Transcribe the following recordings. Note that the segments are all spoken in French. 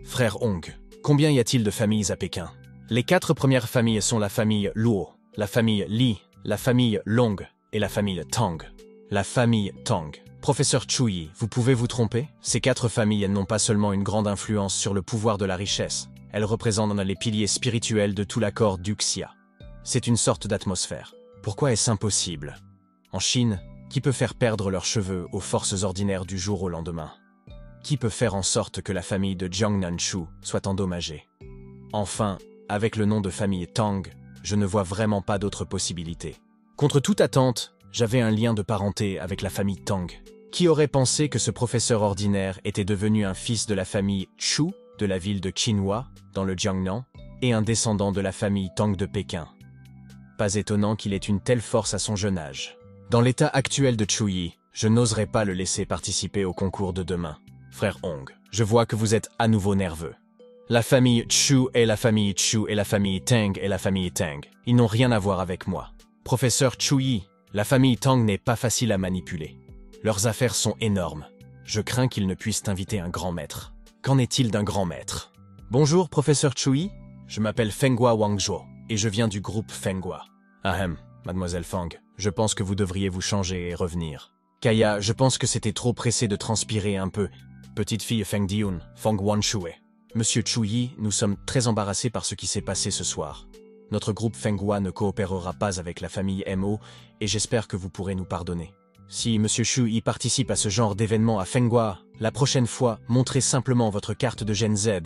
Frère Hong, combien y a-t-il de familles à Pékin? Les 4 premières familles sont la famille Luo, la famille Li, la famille Long et la famille Tang. La famille Tang. Professeur Chuyi, vous pouvez vous tromper? Ces 4 familles n'ont pas seulement une grande influence sur le pouvoir de la richesse, elles représentent les piliers spirituels de tout l'accord d'Uxia. C'est une sorte d'atmosphère. Pourquoi est-ce impossible? En Chine, qui peut faire perdre leurs cheveux aux forces ordinaires du jour au lendemain? Qui peut faire en sorte que la famille de Jiang Nanshu soit endommagée? Enfin, avec le nom de famille Tang, je ne vois vraiment pas d'autre possibilité. Contre toute attente, j'avais un lien de parenté avec la famille Tang. Qui aurait pensé que ce professeur ordinaire était devenu un fils de la famille Chu, de la ville de Qinhua, dans le Jiangnan, et un descendant de la famille Tang de Pékin? Pas étonnant qu'il ait une telle force à son jeune âge. Dans l'état actuel de Chuyi, je n'oserais pas le laisser participer au concours de demain. Frère Hong, je vois que vous êtes à nouveau nerveux. La famille Chu et la famille Chu et la famille Tang et la famille Tang, ils n'ont rien à voir avec moi. Professeur Chuyi, la famille Tang n'est pas facile à manipuler. Leurs affaires sont énormes. Je crains qu'ils ne puissent inviter un grand maître. Qu'en est-il d'un grand maître? Bonjour, professeur Chuyi. Je m'appelle Fenghua Wangzhou et je viens du groupe Fenghua. Ahem, mademoiselle Feng, je pense que vous devriez vous changer et revenir. Kaya, je pense que c'était trop pressé de transpirer un peu. Petite fille Feng Diun, Feng Wanshue. Monsieur Chuyi, nous sommes très embarrassés par ce qui s'est passé ce soir. Notre groupe Fenghua ne coopérera pas avec la famille MO et j'espère que vous pourrez nous pardonner. Si Monsieur Chuyi participe à ce genre d'événement à Fenghua, la prochaine fois, montrez simplement votre carte de Gen Z.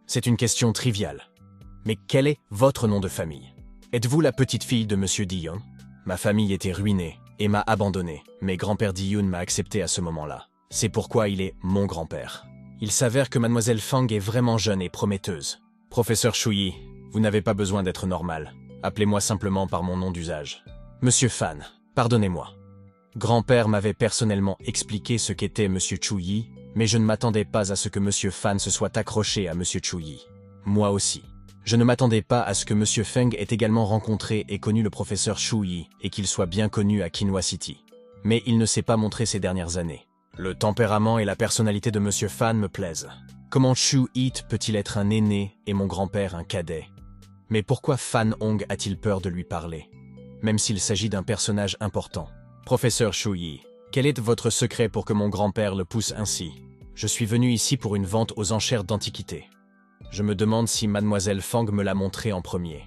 C'est une question triviale. Mais quel est votre nom de famille? Êtes-vous la petite fille de Monsieur Dion? Ma famille était ruinée et m'a abandonné, mais grand-père Diyun m'a accepté à ce moment-là. C'est pourquoi il est mon grand-père. Il s'avère que mademoiselle Feng est vraiment jeune et prometteuse. Professeur Chuyi, vous n'avez pas besoin d'être normal. Appelez-moi simplement par mon nom d'usage. Monsieur Fan, pardonnez-moi. Grand-père m'avait personnellement expliqué ce qu'était Monsieur Chuyi, mais je ne m'attendais pas à ce que Monsieur Fan se soit accroché à Monsieur Chuyi. Moi aussi. Je ne m'attendais pas à ce que Monsieur Feng ait également rencontré et connu le professeur Chuyi et qu'il soit bien connu à Qinhua City. Mais il ne s'est pas montré ces dernières années. Le tempérament et la personnalité de Monsieur Fan me plaisent. Comment Chu It peut-il être un aîné et mon grand-père un cadet? Mais pourquoi Fan Hong a-t-il peur de lui parler? Même s'il s'agit d'un personnage important. Professeur Chuyi, quel est votre secret pour que mon grand-père le pousse ainsi? Je suis venu ici pour une vente aux enchères d'antiquités. Je me demande si mademoiselle Feng me l'a montré en premier.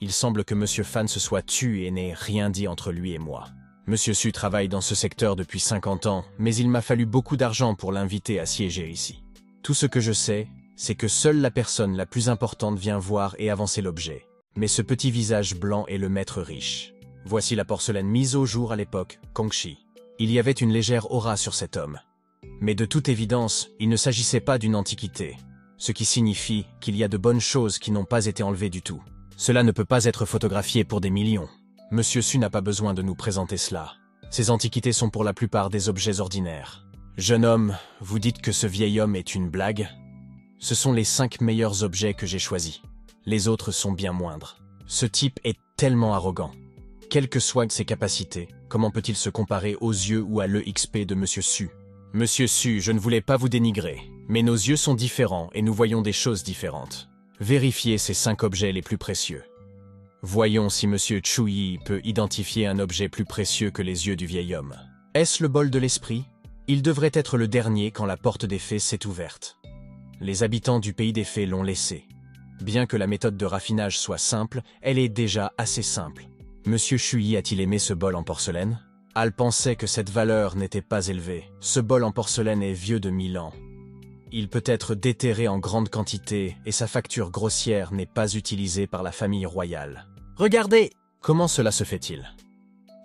Il semble que Monsieur Fan se soit tu et n'ait rien dit entre lui et moi. Monsieur Su travaille dans ce secteur depuis 50 ans, mais il m'a fallu beaucoup d'argent pour l'inviter à siéger ici. Tout ce que je sais, c'est que seule la personne la plus importante vient voir et avancer l'objet. Mais ce petit visage blanc est le maître riche. Voici la porcelaine mise au jour à l'époque, Kongshi. Il y avait une légère aura sur cet homme. Mais de toute évidence, il ne s'agissait pas d'une antiquité. Ce qui signifie qu'il y a de bonnes choses qui n'ont pas été enlevées du tout. Cela ne peut pas être photographié pour des millions. Monsieur Su n'a pas besoin de nous présenter cela. Ces antiquités sont pour la plupart des objets ordinaires. Jeune homme, vous dites que ce vieil homme est une blague? Ce sont les 5 meilleurs objets que j'ai choisis. Les autres sont bien moindres. Ce type est tellement arrogant. Quelles que soient ses capacités, comment peut-il se comparer aux yeux ou à l'EXP de Monsieur Su? Monsieur Su, je ne voulais pas vous dénigrer, mais nos yeux sont différents et nous voyons des choses différentes. Vérifiez ces 5 objets les plus précieux. Voyons si Monsieur Chuyi peut identifier un objet plus précieux que les yeux du vieil homme. Est-ce le bol de l'esprit? Il devrait être le dernier quand la porte des fées s'est ouverte. Les habitants du pays des fées l'ont laissé. Bien que la méthode de raffinage soit simple, elle est déjà assez simple. Monsieur Chuyi a-t-il aimé ce bol en porcelaine? Al pensait que cette valeur n'était pas élevée. Ce bol en porcelaine est vieux de 1000 ans. Il peut être déterré en grande quantité et sa facture grossière n'est pas utilisée par la famille royale. Regardez! Comment cela se fait-il?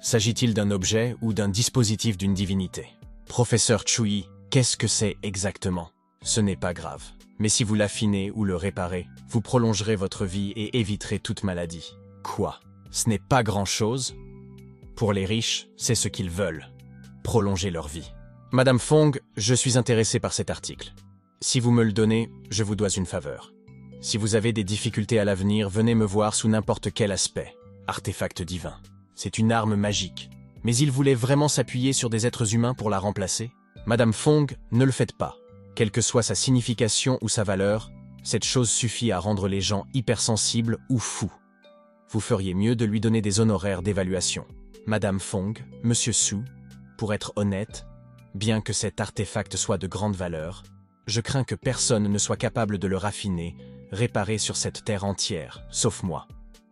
S'agit-il d'un objet ou d'un dispositif d'une divinité? Professeur Chuyi, qu'est-ce que c'est exactement? Ce n'est pas grave. Mais si vous l'affinez ou le réparez, vous prolongerez votre vie et éviterez toute maladie. Quoi? Ce n'est pas grand-chose? Pour les riches, c'est ce qu'ils veulent. Prolonger leur vie. Madame Fong, je suis intéressé par cet article. Si vous me le donnez, je vous dois une faveur. Si vous avez des difficultés à l'avenir, venez me voir sous n'importe quel aspect. Artefact divin. C'est une arme magique. Mais il voulait vraiment s'appuyer sur des êtres humains pour la remplacer? Madame Fong, ne le faites pas. Quelle que soit sa signification ou sa valeur, Cette chose suffit à rendre les gens hypersensibles ou fous. Vous feriez mieux de lui donner des honoraires d'évaluation. Madame Fong, Monsieur Su, pour être honnête, bien que cet artefact soit de grande valeur, je crains que personne ne soit capable de le raffiner, réparer sur cette terre entière, sauf moi,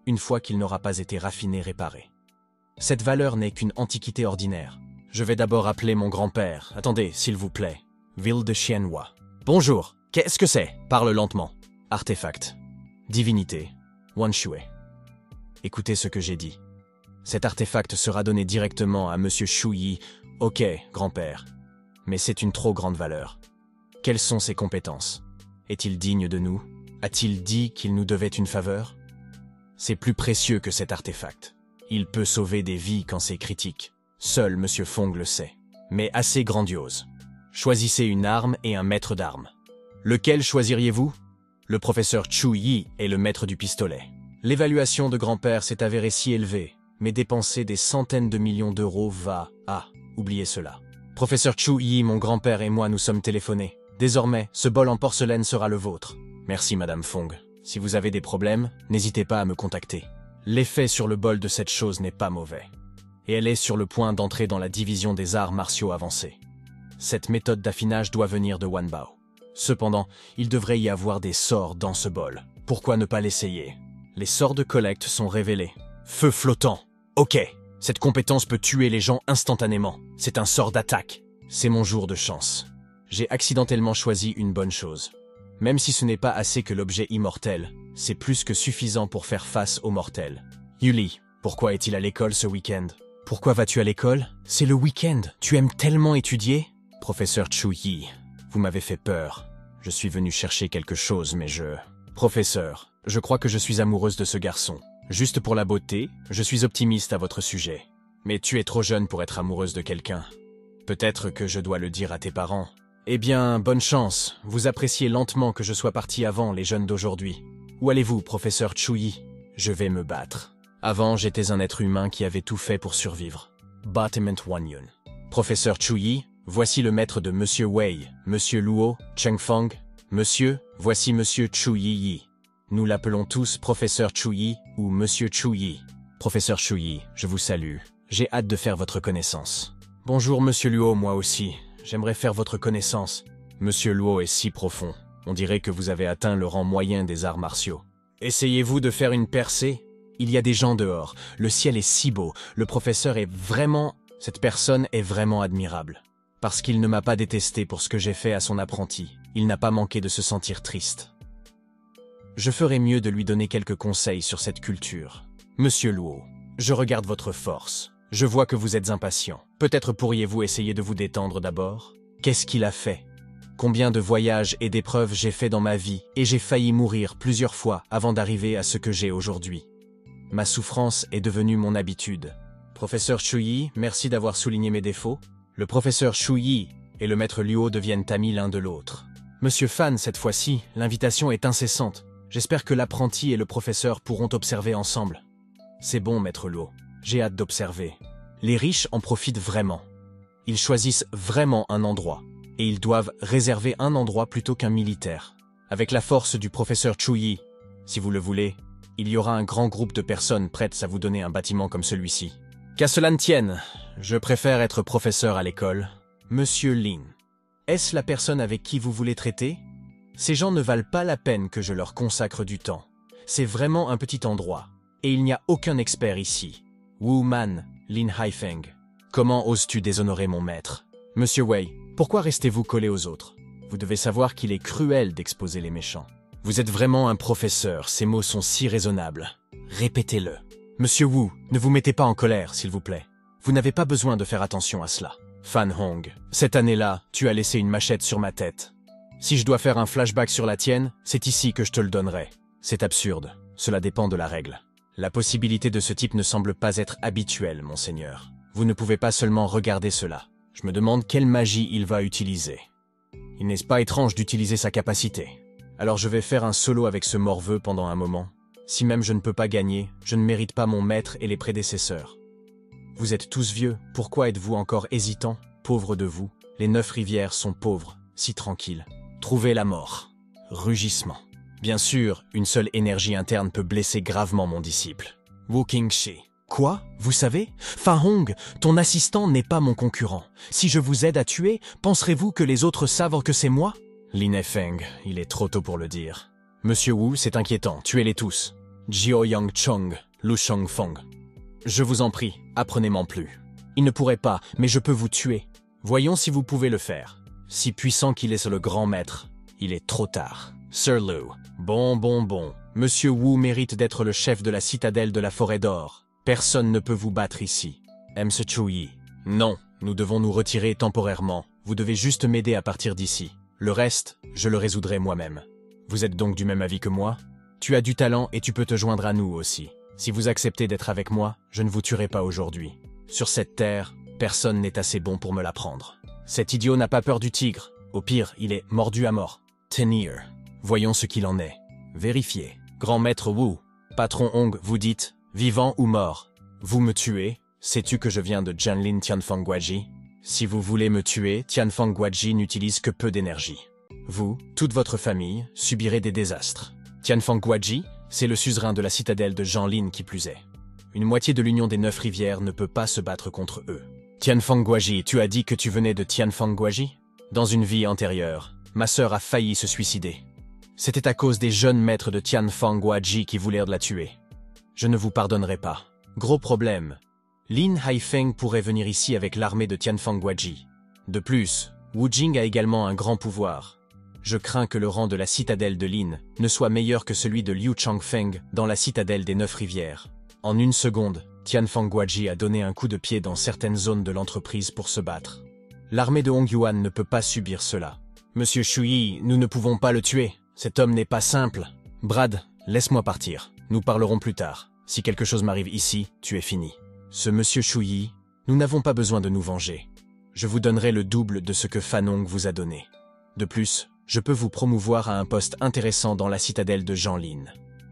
une fois qu'il n'aura pas été raffiné, réparé. Cette valeur n'est qu'une antiquité ordinaire. Je vais d'abord appeler mon grand-père. Attendez, s'il vous plaît. Ville de Xianhua. Bonjour. Qu'est-ce que c'est? Parle lentement. Artefact. Divinité. Wanshui. Écoutez ce que j'ai dit. Cet artefact sera donné directement à Monsieur Shuyi. Ok, grand-père. Mais c'est une trop grande valeur. Quelles sont ses compétences? Est-il digne de nous? A-t-il dit qu'il nous devait une faveur? C'est plus précieux que cet artefact. Il peut sauver des vies quand c'est critique. Seul Monsieur Fong le sait. Mais assez grandiose. Choisissez une arme et un maître d'armes. Lequel choisiriez-vous? Le professeur Chu Yi est le maître du pistolet. L'évaluation de grand-père s'est avérée si élevée, mais dépenser des centaines de millions d'euros va... Ah, oubliez cela. Professeur Chu Yi, mon grand-père et moi nous sommes téléphonés. Désormais, ce bol en porcelaine sera le vôtre. Merci Madame Fong. Si vous avez des problèmes, n'hésitez pas à me contacter. L'effet sur le bol de cette chose n'est pas mauvais. Et elle est sur le point d'entrer dans la division des arts martiaux avancés. Cette méthode d'affinage doit venir de Wanbao. Cependant, il devrait y avoir des sorts dans ce bol. Pourquoi ne pas l'essayer? Les sorts de collecte sont révélés. Feu flottant. Ok, cette compétence peut tuer les gens instantanément. C'est un sort d'attaque. C'est mon jour de chance. J'ai accidentellement choisi une bonne chose. Même si ce n'est pas assez que l'objet immortel, c'est plus que suffisant pour faire face aux mortels. Yuli, pourquoi est-il à l'école ce week-end? Pourquoi vas-tu à l'école? C'est le week-end. Tu aimes tellement étudier? Professeur Chu Yi, vous m'avez fait peur. Je suis venu chercher quelque chose, mais Professeur, je crois que je suis amoureuse de ce garçon. Juste pour la beauté, je suis optimiste à votre sujet. Mais tu es trop jeune pour être amoureuse de quelqu'un. Peut-être que je dois le dire à tes parents. Eh bien, bonne chance. Vous appréciez lentement que je sois parti avant les jeunes d'aujourd'hui. Où allez-vous, professeur Chu Yi? Je vais me battre. Avant, j'étais un être humain qui avait tout fait pour survivre. Bâtiment Wanyun. Professeur Chu Yi, voici le maître de Monsieur Wei, Monsieur Luo, Cheng Feng. Monsieur, voici Monsieur Chu Yi. Nous l'appelons tous Professeur Chu Yi ou Monsieur Chu Yi. Professeur Chu Yi, je vous salue. J'ai hâte de faire votre connaissance. Bonjour Monsieur Luo, moi aussi. J'aimerais faire votre connaissance. Monsieur Luo est si profond. On dirait que vous avez atteint le rang moyen des arts martiaux. Essayez-vous de faire une percée? Il y a des gens dehors. Le ciel est si beau. Le professeur est vraiment... Cette personne est vraiment admirable. Parce qu'il ne m'a pas détesté pour ce que j'ai fait à son apprenti. Il n'a pas manqué de se sentir triste. Je ferais mieux de lui donner quelques conseils sur cette culture. Monsieur Luo, je regarde votre force. Je vois que vous êtes impatient. Peut-être pourriez-vous essayer de vous détendre d'abord? Qu'est-ce qu'il a fait? Combien de voyages et d'épreuves j'ai fait dans ma vie et j'ai failli mourir plusieurs fois avant d'arriver à ce que j'ai aujourd'hui. Ma souffrance est devenue mon habitude. Professeur Chu Yi, merci d'avoir souligné mes défauts. Le professeur Chu Yi et le maître Luo deviennent amis l'un de l'autre. Monsieur Fan, cette fois-ci, l'invitation est incessante. J'espère que l'apprenti et le professeur pourront observer ensemble. C'est bon, maître Luo. J'ai hâte d'observer. Les riches en profitent vraiment. Ils choisissent vraiment un endroit. Et ils doivent réserver un endroit plutôt qu'un militaire. Avec la force du professeur Chu Yi, si vous le voulez, il y aura un grand groupe de personnes prêtes à vous donner un bâtiment comme celui-ci. Qu'à cela ne tienne, je préfère être professeur à l'école. Monsieur Lin, est-ce la personne avec qui vous voulez traiter? Ces gens ne valent pas la peine que je leur consacre du temps. C'est vraiment un petit endroit. Et il n'y a aucun expert ici. Wu Man, Lin Haifeng. Comment oses-tu déshonorer mon maître? Monsieur Wei, pourquoi restez-vous collé aux autres? Vous devez savoir qu'il est cruel d'exposer les méchants. Vous êtes vraiment un professeur, ces mots sont si raisonnables. Répétez-le. Monsieur Wu, ne vous mettez pas en colère, s'il vous plaît. Vous n'avez pas besoin de faire attention à cela. Fan Hong, cette année-là, tu as laissé une machette sur ma tête. Si je dois faire un flashback sur la tienne, c'est ici que je te le donnerai. C'est absurde. Cela dépend de la règle. La possibilité de ce type ne semble pas être habituelle, monseigneur. Vous ne pouvez pas seulement regarder cela. Je me demande quelle magie il va utiliser. Il n'est pas étrange d'utiliser sa capacité. Alors je vais faire un solo avec ce morveux pendant un moment. Si même je ne peux pas gagner, je ne mérite pas mon maître et les prédécesseurs. Vous êtes tous vieux, pourquoi êtes-vous encore hésitants? Pauvres de vous, les 9 rivières sont pauvres, si tranquilles. Trouvez la mort. Rugissement. Bien sûr, une seule énergie interne peut blesser gravement mon disciple. Wu Qingshi. Quoi? Vous savez? Fa Hong, ton assistant n'est pas mon concurrent. Si je vous aide à tuer, penserez-vous que les autres savent que c'est moi? Lin Feng, il est trop tôt pour le dire. Monsieur Wu, c'est inquiétant, tuez-les tous. Jiao Yang Chong, Lu Shengfeng. Je vous en prie, apprenez-m'en plus. Il ne pourrait pas, mais je peux vous tuer. Voyons si vous pouvez le faire. Si puissant qu'il est sur le grand maître, il est trop tard. Sir Lu. Bon. Monsieur Wu mérite d'être le chef de la citadelle de la forêt d'or. Personne ne peut vous battre ici. M.C. Chuyi. Non, nous devons nous retirer temporairement. Vous devez juste m'aider à partir d'ici. Le reste, je le résoudrai moi-même. Vous êtes donc du même avis que moi? Tu as du talent et tu peux te joindre à nous aussi. Si vous acceptez d'être avec moi, je ne vous tuerai pas aujourd'hui. Sur cette terre, personne n'est assez bon pour me l'apprendre. Cet idiot n'a pas peur du tigre. Au pire, il est mordu à mort. Tenir. Voyons ce qu'il en est. Vérifiez. Grand maître Wu, patron Hong, vous dites, vivant ou mort. Vous me tuez. Sais-tu que je viens de Jianlin Tianfeng Guaji? Si vous voulez me tuer, Tianfeng Guaji n'utilise que peu d'énergie. Vous, toute votre famille, subirez des désastres. Tianfeng Guaji, c'est le suzerain de la citadelle de Jianlin qui plus est. Une moitié de l'Union des 9 rivières ne peut pas se battre contre eux. Tianfeng Guaji, tu as dit que tu venais de Tianfeng Guaji? Dans une vie antérieure, ma sœur a failli se suicider. C'était à cause des jeunes maîtres de Tianfeng Guaji qui voulèrent la tuer. Je ne vous pardonnerai pas. Gros problème. Lin Haifeng pourrait venir ici avec l'armée de Tianfeng Guaji. De plus, Wu Jing a également un grand pouvoir. Je crains que le rang de la citadelle de Lin ne soit meilleur que celui de Liu Changfeng dans la citadelle des 9 rivières. En une seconde, Tianfeng Guaji a donné un coup de pied dans certaines zones de l'entreprise pour se battre. L'armée de Hongyuan ne peut pas subir cela. Monsieur Chuyi, nous ne pouvons pas le tuer. Cet homme n'est pas simple. Brad, laisse-moi partir. Nous parlerons plus tard. Si quelque chose m'arrive ici, tu es fini. Ce monsieur Chuyi, nous n'avons pas besoin de nous venger. Je vous donnerai le double de ce que Fanong vous a donné. De plus, je peux vous promouvoir à un poste intéressant dans la citadelle de Jianlin.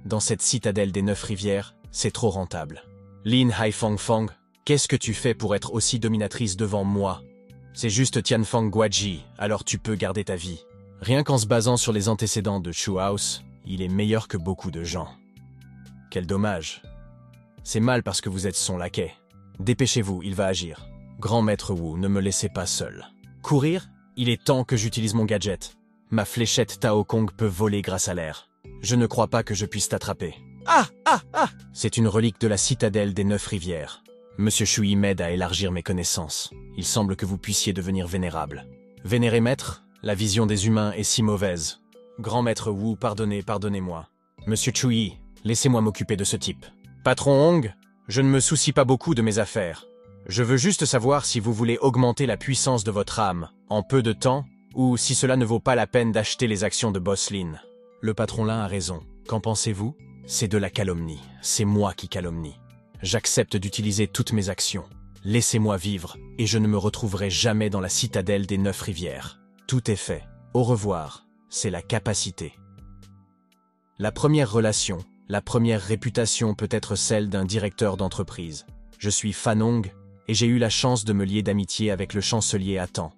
Dans cette citadelle des 9 rivières, c'est trop rentable. Lin Haifeng, qu'est-ce que tu fais pour être aussi dominatrice devant moi? C'est juste Tianfeng Guaji, alors tu peux garder ta vie. Rien qu'en se basant sur les antécédents de Chu House, il est meilleur que beaucoup de gens. Quel dommage. C'est mal parce que vous êtes son laquais. Dépêchez-vous, il va agir. Grand maître Wu, ne me laissez pas seul. Courir? Il est temps que j'utilise mon gadget. Ma fléchette Tao Kong peut voler grâce à l'air. Je ne crois pas que je puisse t'attraper. Ah! C'est une relique de la citadelle des 9 rivières. Monsieur Chuyi m'aide à élargir mes connaissances. Il semble que vous puissiez devenir vénérable. Vénéré maître, la vision des humains est si mauvaise. Grand maître Wu, pardonnez-moi. Monsieur Chuyi, laissez-moi m'occuper de ce type. Patron Hong, je ne me soucie pas beaucoup de mes affaires. Je veux juste savoir si vous voulez augmenter la puissance de votre âme en peu de temps, ou si cela ne vaut pas la peine d'acheter les actions de Boss Lin. Le patron Lin a raison. Qu'en pensez-vous? C'est de la calomnie. C'est moi qui calomnie. J'accepte d'utiliser toutes mes actions. Laissez-moi vivre, et je ne me retrouverai jamais dans la citadelle des 9 rivières. Tout est fait. Au revoir. C'est la capacité. La première relation, la première réputation peut être celle d'un directeur d'entreprise. Je suis Fanong, et j'ai eu la chance de me lier d'amitié avec le chancelier à temps.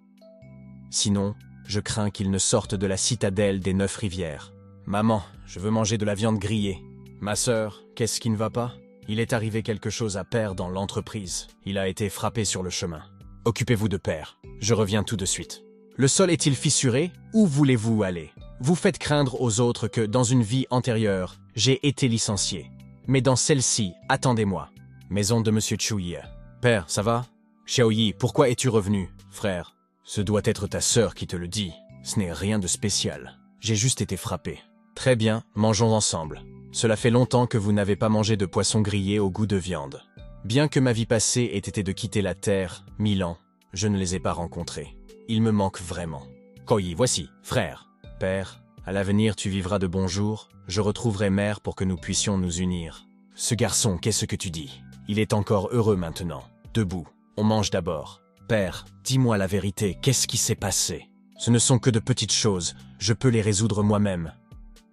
Sinon, je crains qu'il ne sorte de la citadelle des 9 rivières. Maman, je veux manger de la viande grillée. Ma sœur, qu'est-ce qui ne va pas? Il est arrivé quelque chose à Père dans l'entreprise. Il a été frappé sur le chemin. Occupez-vous de Père. Je reviens tout de suite. Le sol est-il fissuré? Où voulez-vous aller? Vous faites craindre aux autres que, dans une vie antérieure, j'ai été licencié. Mais dans celle-ci, attendez-moi. Maison de Monsieur Chuyi. Père, ça va? Xiaoyi, pourquoi es-tu revenu? Frère, ce doit être ta sœur qui te le dit. Ce n'est rien de spécial. J'ai juste été frappé. Très bien, mangeons ensemble. Cela fait longtemps que vous n'avez pas mangé de poisson grillé au goût de viande. Bien que ma vie passée ait été de quitter la terre, 1000 ans, je ne les ai pas rencontrés. Ils me manquent vraiment. Koyi, voici, frère. Père, à l'avenir tu vivras de bons jours, je retrouverai mère pour que nous puissions nous unir. Ce garçon, qu'est-ce que tu dis? Il est encore heureux maintenant. Debout, on mange d'abord. Père, dis-moi la vérité, qu'est-ce qui s'est passé? Ce ne sont que de petites choses, je peux les résoudre moi-même.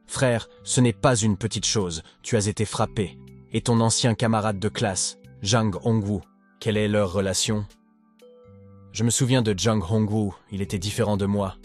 Frère, ce n'est pas une petite chose, tu as été frappé. Et ton ancien camarade de classe, Zhang Hongwu, quelle est leur relation? Je me souviens de Zhang Hongwu, il était différent de moi.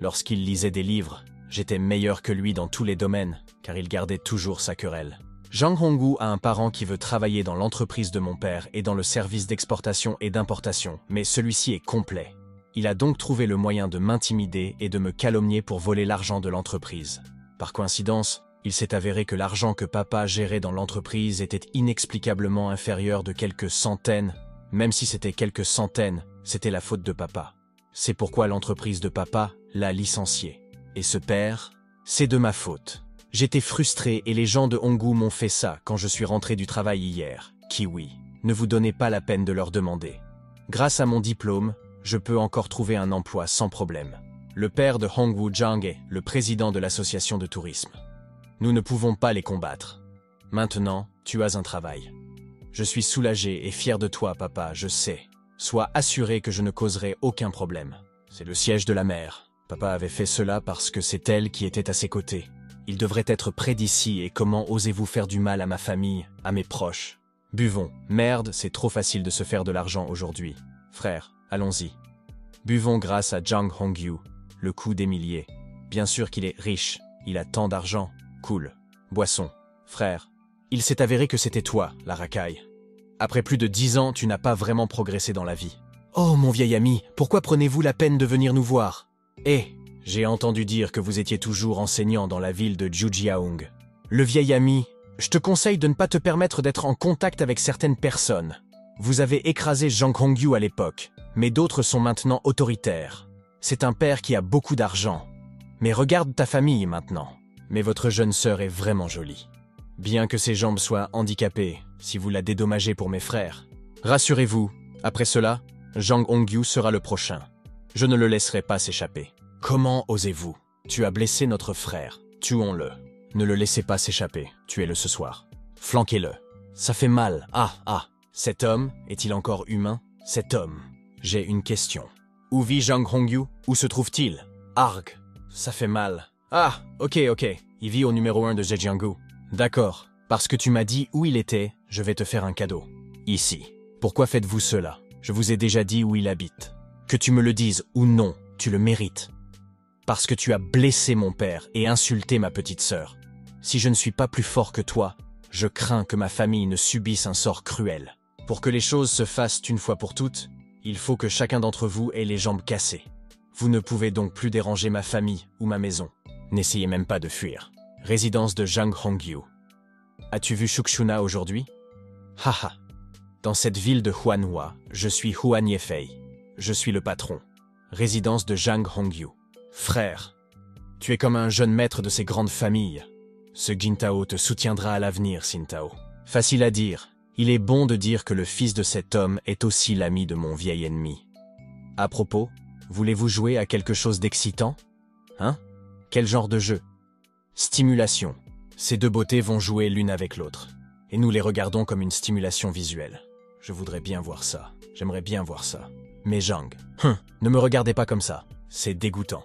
Lorsqu'il lisait des livres, J'étais meilleur que lui dans tous les domaines, car il gardait toujours sa querelle. Jang Honggu a un parent qui veut travailler dans l'entreprise de mon père et dans le service d'exportation et d'importation, mais celui-ci est complet. Il a donc trouvé le moyen de m'intimider et de me calomnier pour voler l'argent de l'entreprise. Par coïncidence, il s'est avéré que l'argent que papa gérait dans l'entreprise était inexplicablement inférieur de quelques centaines. Même si c'était quelques centaines, c'était la faute de papa. C'est pourquoi l'entreprise de papa l'a licencié. Et ce père, c'est de ma faute. J'étais frustré et les gens de Honggu m'ont fait ça quand je suis rentré du travail hier. Kiwi, ne vous donnez pas la peine de leur demander. Grâce à mon diplôme, je peux encore trouver un emploi sans problème. Le père de Hongwu Jang est le président de l'association de tourisme. Nous ne pouvons pas les combattre. Maintenant, tu as un travail. Je suis soulagé et fier de toi, papa, je sais. Sois assuré que je ne causerai aucun problème. C'est le siège de la mère. Papa avait fait cela parce que c'est elle qui était à ses côtés. Il devrait être près d'ici et comment osez-vous faire du mal à ma famille, à mes proches? Buvons. Merde, c'est trop facile de se faire de l'argent aujourd'hui. Frère, allons-y. Buvons grâce à Jang Hongyu, le coup des milliers. Bien sûr qu'il est riche, il a tant d'argent. Cool. Boisson. Frère, il s'est avéré que c'était toi, la racaille. Après plus de 10 ans, tu n'as pas vraiment progressé dans la vie. Oh, mon vieil ami, pourquoi prenez-vous la peine de venir nous voir? J'ai entendu dire que vous étiez toujours enseignant dans la ville de Jujiaung. Le vieil ami, je te conseille de ne pas te permettre d'être en contact avec certaines personnes. Vous avez écrasé Jang Hongyu à l'époque, mais d'autres sont maintenant autoritaires. C'est un père qui a beaucoup d'argent. Mais regarde ta famille maintenant. Mais votre jeune sœur est vraiment jolie. Bien que ses jambes soient handicapées, si vous la dédommagez pour mes frères. Rassurez-vous, après cela, Jang Hongyu sera le prochain. Je ne le laisserai pas s'échapper. Comment osez-vous? Tu as blessé notre frère. Tuons-le. Ne le laissez pas s'échapper. Tuez-le ce soir. Flanquez-le. Ça fait mal. Cet homme est-il encore humain? Cet homme. J'ai une question. Où vit Jang Hongyu? Où se trouve-t-il? Arg. Ça fait mal. Ok. Il vit au numéro 1 de Zhejianggu. D'accord. Parce que tu m'as dit où il était, je vais te faire un cadeau. Ici. Pourquoi faites-vous cela? Je vous ai déjà dit où il habite. Que tu me le dises ou non, tu le mérites. Parce que tu as blessé mon père et insulté ma petite sœur. Si je ne suis pas plus fort que toi, je crains que ma famille ne subisse un sort cruel. Pour que les choses se fassent une fois pour toutes, il faut que chacun d'entre vous ait les jambes cassées. Vous ne pouvez donc plus déranger ma famille ou ma maison. N'essayez même pas de fuir. Résidence de Jang Hongyu. As-tu vu Shukshuna aujourd'hui? Haha. Dans cette ville de Huanhua, je suis Huan Yefei. Je suis le patron. Résidence de Jang Hongyu. Frère, tu es comme un jeune maître de ces grandes familles. Ce Jintao te soutiendra à l'avenir, Sintao. Facile à dire. Il est bon de dire que le fils de cet homme est aussi l'ami de mon vieil ennemi. À propos, voulez-vous jouer à quelque chose d'excitant? Hein? Quel genre de jeu? Stimulation. Ces deux beautés vont jouer l'une avec l'autre. Et nous les regardons comme une stimulation visuelle. Je voudrais bien voir ça. J'aimerais bien voir ça. Mais Jang, ne me regardez pas comme ça. C'est dégoûtant.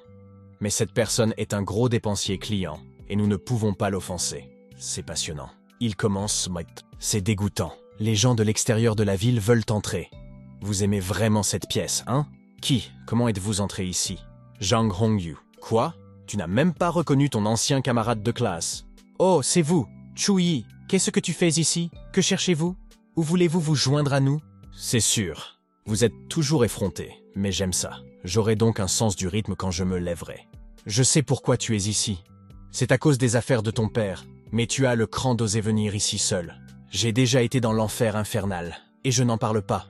Mais cette personne est un gros dépensier client, et nous ne pouvons pas l'offenser. C'est passionnant. Il commence, c'est dégoûtant. Les gens de l'extérieur de la ville veulent entrer. Vous aimez vraiment cette pièce, hein? Qui? Comment êtes-vous entré ici? Jang Hongyu. Quoi? Tu n'as même pas reconnu ton ancien camarade de classe. Oh, c'est vous, Chu-yi. Qu'est-ce que tu fais ici? Que cherchez-vous? Où voulez-vous vous joindre à nous? C'est sûr. Vous êtes toujours effronté, mais j'aime ça. J'aurai donc un sens du rythme quand je me lèverai. Je sais pourquoi tu es ici. C'est à cause des affaires de ton père, mais tu as le cran d'oser venir ici seul. J'ai déjà été dans l'enfer infernal, et je n'en parle pas.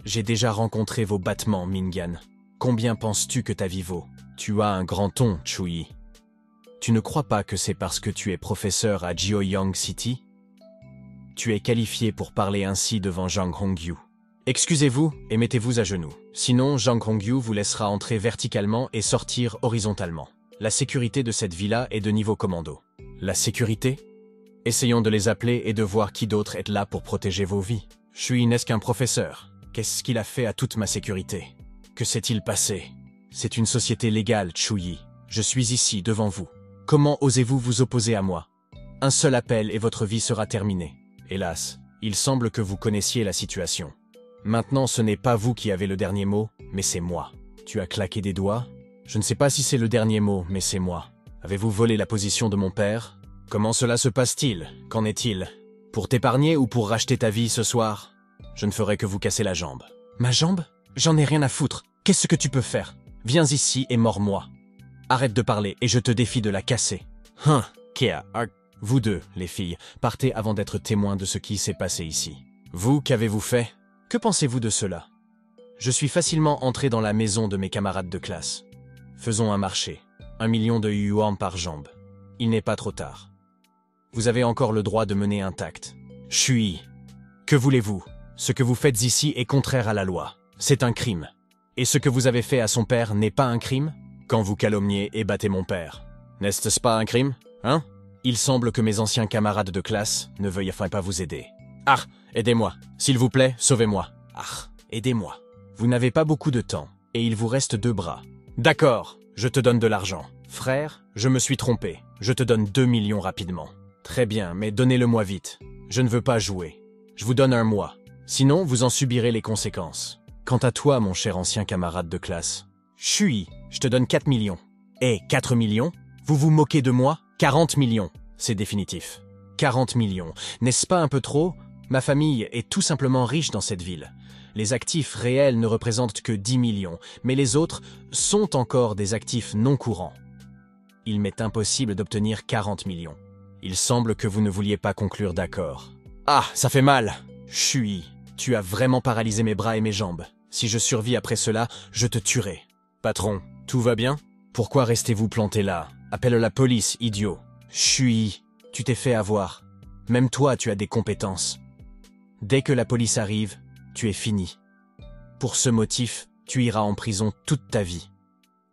J'ai déjà rencontré vos battements, Mingan. Combien penses-tu que ta vie vaut? Tu as un grand ton, Chu-yi. Tu ne crois pas que c'est parce que tu es professeur à Jiuyang City? Tu es qualifié pour parler ainsi devant Jang Hongyu. Excusez-vous et mettez-vous à genoux. Sinon, Jang Hongyu vous laissera entrer verticalement et sortir horizontalement. La sécurité de cette villa est de niveau commando. La sécurité? Essayons de les appeler et de voir qui d'autre est là pour protéger vos vies. Je suis n'est-ce qu'un professeur. Qu'est-ce qu'il a fait à toute ma sécurité? Que s'est-il passé? C'est une société légale, Chu-yi. Je suis ici, devant vous. Comment osez-vous vous opposer à moi? Un seul appel et votre vie sera terminée. Hélas, il semble que vous connaissiez la situation. Maintenant, ce n'est pas vous qui avez le dernier mot, mais c'est moi. Tu as claqué des doigts? Je ne sais pas si c'est le dernier mot, mais c'est moi. Avez-vous volé la position de mon père? Comment cela se passe-t-il? Qu'en est-il? Pour t'épargner ou pour racheter ta vie ce soir? Je ne ferai que vous casser la jambe. Ma jambe? J'en ai rien à foutre. Qu'est-ce que tu peux faire? Viens ici et mords-moi. Arrête de parler et je te défie de la casser. Kea, vous deux, les filles, partez avant d'être témoins de ce qui s'est passé ici. Vous, qu'avez-vous fait? Que pensez-vous de cela? Je suis facilement entré dans la maison de mes camarades de classe. Faisons un marché. 1 million de yuan par jambe. Il n'est pas trop tard. Vous avez encore le droit de mener intact. Chui. Que voulez-vous? Ce que vous faites ici est contraire à la loi. C'est un crime. Et ce que vous avez fait à son père n'est pas un crime? Quand vous calomniez et battez mon père. N'est-ce pas un crime? Hein? Il semble que mes anciens camarades de classe ne veuillent pas vous aider. Ah, aidez-moi. S'il vous plaît, sauvez-moi. Ah, aidez-moi. Vous n'avez pas beaucoup de temps, et il vous reste 2 bras. D'accord, je te donne de l'argent. Frère, je me suis trompé. Je te donne 2 millions rapidement. Très bien, mais donnez-le-moi vite. Je ne veux pas jouer. Je vous donne 1 mois. Sinon, vous en subirez les conséquences. Quant à toi, mon cher ancien camarade de classe, Chui, je te donne 4 millions. Eh, 4 millions? Vous vous moquez de moi? 40 millions. C'est définitif. 40 millions. N'est-ce pas un peu trop? Ma famille est tout simplement riche dans cette ville. Les actifs réels ne représentent que 10 millions, mais les autres sont encore des actifs non courants. Il m'est impossible d'obtenir 40 millions. Il semble que vous ne vouliez pas conclure d'accord. Ah, ça fait mal! Chui, tu as vraiment paralysé mes bras et mes jambes. Si je survis après cela, je te tuerai. Patron, tout va bien? Pourquoi restez-vous planté là? Appelle la police, idiot. Chui, tu t'es fait avoir. Même toi, tu as des compétences. Dès que la police arrive, tu es fini. Pour ce motif, tu iras en prison toute ta vie.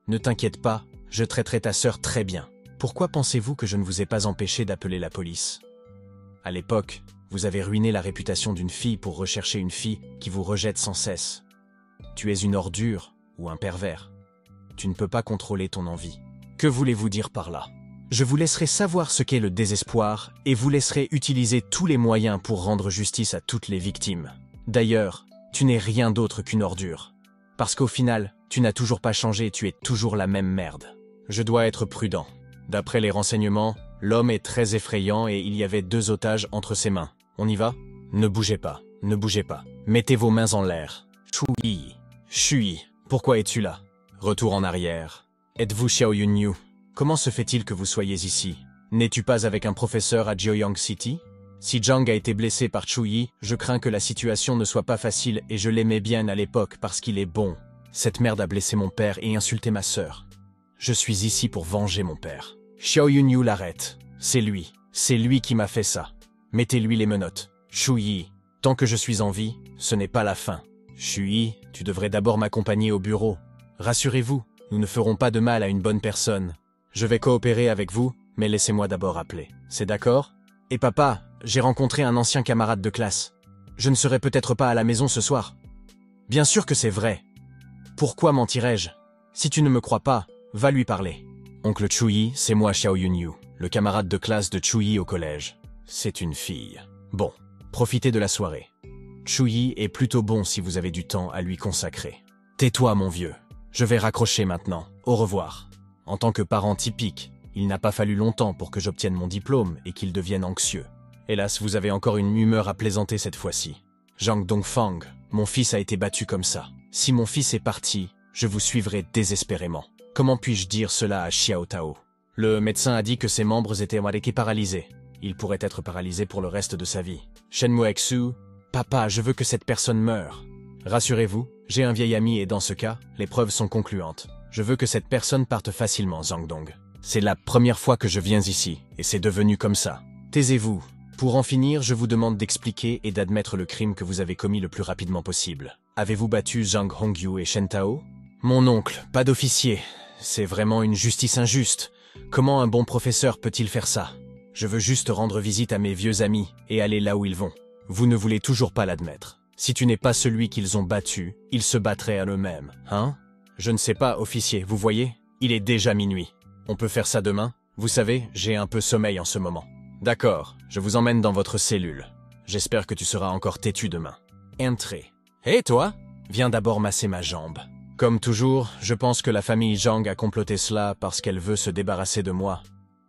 Ne t'inquiète pas, je traiterai ta sœur très bien. Pourquoi pensez-vous que je ne vous ai pas empêché d'appeler la police? À l'époque, vous avez ruiné la réputation d'une fille pour rechercher une fille qui vous rejette sans cesse. Tu es une ordure ou un pervers. Tu ne peux pas contrôler ton envie. Que voulez-vous dire par là? Je vous laisserai savoir ce qu'est le désespoir et vous laisserai utiliser tous les moyens pour rendre justice à toutes les victimes. D'ailleurs, tu n'es rien d'autre qu'une ordure. Parce qu'au final, tu n'as toujours pas changé et tu es toujours la même merde. Je dois être prudent. D'après les renseignements, l'homme est très effrayant et il y avait 2 otages entre ses mains. On y va? Ne bougez pas, ne bougez pas. Mettez vos mains en l'air. Chui. Chui, pourquoi es-tu là? Retour en arrière. Êtes-vous Xiao Yunyu? Comment se fait-il que vous soyez ici? N'es-tu pas avec un professeur à Jiuyang City? Si Zhang a été blessé par Chuyi, je crains que la situation ne soit pas facile et je l'aimais bien à l'époque parce qu'il est bon. Cette merde a blessé mon père et insulté ma sœur. Je suis ici pour venger mon père. Xiao Yunyu l'arrête. C'est lui qui m'a fait ça. Mettez-lui les menottes. Chuyi, tant que je suis en vie, ce n'est pas la fin. Chuyi, tu devrais d'abord m'accompagner au bureau. Rassurez-vous, nous ne ferons pas de mal à une bonne personne. Je vais coopérer avec vous, mais laissez-moi d'abord appeler. C'est d'accord? Et papa, j'ai rencontré un ancien camarade de classe. Je ne serai peut-être pas à la maison ce soir. Bien sûr que c'est vrai. Pourquoi mentirais-je? Si tu ne me crois pas, va lui parler. Oncle Chuyi, c'est moi Xiao Yunyu, le camarade de classe de Chuyi au collège. C'est une fille. Bon, profitez de la soirée. Chuyi est plutôt bon si vous avez du temps à lui consacrer. Tais-toi, mon vieux. Je vais raccrocher maintenant. Au revoir. En tant que parent typique, il n'a pas fallu longtemps pour que j'obtienne mon diplôme et qu'il devienne anxieux. Hélas, vous avez encore une humeur à plaisanter cette fois-ci. Zhang Dongfang, mon fils a été battu comme ça. Si mon fils est parti, je vous suivrai désespérément. Comment puis-je dire cela à Xiao Tao? Le médecin a dit que ses membres étaient paralysés. Il pourrait être paralysé pour le reste de sa vie. Shenmue Exu, papa, je veux que cette personne meure. Rassurez-vous, j'ai un vieil ami et dans ce cas, les preuves sont concluantes. Je veux que cette personne parte facilement, Zhang Dong. C'est la première fois que je viens ici, et c'est devenu comme ça. Taisez-vous. Pour en finir, je vous demande d'expliquer et d'admettre le crime que vous avez commis le plus rapidement possible. Avez-vous battu Zhang Hongyu et Shen Tao? Mon oncle, pas d'officier. C'est vraiment une justice injuste. Comment un bon professeur peut-il faire ça? Je veux juste rendre visite à mes vieux amis et aller là où ils vont. Vous ne voulez toujours pas l'admettre. Si tu n'es pas celui qu'ils ont battu, ils se battraient à eux-mêmes, hein? Je ne sais pas, officier, vous voyez? Il est déjà minuit. On peut faire ça demain? Vous savez, j'ai un peu sommeil en ce moment. D'accord, je vous emmène dans votre cellule. J'espère que tu seras encore têtu demain. Entrez. Hé toi? Viens d'abord masser ma jambe. Comme toujours, je pense que la famille Zhang a comploté cela parce qu'elle veut se débarrasser de moi.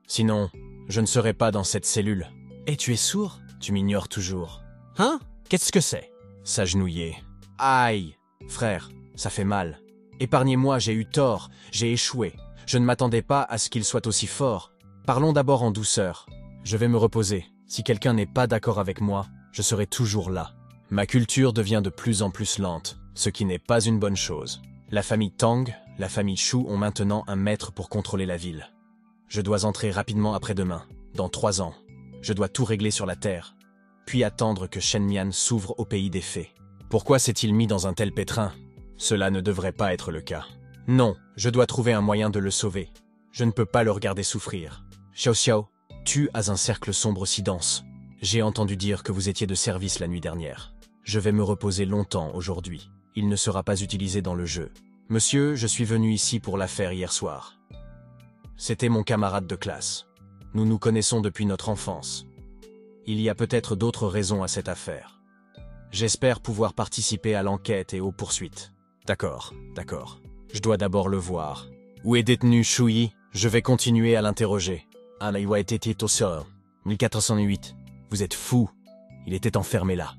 Sinon, je ne serais pas dans cette cellule. Et tu es sourd? Tu m'ignores toujours. Hein? Qu'est-ce que c'est? S'agenouiller. Aïe! Frère, ça fait mal. Épargnez-moi, j'ai eu tort, j'ai échoué. Je ne m'attendais pas à ce qu'il soit aussi fort. Parlons d'abord en douceur. Je vais me reposer. Si quelqu'un n'est pas d'accord avec moi, je serai toujours là. Ma culture devient de plus en plus lente, ce qui n'est pas une bonne chose. La famille Tang, la famille Shu ont maintenant un maître pour contrôler la ville. Je dois entrer rapidement après-demain, dans 3 ans. Je dois tout régler sur la terre, puis attendre que Shen Mian s'ouvre au pays des fées. Pourquoi s'est-il mis dans un tel pétrin? Cela ne devrait pas être le cas. Non, je dois trouver un moyen de le sauver. Je ne peux pas le regarder souffrir. Xiao Xiao, tu as un cercle sombre si dense. J'ai entendu dire que vous étiez de service la nuit dernière. Je vais me reposer longtemps aujourd'hui. Il ne sera pas utilisé dans le jeu. Monsieur, je suis venu ici pour l'affaire hier soir. C'était mon camarade de classe. Nous nous connaissons depuis notre enfance. Il y a peut-être d'autres raisons à cette affaire. J'espère pouvoir participer à l'enquête et aux poursuites. D'accord, d'accord. Je dois d'abord le voir. Où est détenu Shuyi? Je vais continuer à l'interroger. Anaiwa était au sort. 1408. Vous êtes fou. Il était enfermé là.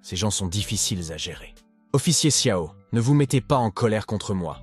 Ces gens sont difficiles à gérer. Officier Xiao, ne vous mettez pas en colère contre moi.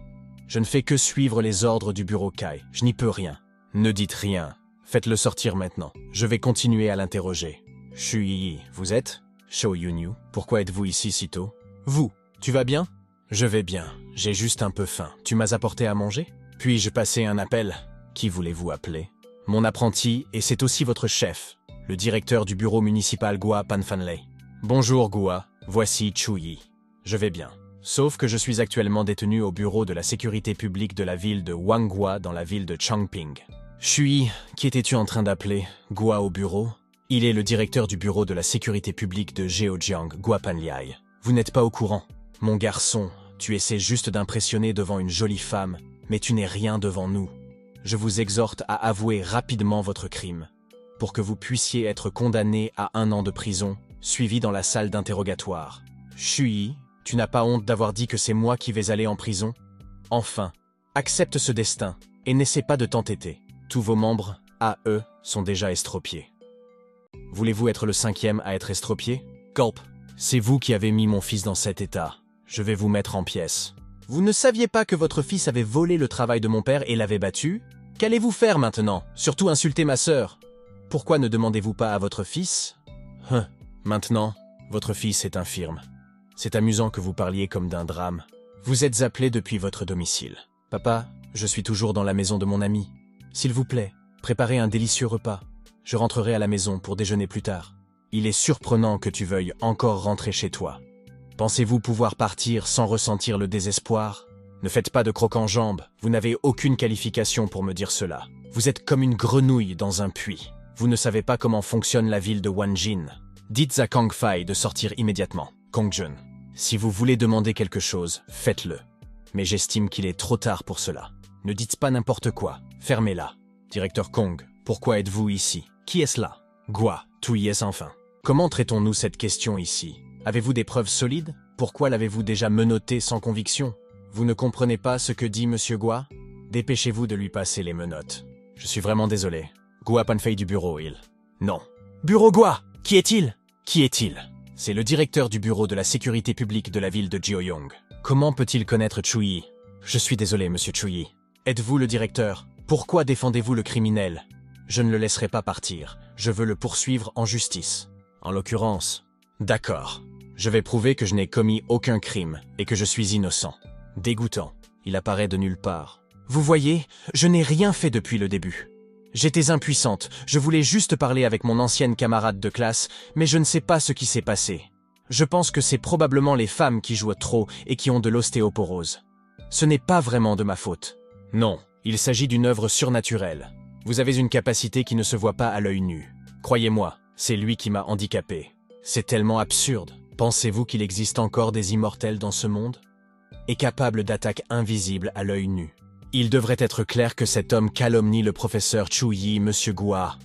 Je ne fais que suivre les ordres du bureau Kai. Je n'y peux rien. Ne dites rien. Faites-le sortir maintenant. Je vais continuer à l'interroger. Shuyi, vous êtes? Shou Yunyu, pourquoi êtes-vous ici si tôt? Vous, tu vas bien? Je vais bien. J'ai juste un peu faim. Tu m'as apporté à manger? Puis-je passer un appel? Qui voulez-vous appeler? Mon apprenti, et c'est aussi votre chef, le directeur du bureau municipal Gua Panfanlei. Bonjour Gua, voici Chuyi. Je vais bien. Sauf que je suis actuellement détenu au bureau de la sécurité publique de la ville de Wanghua dans la ville de Changping. Chuyi, qui étais-tu en train d'appeler? Gua au bureau? Il est le directeur du bureau de la sécurité publique de Zheojiang, Gua Panliai. Vous n'êtes pas au courant. Mon garçon, tu essaies juste d'impressionner devant une jolie femme, mais tu n'es rien devant nous. Je vous exhorte à avouer rapidement votre crime, pour que vous puissiez être condamné à 1 an de prison, suivi dans la salle d'interrogatoire. Shuyi, tu n'as pas honte d'avoir dit que c'est moi qui vais aller en prison? Enfin, accepte ce destin, et n'essaie pas de t'entêter. Tous vos membres, à eux, sont déjà estropiés. Voulez-vous être le 5e à être estropié? Gulp, c'est vous qui avez mis mon fils dans cet état. Je vais vous mettre en pièces. Vous ne saviez pas que votre fils avait volé le travail de mon père et l'avait battu? Qu'allez-vous faire maintenant? Surtout insulter ma sœur. Pourquoi ne demandez-vous pas à votre fils? Maintenant, votre fils est infirme. C'est amusant que vous parliez comme d'un drame. Vous êtes appelé depuis votre domicile. Papa, je suis toujours dans la maison de mon ami. S'il vous plaît, préparez un délicieux repas. Je rentrerai à la maison pour déjeuner plus tard. Il est surprenant que tu veuilles encore rentrer chez toi. Pensez-vous pouvoir partir sans ressentir le désespoir? Ne faites pas de croc en jambe, vous n'avez aucune qualification pour me dire cela. Vous êtes comme une grenouille dans un puits. Vous ne savez pas comment fonctionne la ville de Wanjin. Dites à Kang Fai de sortir immédiatement. Kang Jun, si vous voulez demander quelque chose, faites-le. Mais j'estime qu'il est trop tard pour cela. Ne dites pas n'importe quoi, fermez-la. Directeur Kong, pourquoi êtes-vous ici? Qui est-ce là? Gua, tout y est enfin. Comment traitons-nous cette question ici? Avez-vous des preuves solides? Pourquoi l'avez-vous déjà menotté sans conviction? Vous ne comprenez pas ce que dit Monsieur Gua? Dépêchez-vous de lui passer les menottes. Je suis vraiment désolé. Gua Panfei du bureau, il. Non. Bureau Gua! Qui est-il? Qui est-il? C'est le directeur du bureau de la sécurité publique de la ville de Jiuyong. Comment peut-il connaître Chuyi? Je suis désolé, Monsieur Chuyi. Êtes-vous le directeur? Pourquoi défendez-vous le criminel? Je ne le laisserai pas partir. Je veux le poursuivre en justice. En l'occurrence. D'accord. Je vais prouver que je n'ai commis aucun crime et que je suis innocent. Dégoûtant. Il apparaît de nulle part. Vous voyez, je n'ai rien fait depuis le début. J'étais impuissante, je voulais juste parler avec mon ancienne camarade de classe, mais je ne sais pas ce qui s'est passé. Je pense que c'est probablement les femmes qui jouent trop et qui ont de l'ostéoporose. Ce n'est pas vraiment de ma faute. Non, il s'agit d'une œuvre surnaturelle. Vous avez une capacité qui ne se voit pas à l'œil nu. Croyez-moi, c'est lui qui m'a handicapé. C'est tellement absurde. Pensez-vous qu'il existe encore des immortels dans ce monde? Et capables d'attaques invisibles à l'œil nu. Il devrait être clair que cet homme calomnie le professeur Chuyi, Monsieur Gua.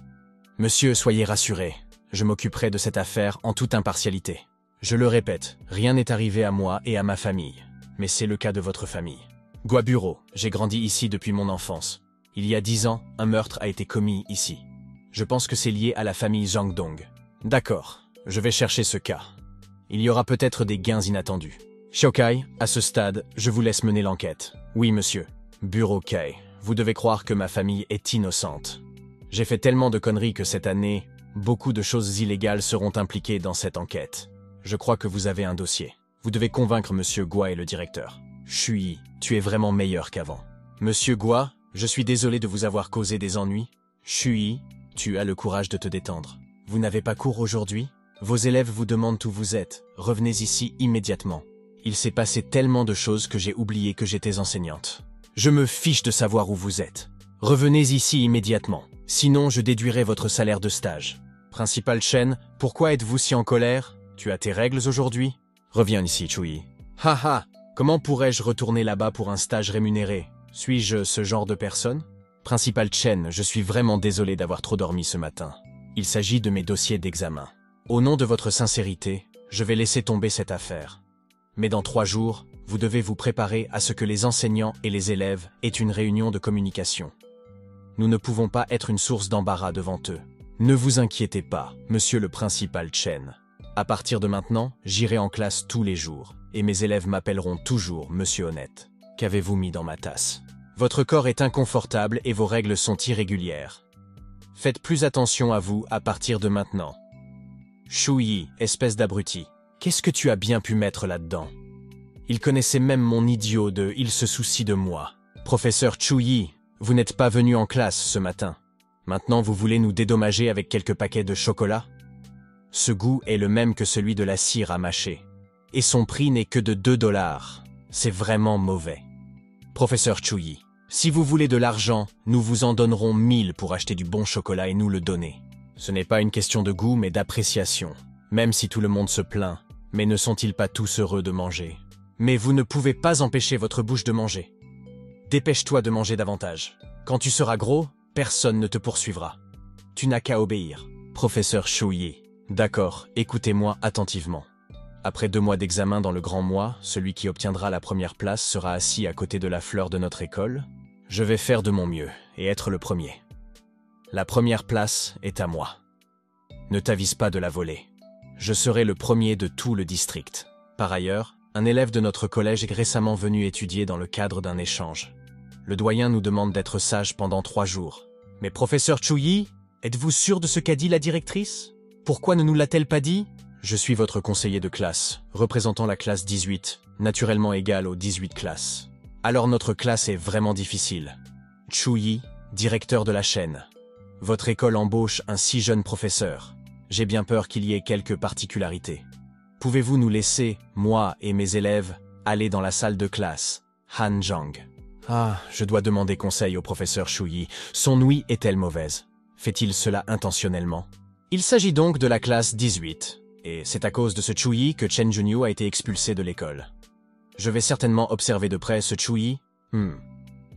Monsieur, soyez rassuré. Je m'occuperai de cette affaire en toute impartialité. Je le répète, rien n'est arrivé à moi et à ma famille. mais c'est le cas de votre famille. Guaburo, j'ai grandi ici depuis mon enfance. Il y a 10 ans, un meurtre a été commis ici. Je pense que c'est lié à la famille Zhang Dong. D'accord, je vais chercher ce cas. Il y aura peut-être des gains inattendus. Shokai, à ce stade, je vous laisse mener l'enquête. Oui, monsieur. Bureau Kei, vous devez croire que ma famille est innocente. J'ai fait tellement de conneries que cette année, beaucoup de choses illégales seront impliquées dans cette enquête. Je crois que vous avez un dossier. Vous devez convaincre monsieur Gua et le directeur. Shui, tu es vraiment meilleur qu'avant. Monsieur Gua, je suis désolé de vous avoir causé des ennuis. Shui, tu as le courage de te détendre. Vous n'avez pas cours aujourd'hui? Vos élèves vous demandent où vous êtes. Revenez ici immédiatement. Il s'est passé tellement de choses que j'ai oublié que j'étais enseignante. Je me fiche de savoir où vous êtes. Revenez ici immédiatement. Sinon, je déduirai votre salaire de stage. Principal Chen, pourquoi êtes-vous si en colère? Tu as tes règles aujourd'hui? Reviens ici, Chui. Haha, comment pourrais-je retourner là-bas pour un stage rémunéré? Suis-je ce genre de personne? Principal Chen, je suis vraiment désolé d'avoir trop dormi ce matin. Il s'agit de mes dossiers d'examen. Au nom de votre sincérité, je vais laisser tomber cette affaire. Mais dans 3 jours, vous devez vous préparer à ce que les enseignants et les élèves aient une réunion de communication. Nous ne pouvons pas être une source d'embarras devant eux. Ne vous inquiétez pas, monsieur le principal Chen. À partir de maintenant, j'irai en classe tous les jours, et mes élèves m'appelleront toujours monsieur honnête. Qu'avez-vous mis dans ma tasse? Votre corps est inconfortable et vos règles sont irrégulières. Faites plus attention à vous à partir de maintenant. Shui, espèce d'abruti, qu'est-ce que tu as bien pu mettre là-dedans? Il connaissait même mon idiot de « il se soucie de moi ». Professeur Chuyi, vous n'êtes pas venu en classe ce matin. Maintenant vous voulez nous dédommager avec quelques paquets de chocolat? Ce goût est le même que celui de la cire à mâcher. Et son prix n'est que de 2 $. C'est vraiment mauvais. Professeur Chuyi, si vous voulez de l'argent, nous vous en donnerons 1000 pour acheter du bon chocolat et nous le donner. Ce n'est pas une question de goût mais d'appréciation. Même si tout le monde se plaint, mais ne sont-ils pas tous heureux de manger? Mais vous ne pouvez pas empêcher votre bouche de manger. Dépêche-toi de manger davantage. Quand tu seras gros, personne ne te poursuivra. Tu n'as qu'à obéir. Professeur Shuyi. D'accord, écoutez-moi attentivement. Après 2 mois d'examen dans le grand mois, celui qui obtiendra la première place sera assis à côté de la fleur de notre école. Je vais faire de mon mieux et être le premier. La première place est à moi. Ne t'avise pas de la voler. Je serai le premier de tout le district. Par ailleurs, un élève de notre collège est récemment venu étudier dans le cadre d'un échange. Le doyen nous demande d'être sages pendant 3 jours. Mais professeur Chuyi, êtes-vous sûr de ce qu'a dit la directrice? Pourquoi ne nous l'a-t-elle pas dit? Je suis votre conseiller de classe, représentant la classe 18, naturellement égale aux 18 classes. Alors notre classe est vraiment difficile. Chuyi, directeur de la chaîne. Votre école embauche un si jeune professeur. J'ai bien peur qu'il y ait quelques particularités. Pouvez-vous nous laisser, moi et mes élèves, aller dans la salle de classe? Han Zhang. Ah, je dois demander conseil au professeur Shuyi. Son ouïe est-elle mauvaise? Fait-il cela intentionnellement? Il s'agit donc de la classe 18, et c'est à cause de ce Chuyi que Chen Junyu a été expulsé de l'école. Je vais certainement observer de près ce Chuyi.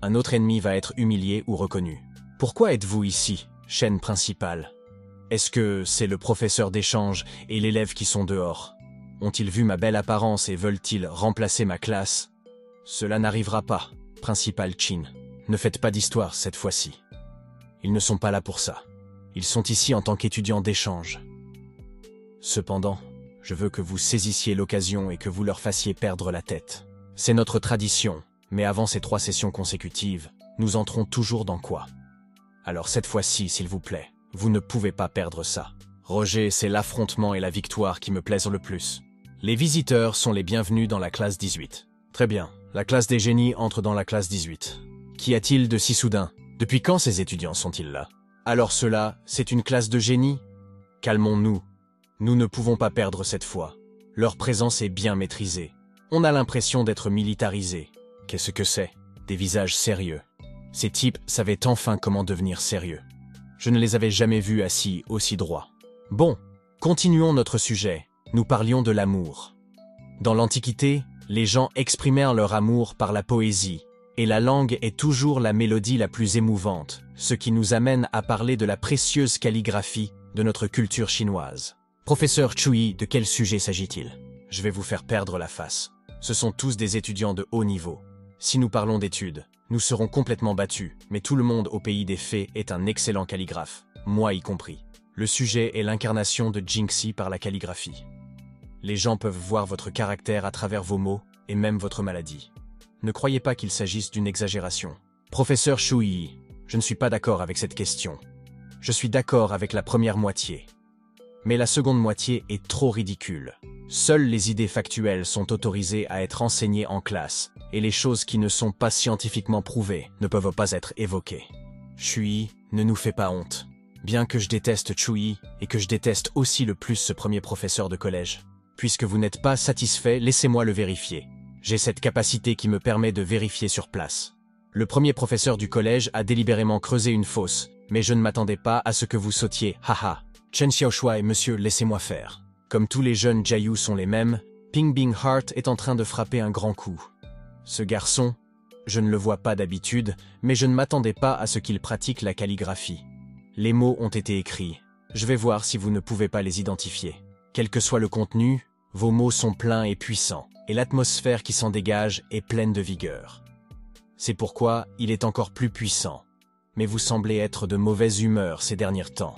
Un autre ennemi va être humilié ou reconnu. Pourquoi êtes-vous ici, chaîne principale? Est-ce que c'est le professeur d'échange et l'élève qui sont dehors? Ont-ils vu ma belle apparence et veulent-ils remplacer ma classe? Cela n'arrivera pas, principal Chin. Ne faites pas d'histoire cette fois-ci. Ils ne sont pas là pour ça. Ils sont ici en tant qu'étudiants d'échange. Cependant, je veux que vous saisissiez l'occasion et que vous leur fassiez perdre la tête. C'est notre tradition, mais avant ces 3 sessions consécutives, nous entrons toujours dans quoi? Alors cette fois-ci, s'il vous plaît, vous ne pouvez pas perdre ça. Roger, c'est l'affrontement et la victoire qui me plaisent le plus. Les visiteurs sont les bienvenus dans la classe 18. Très bien, la classe des génies entre dans la classe 18. Qu'y a-t-il de si soudain? Depuis quand ces étudiants sont-ils là? Alors cela, c'est une classe de génie? Calmons-nous. Nous ne pouvons pas perdre cette fois. Leur présence est bien maîtrisée. On a l'impression d'être militarisés. Qu'est-ce que c'est? Des visages sérieux. Ces types savaient enfin comment devenir sérieux. Je ne les avais jamais vus assis aussi droits. Bon, continuons notre sujet. Nous parlions de l'amour. Dans l'Antiquité, les gens exprimèrent leur amour par la poésie, et la langue est toujours la mélodie la plus émouvante, ce qui nous amène à parler de la précieuse calligraphie de notre culture chinoise. Professeur Chuyi, de quel sujet s'agit-il? Je vais vous faire perdre la face. Ce sont tous des étudiants de haut niveau. Si nous parlons d'études, nous serons complètement battus, mais tout le monde au pays des fées est un excellent calligraphe, moi y compris. Le sujet est l'incarnation de Jinxie par la calligraphie. Les gens peuvent voir votre caractère à travers vos mots et même votre maladie. Ne croyez pas qu'il s'agisse d'une exagération. Professeur Shuyi, je ne suis pas d'accord avec cette question. Je suis d'accord avec la première moitié. Mais la seconde moitié est trop ridicule. Seules les idées factuelles sont autorisées à être enseignées en classe, et les choses qui ne sont pas scientifiquement prouvées ne peuvent pas être évoquées. Shuyi, ne nous fais pas honte. Bien que je déteste Shuyi, et que je déteste aussi le plus ce premier professeur de collège. Puisque vous n'êtes pas satisfait, laissez-moi le vérifier. J'ai cette capacité qui me permet de vérifier sur place. Le premier professeur du collège a délibérément creusé une fosse, mais je ne m'attendais pas à ce que vous sautiez, haha. Chen Xiaoshuai, monsieur, laissez-moi faire. Comme tous les jeunes Jiayu sont les mêmes, Ping Bing Heart est en train de frapper un grand coup. Ce garçon, je ne le vois pas d'habitude, mais je ne m'attendais pas à ce qu'il pratique la calligraphie. Les mots ont été écrits. Je vais voir si vous ne pouvez pas les identifier. Quel que soit le contenu, vos mots sont pleins et puissants, et l'atmosphère qui s'en dégage est pleine de vigueur. C'est pourquoi il est encore plus puissant. Mais vous semblez être de mauvaise humeur ces derniers temps.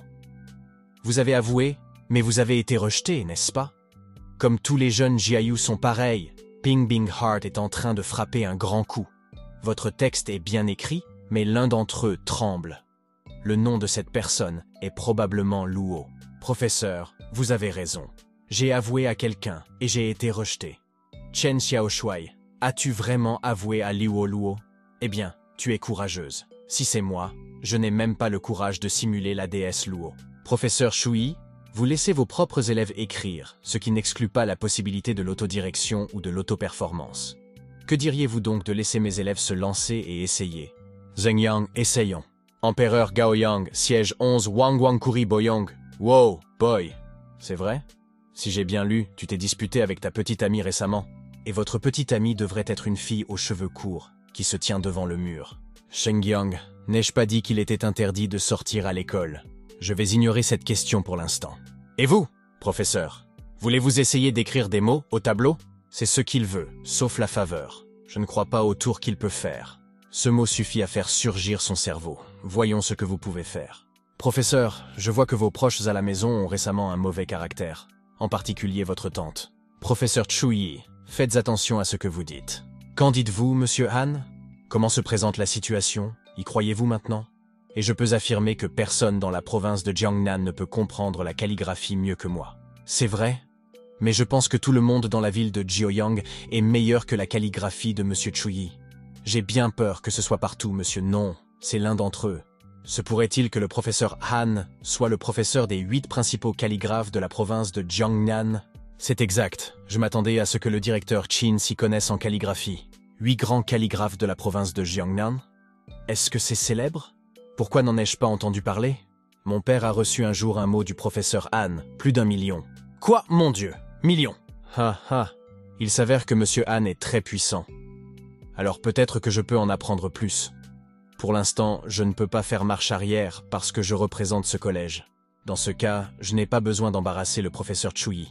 Vous avez avoué, mais vous avez été rejeté, n'est-ce pas? Comme tous les jeunes Jiayu sont pareils, Ping Bing Heart est en train de frapper un grand coup. Votre texte est bien écrit, mais l'un d'entre eux tremble. Le nom de cette personne est probablement Luo. Professeur, vous avez raison. J'ai avoué à quelqu'un et j'ai été rejeté. Chen Xiaoshuai, as-tu vraiment avoué à Luo? Eh bien, tu es courageuse. Si c'est moi, je n'ai même pas le courage de simuler la déesse Luo. Professeur Shuyi, vous laissez vos propres élèves écrire, ce qui n'exclut pas la possibilité de l'autodirection ou de l'autoperformance. Que diriez-vous donc de laisser mes élèves se lancer et essayer? Zheng Yang, essayons. Empereur Gaoyang, siège 11 Wang Wang Kuri Boyong. Wow, boy. C'est vrai? Si j'ai bien lu, tu t'es disputé avec ta petite amie récemment. Et votre petite amie devrait être une fille aux cheveux courts, qui se tient devant le mur. Shengyang, n'ai-je pas dit qu'il était interdit de sortir à l'école? Je vais ignorer cette question pour l'instant. Et vous, professeur? Voulez-vous essayer d'écrire des mots au tableau? C'est ce qu'il veut, sauf la faveur. Je ne crois pas au tour qu'il peut faire. Ce mot suffit à faire surgir son cerveau. Voyons ce que vous pouvez faire. Professeur, je vois que vos proches à la maison ont récemment un mauvais caractère. En particulier votre tante. Professeur Shuyi, faites attention à ce que vous dites. Qu'en dites-vous, monsieur Han? Comment se présente la situation? Y croyez-vous maintenant? Et je peux affirmer que personne dans la province de Jiangnan ne peut comprendre la calligraphie mieux que moi. C'est vrai? Mais je pense que tout le monde dans la ville de Jiaoyang est meilleur que la calligraphie de monsieur Shuyi. J'ai bien peur que ce soit partout, monsieur. Non, c'est l'un d'entre eux. Se pourrait-il que le professeur Han soit le professeur des 8 principaux calligraphes de la province de Jiangnan? C'est exact. Je m'attendais à ce que le directeur Qin s'y connaisse en calligraphie. 8 grands calligraphes de la province de Jiangnan? Est-ce que c'est célèbre? Pourquoi n'en ai-je pas entendu parler? Mon père a reçu un jour un mot du professeur Han, plus d'1 million. Quoi, mon Dieu? Million? Ha ha. Il s'avère que monsieur Han est très puissant. Alors peut-être que je peux en apprendre plus. Pour l'instant, je ne peux pas faire marche arrière parce que je représente ce collège. Dans ce cas, je n'ai pas besoin d'embarrasser le professeur Shuyi.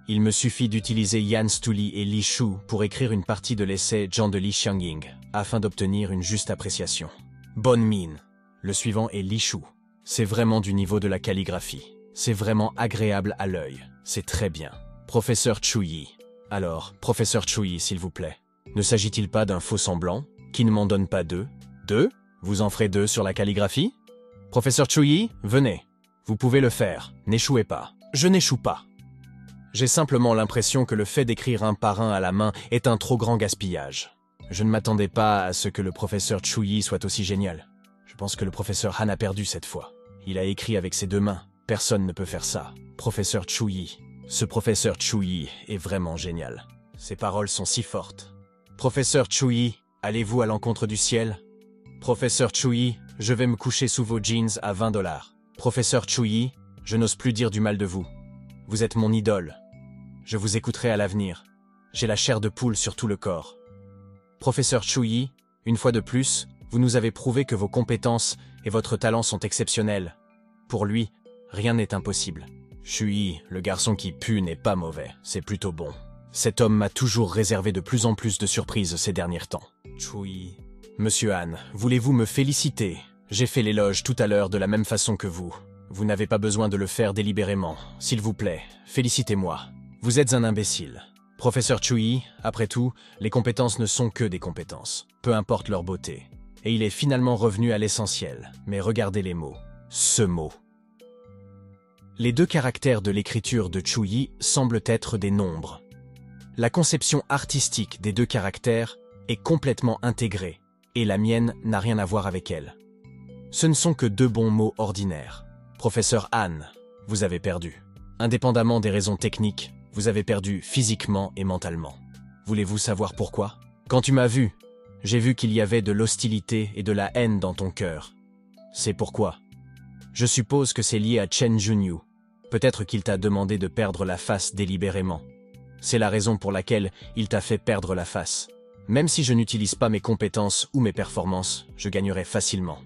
Il me suffit d'utiliser Yan Stuli et Li Shu pour écrire une partie de l'essai Zhang de Li Xiangying, afin d'obtenir une juste appréciation. Bonne mine. Le suivant est Li Shu. C'est vraiment du niveau de la calligraphie. C'est vraiment agréable à l'œil. C'est très bien. Professeur Shuyi. Alors, professeur Shuyi, s'il vous plaît. Ne s'agit-il pas d'un faux semblant, qui ne m'en donne pas 2? 2? Vous en ferez 2 sur la calligraphie? Professeur Shuyi, venez. Vous pouvez le faire. N'échouez pas. Je n'échoue pas. J'ai simplement l'impression que le fait d'écrire un par un à la main est un trop grand gaspillage. Je ne m'attendais pas à ce que le professeur Shuyi soit aussi génial. Je pense que le professeur Han a perdu cette fois. Il a écrit avec ses 2 mains. Personne ne peut faire ça. Professeur Shuyi. Ce professeur Shuyi est vraiment génial. Ses paroles sont si fortes. Professeur Shuyi, allez-vous à l'encontre du ciel? Professeur Shuyi, je vais me coucher sous vos jeans à 20 $. Professeur Shuyi, je n'ose plus dire du mal de vous. Vous êtes mon idole. Je vous écouterai à l'avenir. J'ai la chair de poule sur tout le corps. Professeur Shuyi, une fois de plus, vous nous avez prouvé que vos compétences et votre talent sont exceptionnels. Pour lui, rien n'est impossible. Shuyi, le garçon qui pue n'est pas mauvais, c'est plutôt bon. Cet homme m'a toujours réservé de plus en plus de surprises ces derniers temps. Chui. Monsieur Han, voulez-vous me féliciter? J'ai fait l'éloge tout à l'heure de la même façon que vous. Vous n'avez pas besoin de le faire délibérément. S'il vous plaît, félicitez-moi. Vous êtes un imbécile. Professeur Chui, après tout, les compétences ne sont que des compétences, peu importe leur beauté. Et il est finalement revenu à l'essentiel. Mais regardez les mots. Ce mot. Les deux caractères de l'écriture de Chui semblent être des nombres. La conception artistique des deux caractères est complètement intégrée, et la mienne n'a rien à voir avec elle. Ce ne sont que deux bons mots ordinaires. Professeur Han, vous avez perdu. Indépendamment des raisons techniques, vous avez perdu physiquement et mentalement. Voulez-vous savoir pourquoi? Quand tu m'as vu, j'ai vu qu'il y avait de l'hostilité et de la haine dans ton cœur. C'est pourquoi. Je suppose que c'est lié à Chen Junyu. Peut-être qu'il t'a demandé de perdre la face délibérément. C'est la raison pour laquelle il t'a fait perdre la face. Même si je n'utilise pas mes compétences ou mes performances, je gagnerai facilement.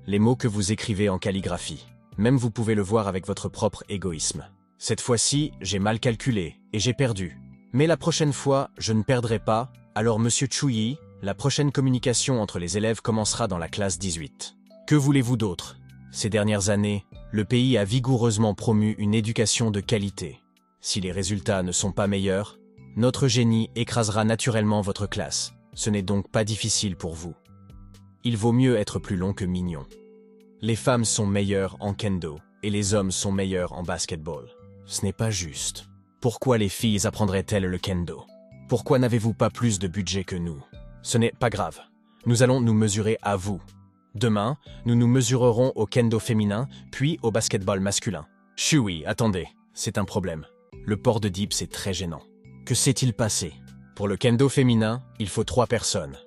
Les mots que vous écrivez en calligraphie, même vous pouvez le voir avec votre propre égoïsme. Cette fois-ci, j'ai mal calculé et j'ai perdu. Mais la prochaine fois, je ne perdrai pas, alors Monsieur Chui, la prochaine communication entre les élèves commencera dans la classe 18. Que voulez-vous d'autre? Ces dernières années, le pays a vigoureusement promu une éducation de qualité. Si les résultats ne sont pas meilleurs, notre génie écrasera naturellement votre classe. Ce n'est donc pas difficile pour vous. Il vaut mieux être plus long que mignon. Les femmes sont meilleures en kendo et les hommes sont meilleurs en basketball. Ce n'est pas juste. Pourquoi les filles apprendraient-elles le kendo? Pourquoi n'avez-vous pas plus de budget que nous? Ce n'est pas grave. Nous allons nous mesurer à vous. Demain, nous nous mesurerons au kendo féminin, puis au basketball masculin. Chui, attendez, c'est un problème. Le port de dips est très gênant. Que s'est-il passé? Pour le kendo féminin, il faut 3 personnes.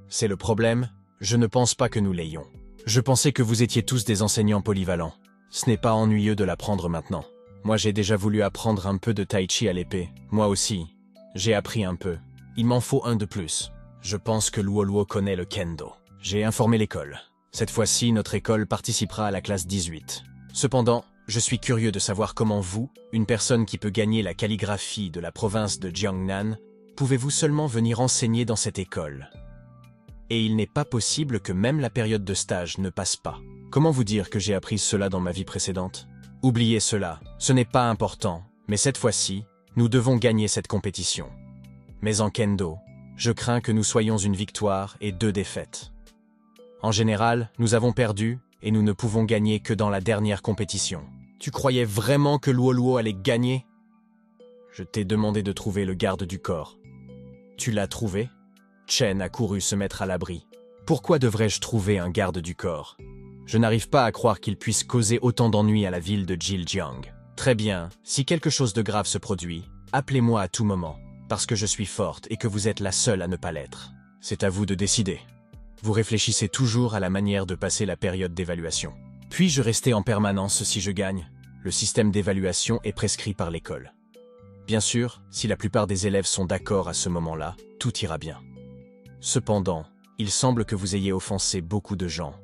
C'est le problème? Je ne pense pas que nous l'ayons. Je pensais que vous étiez tous des enseignants polyvalents. Ce n'est pas ennuyeux de l'apprendre maintenant. Moi j'ai déjà voulu apprendre un peu de tai chi à l'épée. Moi aussi. J'ai appris un peu. Il m'en faut un de plus. Je pense que Luo Luo connaît le kendo. J'ai informé l'école. Cette fois-ci, notre école participera à la classe 18. Cependant, je suis curieux de savoir comment vous, une personne qui peut gagner la calligraphie de la province de Jiangnan, pouvez-vous seulement venir enseigner dans cette école? Et il n'est pas possible que même la période de stage ne passe pas. Comment vous dire que j'ai appris cela dans ma vie précédente? Oubliez cela, ce n'est pas important, mais cette fois-ci, nous devons gagner cette compétition. Mais en kendo, je crains que nous soyons une victoire et 2 défaites. En général, nous avons perdu, et nous ne pouvons gagner que dans la dernière compétition. Tu croyais vraiment que Luo Luo allait gagner? Je t'ai demandé de trouver le garde du corps. Tu l'as trouvé? Chen a couru se mettre à l'abri. Pourquoi devrais-je trouver un garde du corps? Je n'arrive pas à croire qu'il puisse causer autant d'ennuis à la ville de Jiljiang. Très bien, si quelque chose de grave se produit, appelez-moi à tout moment, parce que je suis forte et que vous êtes la seule à ne pas l'être. C'est à vous de décider. Vous réfléchissez toujours à la manière de passer la période d'évaluation. Puis-je rester en permanence si je gagne? Le système d'évaluation est prescrit par l'école. Bien sûr, si la plupart des élèves sont d'accord à ce moment-là, tout ira bien. Cependant, il semble que vous ayez offensé beaucoup de gens.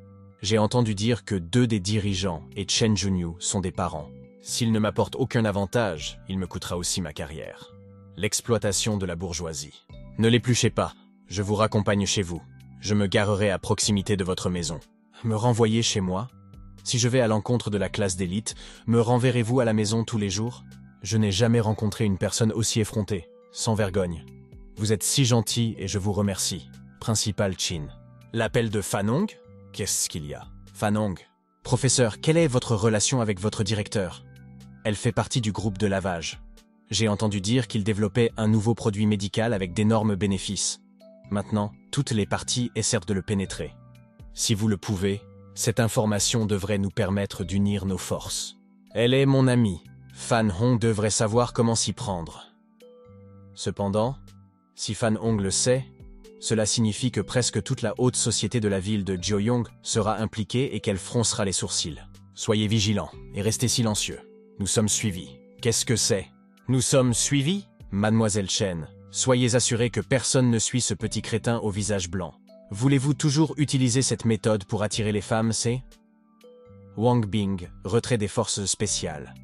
J'ai entendu dire que 2 des dirigeants et Chen Junyu sont des parents. S'il ne m'apporte aucun avantage, il me coûtera aussi ma carrière. L'exploitation de la bourgeoisie. Ne l'épluchez pas, je vous raccompagne chez vous. Je me garerai à proximité de votre maison. Me renvoyer chez moi? Si je vais à l'encontre de la classe d'élite, me renverrez-vous à la maison tous les jours? Je n'ai jamais rencontré une personne aussi effrontée, sans vergogne. Vous êtes si gentil et je vous remercie. Principal Chin. L'appel de Fanong? Qu'est-ce qu'il y a? Fanong. Professeur, quelle est votre relation avec votre directeur? Elle fait partie du groupe de lavage. J'ai entendu dire qu'il développait un nouveau produit médical avec d'énormes bénéfices. Maintenant, toutes les parties essaient de le pénétrer. Si vous le pouvez, cette information devrait nous permettre d'unir nos forces. Elle est mon amie. Fan Hong devrait savoir comment s'y prendre. Cependant, si Fan Hong le sait, cela signifie que presque toute la haute société de la ville de Jiuyong sera impliquée et qu'elle froncera les sourcils. Soyez vigilants et restez silencieux. Nous sommes suivis. Qu'est-ce que c'est? Nous sommes suivis? Mademoiselle Chen, soyez assurée que personne ne suit ce petit crétin au visage blanc. Voulez-vous toujours utiliser cette méthode pour attirer les femmes, c'est? Wang Bing, retrait des forces spéciales.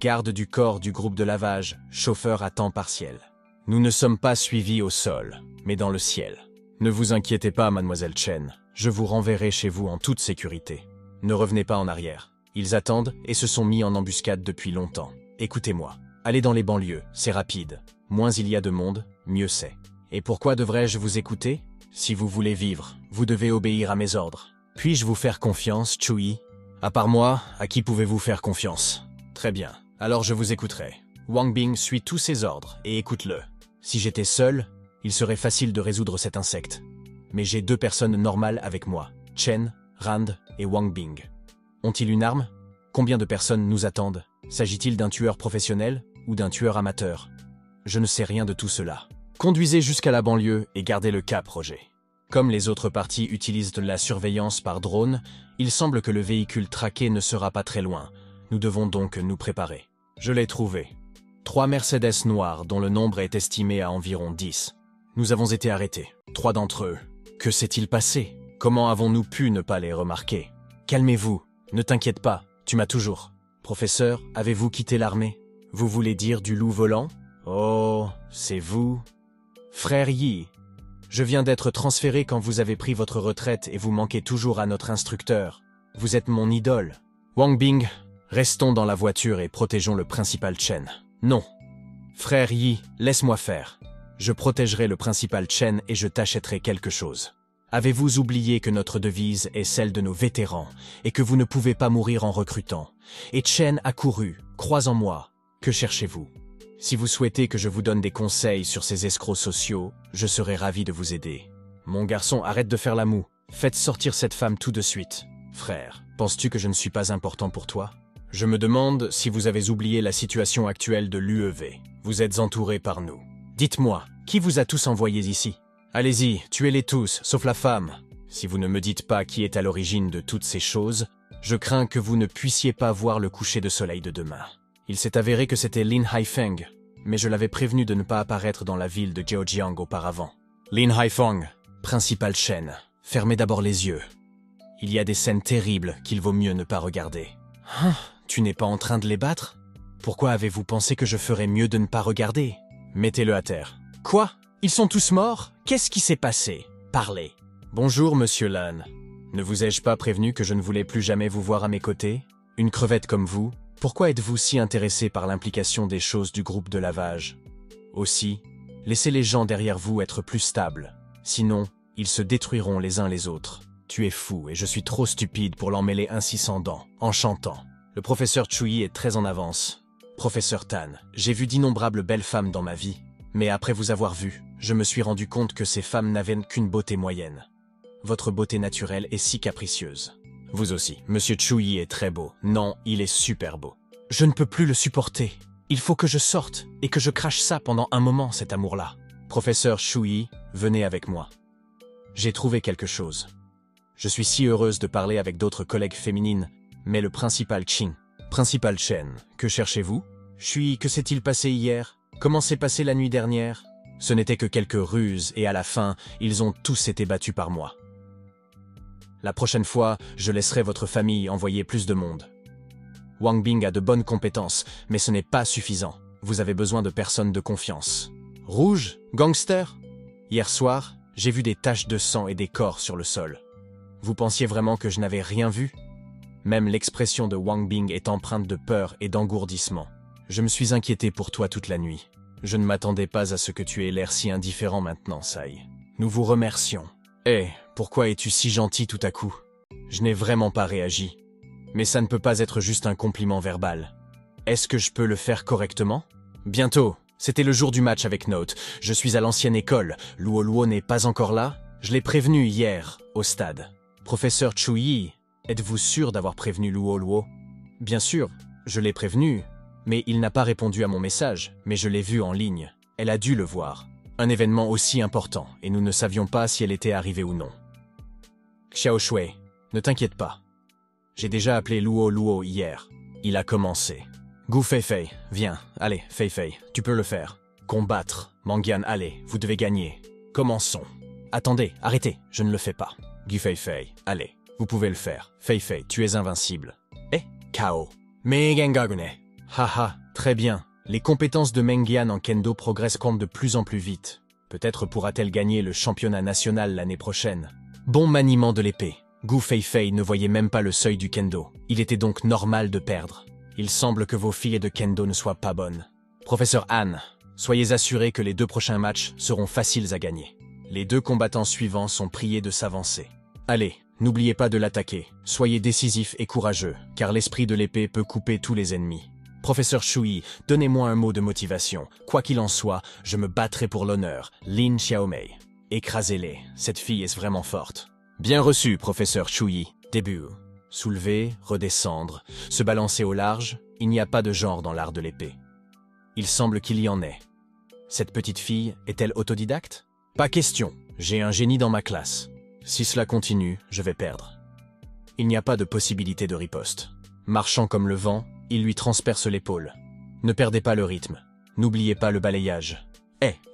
Garde du corps du groupe de lavage, chauffeur à temps partiel. Nous ne sommes pas suivis au sol, mais dans le ciel. Ne vous inquiétez pas, mademoiselle Chen. Je vous renverrai chez vous en toute sécurité. Ne revenez pas en arrière. Ils attendent et se sont mis en embuscade depuis longtemps. Écoutez-moi. Allez dans les banlieues, c'est rapide. Moins il y a de monde, mieux c'est. Et pourquoi devrais-je vous écouter? Si vous voulez vivre, vous devez obéir à mes ordres. Puis-je vous faire confiance, Chui? À part moi, à qui pouvez-vous faire confiance? Très bien, alors je vous écouterai. Wang Bing suit tous ses ordres et écoute-le. Si j'étais seul, il serait facile de résoudre cet insecte. Mais j'ai 2 personnes normales avec moi, Chen, Rand et Wang Bing. Ont-ils une arme? Combien de personnes nous attendent? S'agit-il d'un tueur professionnel ou d'un tueur amateur? Je ne sais rien de tout cela. Conduisez jusqu'à la banlieue et gardez le cap, Roger. Comme les autres parties utilisent de la surveillance par drone, il semble que le véhicule traqué ne sera pas très loin. Nous devons donc nous préparer. Je l'ai trouvé. 3 Mercedes noirs dont le nombre est estimé à environ 10. Nous avons été arrêtés. 3 d'entre eux. Que s'est-il passé? Comment avons-nous pu ne pas les remarquer? Calmez-vous. Ne t'inquiète pas. Tu m'as toujours. Professeur, avez-vous quitté l'armée? Vous voulez dire du loup volant? Oh, c'est vous? Frère Yi, je viens d'être transféré quand vous avez pris votre retraite et vous manquez toujours à notre instructeur. Vous êtes mon idole. Wang Bing, restons dans la voiture et protégeons le principal Chen. Non. Frère Yi, laisse-moi faire. Je protégerai le principal Chen et je t'achèterai quelque chose. Avez-vous oublié que notre devise est celle de nos vétérans et que vous ne pouvez pas mourir en recrutant? Et Chen a couru, crois en moi. Que cherchez-vous? Si vous souhaitez que je vous donne des conseils sur ces escrocs sociaux, je serai ravi de vous aider. Mon garçon, arrête de faire la moue. Faites sortir cette femme tout de suite. Frère, penses-tu que je ne suis pas important pour toi? Je me demande si vous avez oublié la situation actuelle de l'UEV. Vous êtes entouré par nous. Dites-moi, qui vous a tous envoyés ici? Allez-y, tuez-les tous, sauf la femme. Si vous ne me dites pas qui est à l'origine de toutes ces choses, je crains que vous ne puissiez pas voir le coucher de soleil de demain. Il s'est avéré que c'était Lin Haifeng, mais je l'avais prévenu de ne pas apparaître dans la ville de Zheojiang auparavant. Lin Haifeng, principal Chen, fermez d'abord les yeux. Il y a des scènes terribles qu'il vaut mieux ne pas regarder. Tu n'es pas en train de les battre? Pourquoi avez-vous pensé que je ferais mieux de ne pas regarder? Mettez-le à terre. Quoi? Ils sont tous morts? Qu'est-ce qui s'est passé? Parlez. Bonjour, monsieur Lan. Ne vous ai-je pas prévenu que je ne voulais plus jamais vous voir à mes côtés? Une crevette comme vous? Pourquoi êtes-vous si intéressé par l'implication des choses du groupe de lavage? Aussi, laissez les gens derrière vous être plus stables. Sinon, ils se détruiront les uns les autres. Tu es fou et je suis trop stupide pour l'emmêler ainsi sans dents, en chantant. Le professeur Chui est très en avance. Professeur Tan, j'ai vu d'innombrables belles femmes dans ma vie, mais après vous avoir vu, je me suis rendu compte que ces femmes n'avaient qu'une beauté moyenne. Votre beauté naturelle est si capricieuse. Vous aussi, Monsieur Chui est très beau. Non, il est super beau. Je ne peux plus le supporter. Il faut que je sorte et que je crache ça pendant un moment, cet amour-là. Professeur Chui, venez avec moi. J'ai trouvé quelque chose. Je suis si heureuse de parler avec d'autres collègues féminines, mais le principal Qing. Principal Chen, que cherchez-vous? Chui, que s'est-il passé hier? Comment s'est passé la nuit dernière? Ce n'était que quelques ruses et à la fin, ils ont tous été battus par moi. La prochaine fois, je laisserai votre famille envoyer plus de monde. Wang Bing a de bonnes compétences, mais ce n'est pas suffisant. Vous avez besoin de personnes de confiance. Rouge? Gangster? Hier soir, j'ai vu des taches de sang et des corps sur le sol. Vous pensiez vraiment que je n'avais rien vu? Même l'expression de Wang Bing est empreinte de peur et d'engourdissement. Je me suis inquiété pour toi toute la nuit. Je ne m'attendais pas à ce que tu aies l'air si indifférent maintenant, Sai. Nous vous remercions. Pourquoi es-tu si gentil tout à coup? Je n'ai vraiment pas réagi. Mais ça ne peut pas être juste un compliment verbal. Est-ce que je peux le faire correctement? Bientôt. C'était le jour du match avec Note. Je suis à l'ancienne école. Luo Luo n'est pas encore là? Je l'ai prévenu hier, au stade. Professeur Chui, êtes-vous sûr d'avoir prévenu Luo Luo? Bien sûr, je l'ai prévenu, mais il n'a pas répondu à mon message, mais je l'ai vu en ligne. Elle a dû le voir. Un événement aussi important, et nous ne savions pas si elle était arrivée ou non. Xiao Shui, ne t'inquiète pas. J'ai déjà appelé Luo Luo hier. Il a commencé. Gu Feifei, viens, allez, Feifei, tu peux le faire. Combattre, Mangian, allez, vous devez gagner. Commençons. Attendez, arrêtez, je ne le fais pas. Gu Feifei, allez, vous pouvez le faire. Feifei, tu es invincible. KO. Meigen Gagune. Haha, très bien, Les compétences de Meng Yan en kendo progressent de plus en plus vite. Peut-être pourra-t-elle gagner le championnat national l'année prochaine. Bon maniement de l'épée. Gu Feifei ne voyait même pas le seuil du kendo. Il était donc normal de perdre. Il semble que vos filles de kendo ne soient pas bonnes. Professeur Han, soyez assuré que les 2 prochains matchs seront faciles à gagner. Les 2 combattants suivants sont priés de s'avancer. Allez, n'oubliez pas de l'attaquer. Soyez décisif et courageux, car l'esprit de l'épée peut couper tous les ennemis. Professeur Shui, donnez-moi un mot de motivation. Quoi qu'il en soit, je me battrai pour l'honneur. Lin Xiaomei. Écrasez-les, cette fille est vraiment forte. Bien reçu, professeur Shui. Début. Soulever, redescendre, se balancer au large, il n'y a pas de genre dans l'art de l'épée. Il semble qu'il y en ait. Cette petite fille est-elle autodidacte? Pas question, j'ai un génie dans ma classe. Si cela continue, je vais perdre. Il n'y a pas de possibilité de riposte. Marchant comme le vent, il lui transperce l'épaule. Ne perdez pas le rythme. N'oubliez pas le balayage.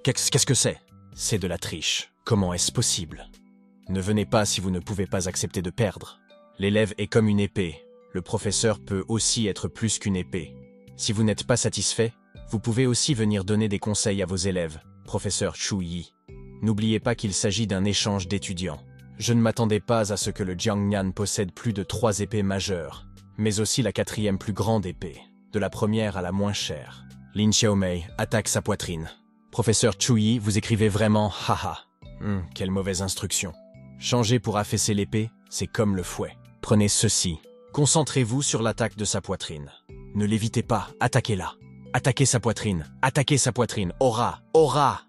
Qu'est-ce que c'est? C'est de la triche. Comment est-ce possible? Ne venez pas si vous ne pouvez pas accepter de perdre. L'élève est comme une épée. Le professeur peut aussi être plus qu'une épée. Si vous n'êtes pas satisfait, vous pouvez aussi venir donner des conseils à vos élèves, professeur Chu Yi. N'oubliez pas qu'il s'agit d'un échange d'étudiants. Je ne m'attendais pas à ce que le Jiangnan possède plus de 3 épées majeures, mais aussi la 4e plus grande épée, de la première à la moins chère. Lin Xiaomei attaque sa poitrine. Professeur Chu Yi, vous écrivez vraiment « haha ». Quelle mauvaise instruction. Changer pour affaisser l'épée, c'est comme le fouet. Prenez ceci. Concentrez-vous sur l'attaque de sa poitrine. Ne l'évitez pas, attaquez-la. Attaquez sa poitrine, aura.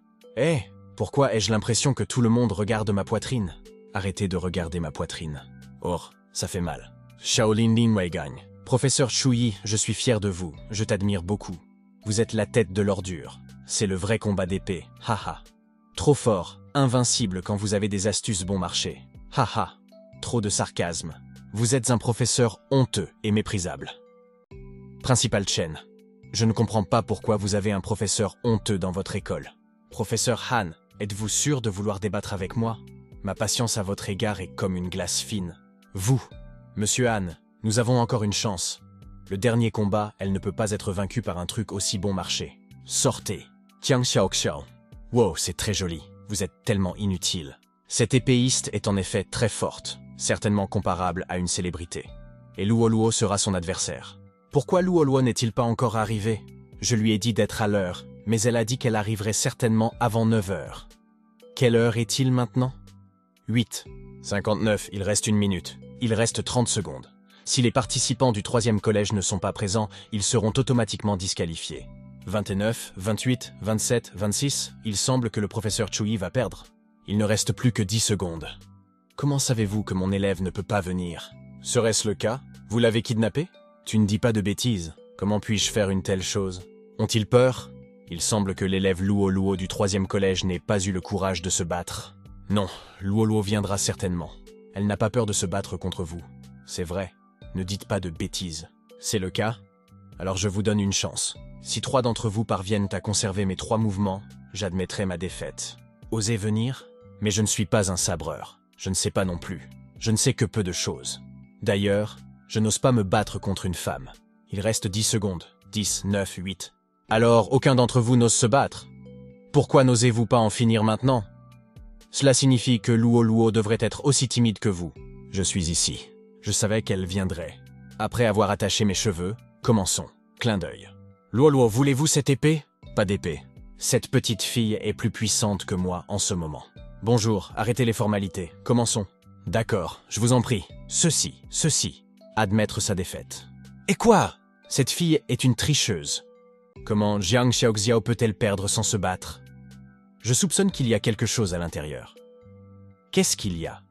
Pourquoi ai-je l'impression que tout le monde regarde ma poitrine? Arrêtez de regarder ma poitrine. Or, ça fait mal. Shaolin Lin Wei gagne. Professeur Chu Yi, je suis fier de vous, je t'admire beaucoup. Vous êtes la tête de l'ordure. C'est le vrai combat d'épée, haha. Trop fort, invincible quand vous avez des astuces bon marché. Haha. Trop de sarcasme. Vous êtes un professeur honteux et méprisable. Principal Chen. Je ne comprends pas pourquoi vous avez un professeur honteux dans votre école. Professeur Han, êtes-vous sûr de vouloir débattre avec moi? Ma patience à votre égard est comme une glace fine. Vous, Monsieur Han, nous avons encore une chance. Le dernier combat, elle ne peut pas être vaincue par un truc aussi bon marché. Sortez. Tiang Xiaoxiao. Wow, c'est très joli. Vous êtes tellement inutile. Cette épéiste est en effet très forte, certainement comparable à une célébrité. Et Luo Luo sera son adversaire. Pourquoi Luo Luo n'est-il pas encore arrivé? Je lui ai dit d'être à l'heure, mais elle a dit qu'elle arriverait certainement avant 9 heures. Quelle heure est-il maintenant? 8. 59, il reste 1 minute. Il reste 30 secondes. Si les participants du 3e collège ne sont pas présents, ils seront automatiquement disqualifiés. 29, 28, 27, 26, il semble que le professeur Chu Yi va perdre. Il ne reste plus que 10 secondes. Comment savez-vous que mon élève ne peut pas venir? Serait-ce le cas? Vous l'avez kidnappé? Tu ne dis pas de bêtises. Comment puis-je faire une telle chose? Ont-ils peur? Il semble que l'élève Luo Luo du 3e collège n'ait pas eu le courage de se battre. Non, Luo Luo viendra certainement. Elle n'a pas peur de se battre contre vous. C'est vrai. Ne dites pas de bêtises. C'est le cas? Alors je vous donne une chance. Si 3 d'entre vous parviennent à conserver mes 3 mouvements, j'admettrai ma défaite. Osez venir? Mais je ne suis pas un sabreur. Je ne sais pas non plus. Je ne sais que peu de choses. D'ailleurs, je n'ose pas me battre contre une femme. Il reste 10 secondes. 10, 9, 8. Alors, aucun d'entre vous n'ose se battre. Pourquoi n'osez-vous pas en finir maintenant? Cela signifie que Luo Luo devrait être aussi timide que vous. Je suis ici. Je savais qu'elle viendrait. Après avoir attaché mes cheveux, commençons. Clin d'œil. Luo Luo, voulez-vous cette épée? Pas d'épée. Cette petite fille est plus puissante que moi en ce moment. Bonjour, arrêtez les formalités. Commençons. D'accord, je vous en prie. Ceci. Admettre sa défaite. Et quoi? Cette fille est une tricheuse. Comment Jiang Xiaoxiao peut-elle perdre sans se battre? Je soupçonne qu'il y a quelque chose à l'intérieur. Qu'est-ce qu'il y a?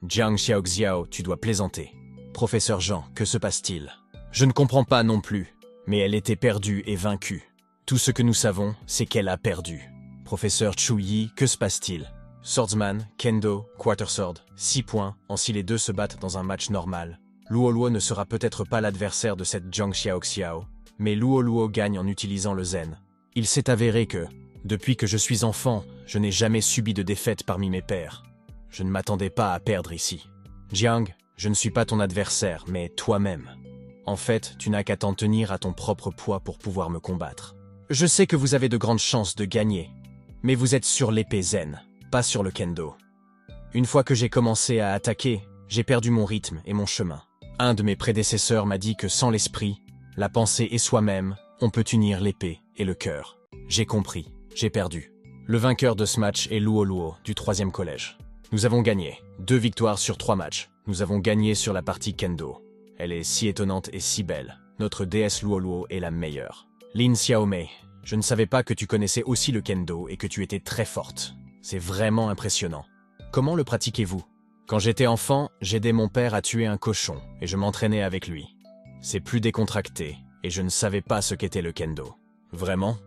Jiang Xiaoxiao, tu dois plaisanter. Professeur Jean, que se passe-t-il? Je ne comprends pas non plus, mais elle était perdue et vaincue. Tout ce que nous savons, c'est qu'elle a perdu. Professeur Chu Yi, que se passe-t-il? Swordsman, Kendo, Quartersword, 6 points, en si les deux se battent dans un match normal. Luo Luo ne sera peut-être pas l'adversaire de cette Jiang Xiaoxiao, mais Luo Luo gagne en utilisant le zen. Il s'est avéré que, depuis que je suis enfant, je n'ai jamais subi de défaite parmi mes pairs. Je ne m'attendais pas à perdre ici. Jiang, je ne suis pas ton adversaire, mais toi-même. En fait, tu n'as qu'à t'en tenir à ton propre poids pour pouvoir me combattre. Je sais que vous avez de grandes chances de gagner, mais vous êtes sur l'épée zen, pas sur le kendo. Une fois que j'ai commencé à attaquer, j'ai perdu mon rythme et mon chemin. Un de mes prédécesseurs m'a dit que sans l'esprit, la pensée et soi-même, on peut unir l'épée et le cœur. J'ai compris, j'ai perdu. Le vainqueur de ce match est Luo Luo, du 3e collège. Nous avons gagné, 2 victoires sur 3 matchs. Nous avons gagné sur la partie kendo. Elle est si étonnante et si belle. Notre déesse Luo Luo est la meilleure. Lin Xiaomei, je ne savais pas que tu connaissais aussi le kendo et que tu étais très forte. C'est vraiment impressionnant. Comment le pratiquez-vous? Quand j'étais enfant, j'aidais mon père à tuer un cochon et je m'entraînais avec lui. C'est plus décontracté et je ne savais pas ce qu'était le kendo. Vraiment?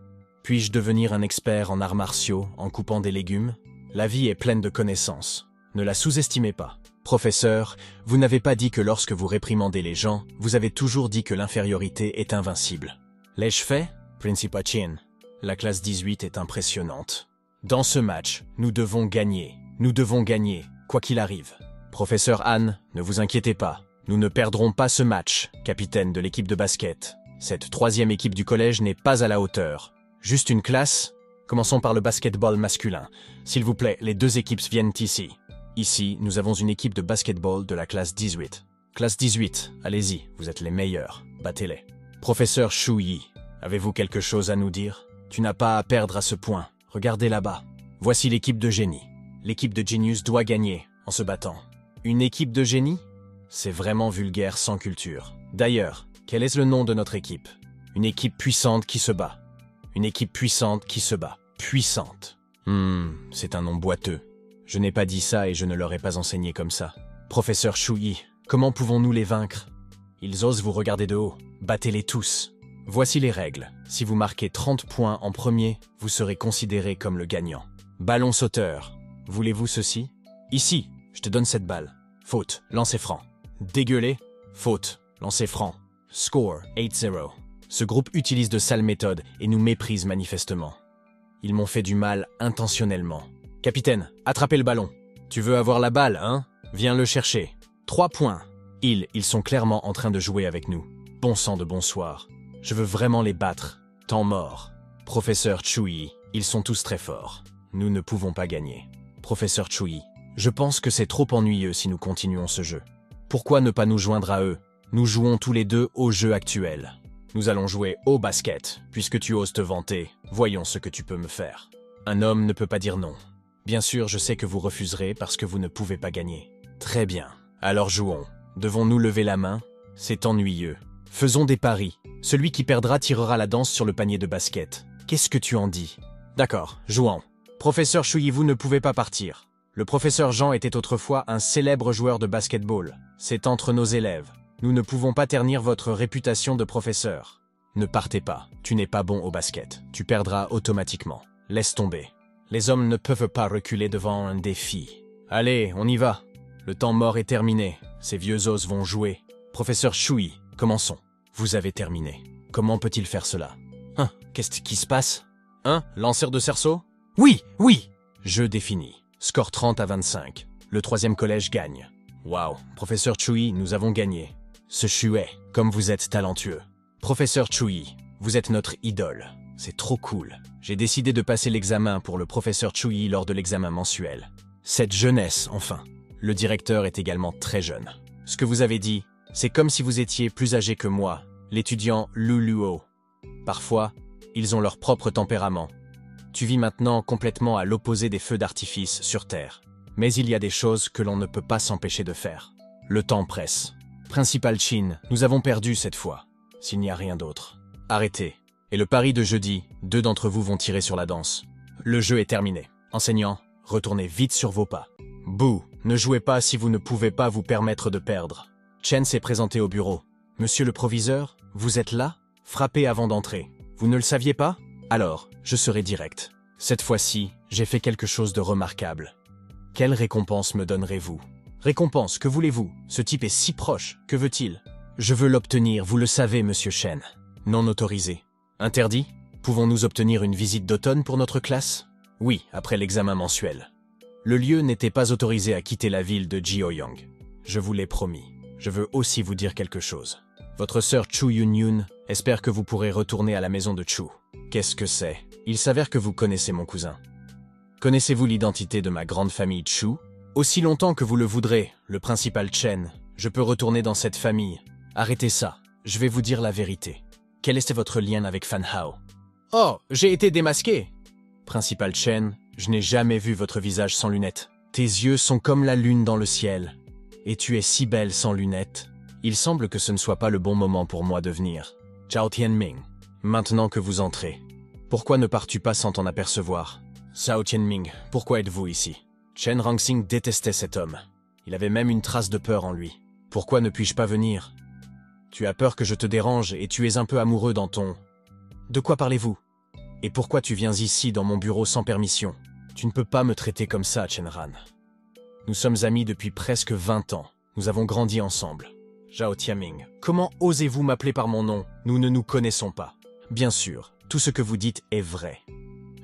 Puis-je devenir un expert en arts martiaux en coupant des légumes? La vie est pleine de connaissances. Ne la sous-estimez pas. Professeur, vous n'avez pas dit que lorsque vous réprimandez les gens, vous avez toujours dit que l'infériorité est invincible. L'ai-je fait? Principal Chin. La classe 18 est impressionnante. Dans ce match, nous devons gagner. Nous devons gagner, quoi qu'il arrive. Professeur Han, ne vous inquiétez pas. Nous ne perdrons pas ce match, capitaine de l'équipe de basket. Cette 3e équipe du collège n'est pas à la hauteur. Juste une classe? Commençons par le basketball masculin. S'il vous plaît, les 2 équipes viennent ici. Ici, nous avons une équipe de basketball de la classe 18. Classe 18, allez-y, vous êtes les meilleurs, battez-les. Professeur Shu Yi, avez-vous quelque chose à nous dire? Tu n'as pas à perdre à ce point, regardez là-bas. Voici l'équipe de génie. L'équipe de Genius doit gagner, en se battant. Une équipe de génie? C'est vraiment vulgaire sans culture. D'ailleurs, quel est le nom de notre équipe? Une équipe puissante qui se bat. Une équipe puissante qui se bat. Puissante. C'est un nom boiteux. Je n'ai pas dit ça et je ne leur ai pas enseigné comme ça. Professeur Shu Yi, comment pouvons-nous les vaincre? Ils osent vous regarder de haut. Battez-les tous. Voici les règles. Si vous marquez 30 points en premier, vous serez considéré comme le gagnant. Ballon sauteur. Voulez-vous ceci? Ici, je te donne cette balle. Faute, lancer franc. Dégueuler? Faute, lancer franc. Score, 8-0. Ce groupe utilise de sales méthodes et nous méprise manifestement. Ils m'ont fait du mal intentionnellement. Capitaine, attrapez le ballon. Tu veux avoir la balle, hein? Viens le chercher. 3 points. Ils sont clairement en train de jouer avec nous. Bon sang de bonsoir. Je veux vraiment les battre. Temps mort. Professeur Chui, ils sont tous très forts. Nous ne pouvons pas gagner. Professeur Chui, je pense que c'est trop ennuyeux si nous continuons ce jeu. Pourquoi ne pas nous joindre à eux? Nous jouons tous les 2 au jeu actuel. Nous allons jouer au basket. Puisque tu oses te vanter, voyons ce que tu peux me faire. Un homme ne peut pas dire non. Bien sûr, je sais que vous refuserez parce que vous ne pouvez pas gagner. Très bien. Alors jouons. Devons-nous lever la main? C'est ennuyeux. Faisons des paris. Celui qui perdra tirera la danse sur le panier de basket. Qu'est-ce que tu en dis? D'accord, jouons. Professeur Shuyi, vous ne pouvez pas partir. Le professeur Jean était autrefois un célèbre joueur de basketball. C'est entre nos élèves. Nous ne pouvons pas ternir votre réputation de professeur. Ne partez pas. Tu n'es pas bon au basket. Tu perdras automatiquement. Laisse tomber. Les hommes ne peuvent pas reculer devant un défi. Allez, on y va. Le temps mort est terminé. Ces vieux os vont jouer. Professeur Shui, commençons. Vous avez terminé. Comment peut-il faire cela? Hein? Qu'est-ce qui se passe? Hein? Lanceur de cerceau? Oui, oui! Jeu défini. Score 30-25. Le 3e collège gagne. Waouh, professeur Chui, nous avons gagné. Ce Shuei, comme vous êtes talentueux. Professeur Chui, vous êtes notre idole. C'est trop cool. J'ai décidé de passer l'examen pour le professeur Chui lors de l'examen mensuel. Cette jeunesse, enfin. Le directeur est également très jeune. Ce que vous avez dit, c'est comme si vous étiez plus âgé que moi, l'étudiant Lu Luo. Parfois, ils ont leur propre tempérament. Tu vis maintenant complètement à l'opposé des feux d'artifice sur Terre. Mais il y a des choses que l'on ne peut pas s'empêcher de faire. Le temps presse. Principal Chin, nous avons perdu cette fois. S'il n'y a rien d'autre. Arrêtez. Et le pari de jeudi, 2 d'entre vous vont tirer sur la danse. Le jeu est terminé. Enseignant, retournez vite sur vos pas. Bouh, ne jouez pas si vous ne pouvez pas vous permettre de perdre. Chen s'est présenté au bureau. Monsieur le proviseur, vous êtes là? Frappez avant d'entrer. Vous ne le saviez pas? Alors, je serai direct. Cette fois-ci, j'ai fait quelque chose de remarquable. Quelle récompense me donnerez-vous? Récompense, que voulez-vous? Ce type est si proche, que veut-il? Je veux l'obtenir, vous le savez, monsieur Chen. Non autorisé. Interdit? Pouvons-nous obtenir une visite d'automne pour notre classe? Oui, après l'examen mensuel. Le lieu n'était pas autorisé à quitter la ville de Jiaoyang. Je vous l'ai promis. Je veux aussi vous dire quelque chose. Votre sœur Chu Yun-Yun Espère que vous pourrez retourner à la maison de Chu. Qu'est-ce que c'est? Il s'avère que vous connaissez mon cousin. Connaissez-vous l'identité de ma grande famille Chu? Aussi longtemps que vous le voudrez, le principal Chen, je peux retourner dans cette famille. Arrêtez ça, je vais vous dire la vérité. Quel était votre lien avec Fan Hao? Oh, j'ai été démasqué! Principal Chen, je n'ai jamais vu votre visage sans lunettes. Tes yeux sont comme la lune dans le ciel. Et tu es si belle sans lunettes. Il semble que ce ne soit pas le bon moment pour moi de venir. Zhao Tianming, maintenant que vous entrez, pourquoi ne pars-tu pas sans t'en apercevoir? Zhao Tianming, pourquoi êtes-vous ici? Chen Rangxing détestait cet homme. Il avait même une trace de peur en lui. Pourquoi ne puis-je pas venir? Tu as peur que je te dérange et tu es un peu amoureux dans ton... De quoi parlez-vous? Et pourquoi tu viens ici dans mon bureau sans permission? Tu ne peux pas me traiter comme ça, Chenran. Nous sommes amis depuis presque 20 ans. Nous avons grandi ensemble. Zhao Tianming, comment osez-vous m'appeler par mon nom? Nous ne nous connaissons pas. Bien sûr, tout ce que vous dites est vrai.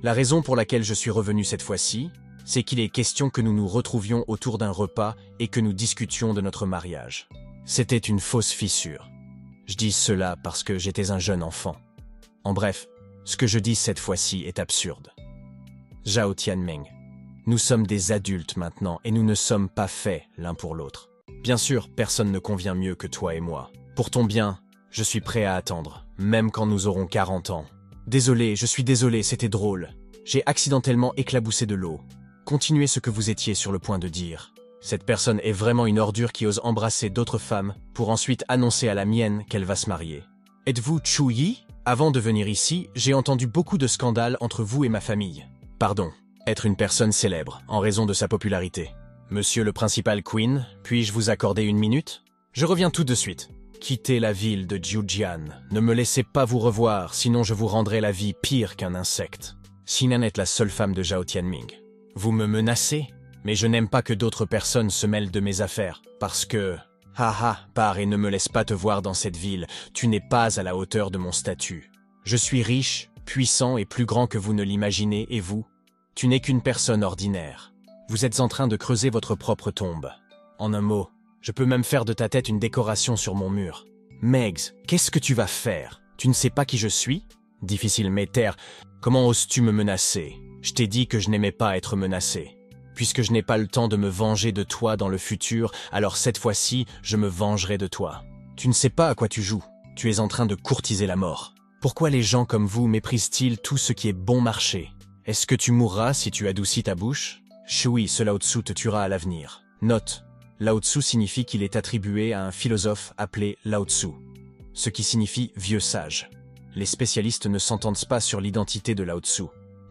La raison pour laquelle je suis revenu cette fois-ci, c'est qu'il est question que nous nous retrouvions autour d'un repas et que nous discutions de notre mariage. C'était une fausse fissure. Je dis cela parce que j'étais un jeune enfant. En bref, ce que je dis cette fois-ci est absurde. Zhao Tianming, nous sommes des adultes maintenant et nous ne sommes pas faits l'un pour l'autre. Bien sûr, personne ne convient mieux que toi et moi. Pour ton bien, je suis prêt à attendre, même quand nous aurons 40 ans. Désolé, je suis désolé, c'était drôle. J'ai accidentellement éclaboussé de l'eau. Continuez ce que vous étiez sur le point de dire. Cette personne est vraiment une ordure qui ose embrasser d'autres femmes pour ensuite annoncer à la mienne qu'elle va se marier. Êtes-vous Chu Yi? Avant de venir ici, j'ai entendu beaucoup de scandales entre vous et ma famille. Pardon, être une personne célèbre, en raison de sa popularité. Monsieur le principal Queen, puis-je vous accorder une minute? Je reviens tout de suite. Quittez la ville de Jiujian. Ne me laissez pas vous revoir, sinon je vous rendrai la vie pire qu'un insecte. Xinan est la seule femme de Zhao Tianming. Vous me menacez? Mais je n'aime pas que d'autres personnes se mêlent de mes affaires, parce que... Haha, pars et ne me laisse pas te voir dans cette ville, tu n'es pas à la hauteur de mon statut. Je suis riche, puissant et plus grand que vous ne l'imaginez, et vous? Tu n'es qu'une personne ordinaire. Vous êtes en train de creuser votre propre tombe. En un mot, je peux même faire de ta tête une décoration sur mon mur. Megs, qu'est-ce que tu vas faire? Tu ne sais pas qui je suis? Difficile m'éterre, comment oses-tu me menacer? Je t'ai dit que je n'aimais pas être menacé. Puisque je n'ai pas le temps de me venger de toi dans le futur, alors cette fois-ci, je me vengerai de toi. Tu ne sais pas à quoi tu joues. Tu es en train de courtiser la mort. Pourquoi les gens comme vous méprisent-ils tout ce qui est bon marché? Est-ce que tu mourras si tu adoucis ta bouche? Shui, ce Lao Tzu te tuera à l'avenir. Note, Lao Tzu signifie qu'il est attribué à un philosophe appelé Lao Tzu, ce qui signifie vieux sage. Les spécialistes ne s'entendent pas sur l'identité de Lao Tzu,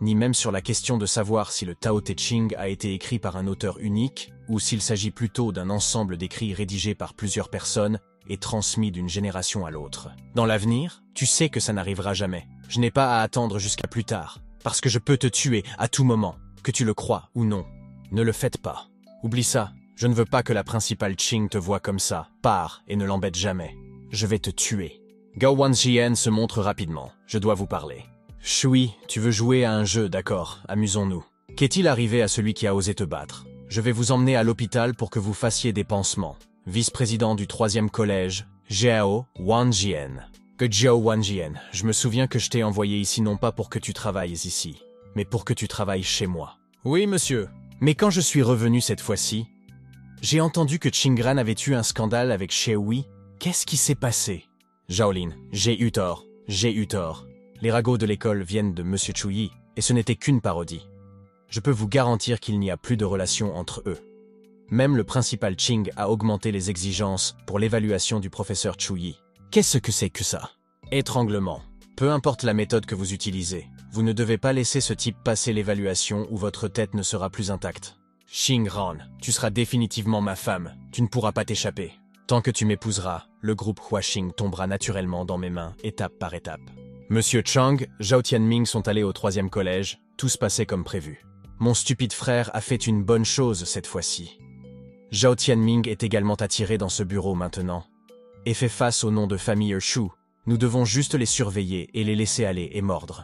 ni même sur la question de savoir si le Tao Te Ching a été écrit par un auteur unique ou s'il s'agit plutôt d'un ensemble d'écrits rédigés par plusieurs personnes et transmis d'une génération à l'autre. Dans l'avenir, tu sais que ça n'arrivera jamais. Je n'ai pas à attendre jusqu'à plus tard, parce que je peux te tuer à tout moment, que tu le crois ou non. Ne le faites pas. Oublie ça, je ne veux pas que la principale Qing te voie comme ça. Pars et ne l'embête jamais. Je vais te tuer. Gao Wanjian se montre rapidement. Je dois vous parler. Shui, tu veux jouer à un jeu, d'accord, amusons-nous. Qu'est-il arrivé à celui qui a osé te battre? Je vais vous emmener à l'hôpital pour que vous fassiez des pansements. Vice-président du 3e collège, Zhao Wanjian. Que Zhao Wanjian, je me souviens que je t'ai envoyé ici non pas pour que tu travailles ici, mais pour que tu travailles chez moi. Oui, monsieur. Mais quand je suis revenu cette fois-ci, j'ai entendu que Qingran avait eu un scandale avec Shehui. Qu'est-ce qui s'est passé? Zhaolin, j'ai eu tort. Les ragots de l'école viennent de Monsieur Chu Yi, et ce n'était qu'une parodie. Je peux vous garantir qu'il n'y a plus de relation entre eux. Même le principal Qing a augmenté les exigences pour l'évaluation du professeur Chu Yi. Qu'est-ce que c'est que ça? Étranglement. Peu importe la méthode que vous utilisez, vous ne devez pas laisser ce type passer l'évaluation ou votre tête ne sera plus intacte. Xingran, tu seras définitivement ma femme, tu ne pourras pas t'échapper. Tant que tu m'épouseras, le groupe Huaxing tombera naturellement dans mes mains, étape par étape. Monsieur Chang, Zhao Tianming sont allés au 3e collège, tout se passait comme prévu. Mon stupide frère a fait une bonne chose cette fois-ci. Zhao Tianming est également attiré dans ce bureau maintenant, et fait face au nom de famille Shu. Nous devons juste les surveiller et les laisser aller et mordre.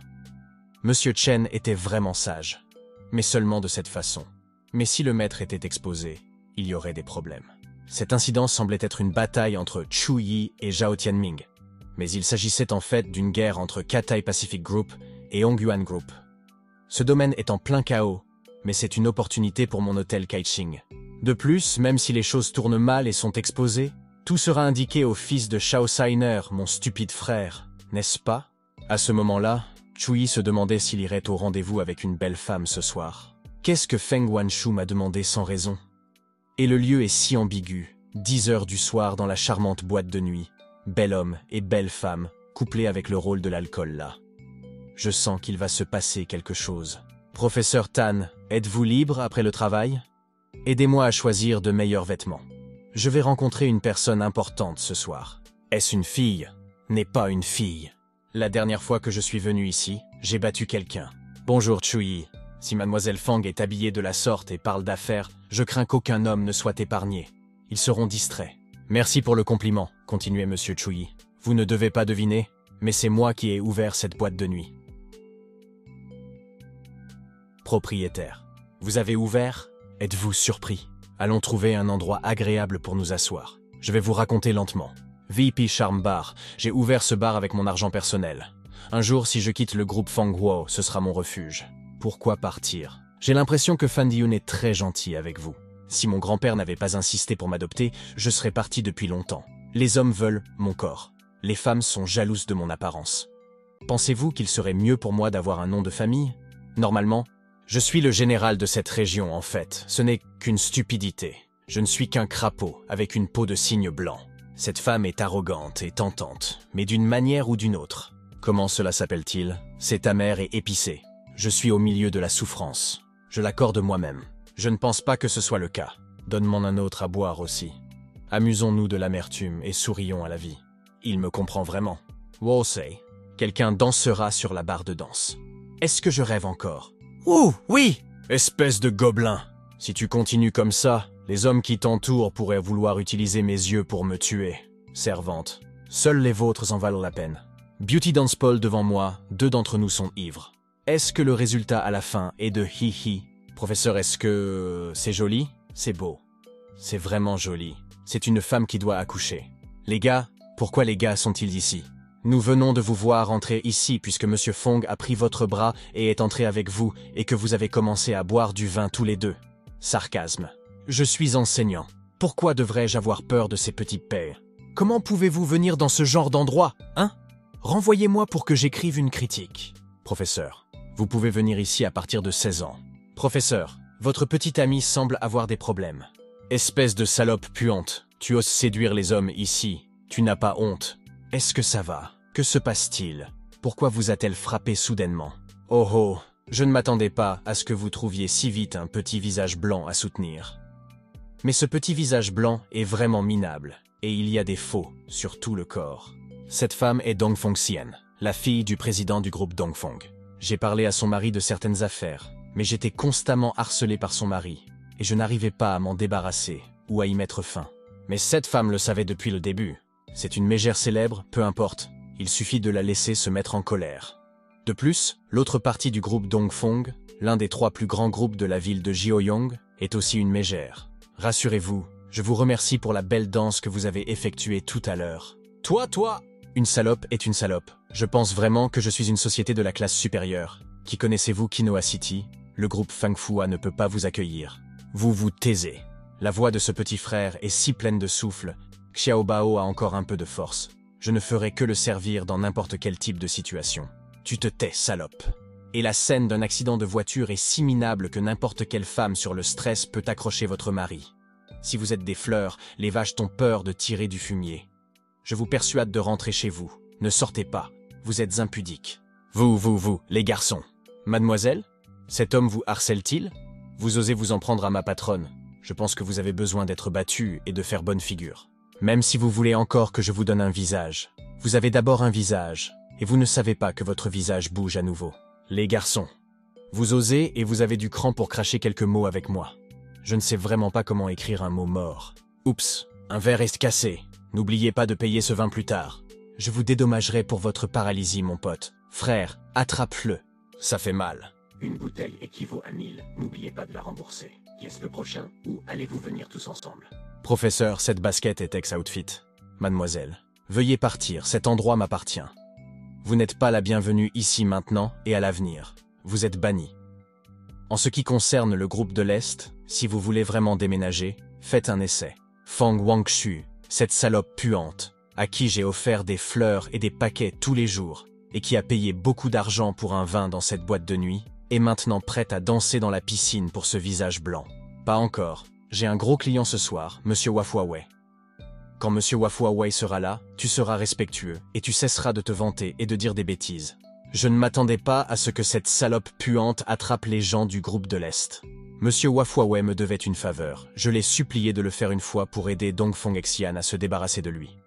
Monsieur Chen était vraiment sage, mais seulement de cette façon. Mais si le maître était exposé, il y aurait des problèmes. Cet incident semblait être une bataille entre Chu Yi et Zhao Tianming. mais il s'agissait en fait d'une guerre entre Cathay Pacific Group et Hongyuan Group. Ce domaine est en plein chaos, mais c'est une opportunité pour mon hôtel Kaiching. De plus, même si les choses tournent mal et sont exposées, tout sera indiqué au fils de Shao Sainer, mon stupide frère, n'est-ce pas? À ce moment-là, Chui se demandait s'il irait au rendez-vous avec une belle femme ce soir. Qu'est-ce que Feng Wanshu m'a demandé sans raison? Et le lieu est si ambigu, 10 heures du soir dans la charmante boîte de nuit. Bel homme et belle femme, couplés avec le rôle de l'alcool là. Je sens qu'il va se passer quelque chose. Professeur Tan, êtes-vous libre après le travail? Aidez-moi à choisir de meilleurs vêtements. Je vais rencontrer une personne importante ce soir. Est-ce une fille? N'est pas une fille. La dernière fois que je suis venu ici, j'ai battu quelqu'un. Bonjour Chui. Si mademoiselle Fang est habillée de la sorte et parle d'affaires, je crains qu'aucun homme ne soit épargné. Ils seront distraits. Merci pour le compliment, continuait monsieur Chui. Vous ne devez pas deviner, mais c'est moi qui ai ouvert cette boîte de nuit. Propriétaire. Vous avez ouvert? Êtes-vous surpris? Allons trouver un endroit agréable pour nous asseoir. Je vais vous raconter lentement. VP Charm Bar, j'ai ouvert ce bar avec mon argent personnel. Un jour, si je quitte le groupe Fangguo, ce sera mon refuge. Pourquoi partir? J'ai l'impression que Fan Diyun est très gentil avec vous. Si mon grand-père n'avait pas insisté pour m'adopter, je serais parti depuis longtemps. Les hommes veulent mon corps. Les femmes sont jalouses de mon apparence. Pensez-vous qu'il serait mieux pour moi d'avoir un nom de famille? Normalement, je suis le général de cette région en fait. Ce n'est qu'une stupidité. Je ne suis qu'un crapaud avec une peau de cygne blanc. Cette femme est arrogante et tentante, mais d'une manière ou d'une autre. Comment cela s'appelle-t-il? C'est amer et épicé. Je suis au milieu de la souffrance. Je l'accorde moi-même. Je ne pense pas que ce soit le cas. Donne-moi un autre à boire aussi. Amusons-nous de l'amertume et sourions à la vie. Il me comprend vraiment. Wosei, quelqu'un dansera sur la barre de danse. Est-ce que je rêve encore? Ouh, oui! Espèce de gobelin! Si tu continues comme ça, les hommes qui t'entourent pourraient vouloir utiliser mes yeux pour me tuer. Servante, seuls les vôtres en valent la peine. Beauty Dance Paul devant moi, 2 d'entre nous sont ivres. Est-ce que le résultat à la fin est de hi-hi? Professeur, est-ce que c'est joli? C'est beau. C'est vraiment joli. C'est une femme qui doit accoucher. Les gars, pourquoi les gars sont-ils ici? Nous venons de vous voir entrer ici puisque Monsieur Fong a pris votre bras et est entré avec vous et que vous avez commencé à boire du vin tous les deux. Sarcasme. Je suis enseignant. Pourquoi devrais-je avoir peur de ces petits pères? Comment pouvez-vous venir dans ce genre d'endroit, hein? Renvoyez-moi pour que j'écrive une critique. Professeur, vous pouvez venir ici à partir de 16 ans. Professeur, votre petit ami semble avoir des problèmes. Espèce de salope puante, tu oses séduire les hommes ici. Tu n'as pas honte. Est-ce que ça va? Que se passe-t-il? Pourquoi vous a-t-elle frappé soudainement? Oh oh, je ne m'attendais pas à ce que vous trouviez si vite un petit visage blanc à soutenir. Mais ce petit visage blanc est vraiment minable, et il y a des faux sur tout le corps. Cette femme est Dongfeng Xian, la fille du président du groupe Dongfeng. J'ai parlé à son mari de certaines affaires, mais j'étais constamment harcelé par son mari, et je n'arrivais pas à m'en débarrasser ou à y mettre fin. Mais cette femme le savait depuis le début. C'est une mégère célèbre, peu importe. Il suffit de la laisser se mettre en colère. De plus, l'autre partie du groupe Dongfeng, l'un des 3 plus grands groupes de la ville de Jiaoyong, est aussi une mégère. Rassurez-vous, je vous remercie pour la belle danse que vous avez effectuée tout à l'heure. Toi! Une salope est une salope. Je pense vraiment que je suis une société de la classe supérieure. Qui connaissez-vous Quinoa City? Le groupe Fangfua ne peut pas vous accueillir. Vous vous taisez. La voix de ce petit frère est si pleine de souffle. Xiao Bao a encore un peu de force. Je ne ferai que le servir dans n'importe quel type de situation. Tu te tais, salope. Et la scène d'un accident de voiture est si minable que n'importe quelle femme sur le stress peut accrocher votre mari. Si vous êtes des fleurs, les vaches ont peur de tirer du fumier. Je vous persuade de rentrer chez vous. Ne sortez pas. Vous êtes impudiques. Vous, les garçons. Mademoiselle, cet homme vous harcèle-t-il? Vous osez vous en prendre à ma patronne. Je pense que vous avez besoin d'être battu et de faire bonne figure. Même si vous voulez encore que je vous donne un visage. Vous avez d'abord un visage, et vous ne savez pas que votre visage bouge à nouveau. Les garçons, vous osez et vous avez du cran pour cracher quelques mots avec moi. Je ne sais vraiment pas comment écrire un mot mort. Oups, un verre est cassé. N'oubliez pas de payer ce vin plus tard. Je vous dédommagerai pour votre paralysie, mon pote. Frère, attrape-le. Ça fait mal. Une bouteille équivaut à 1000. N'oubliez pas de la rembourser. Qui est-ce le prochain ou allez-vous venir tous ensemble? Professeur, cette basket est ex-outfit. Mademoiselle, Veuillez partir, cet endroit m'appartient. Vous n'êtes pas la bienvenue ici maintenant et à l'avenir. Vous êtes banni. En ce qui concerne le groupe de l'Est, si vous voulez vraiment déménager, faites un essai. Fang Wangshu, cette salope puante, à qui j'ai offert des fleurs et des paquets tous les jours, et qui a payé beaucoup d'argent pour un vin dans cette boîte de nuit, est maintenant prête à danser dans la piscine pour ce visage blanc. Pas encore. J'ai un gros client ce soir, Monsieur Wafuawei. Quand Monsieur Wafuawei sera là, tu seras respectueux, et tu cesseras de te vanter et de dire des bêtises. Je ne m'attendais pas à ce que cette salope puante attrape les gens du groupe de l'Est. Monsieur Wafuawei me devait une faveur. Je l'ai supplié de le faire une fois pour aider Dongfeng Xian à se débarrasser de lui.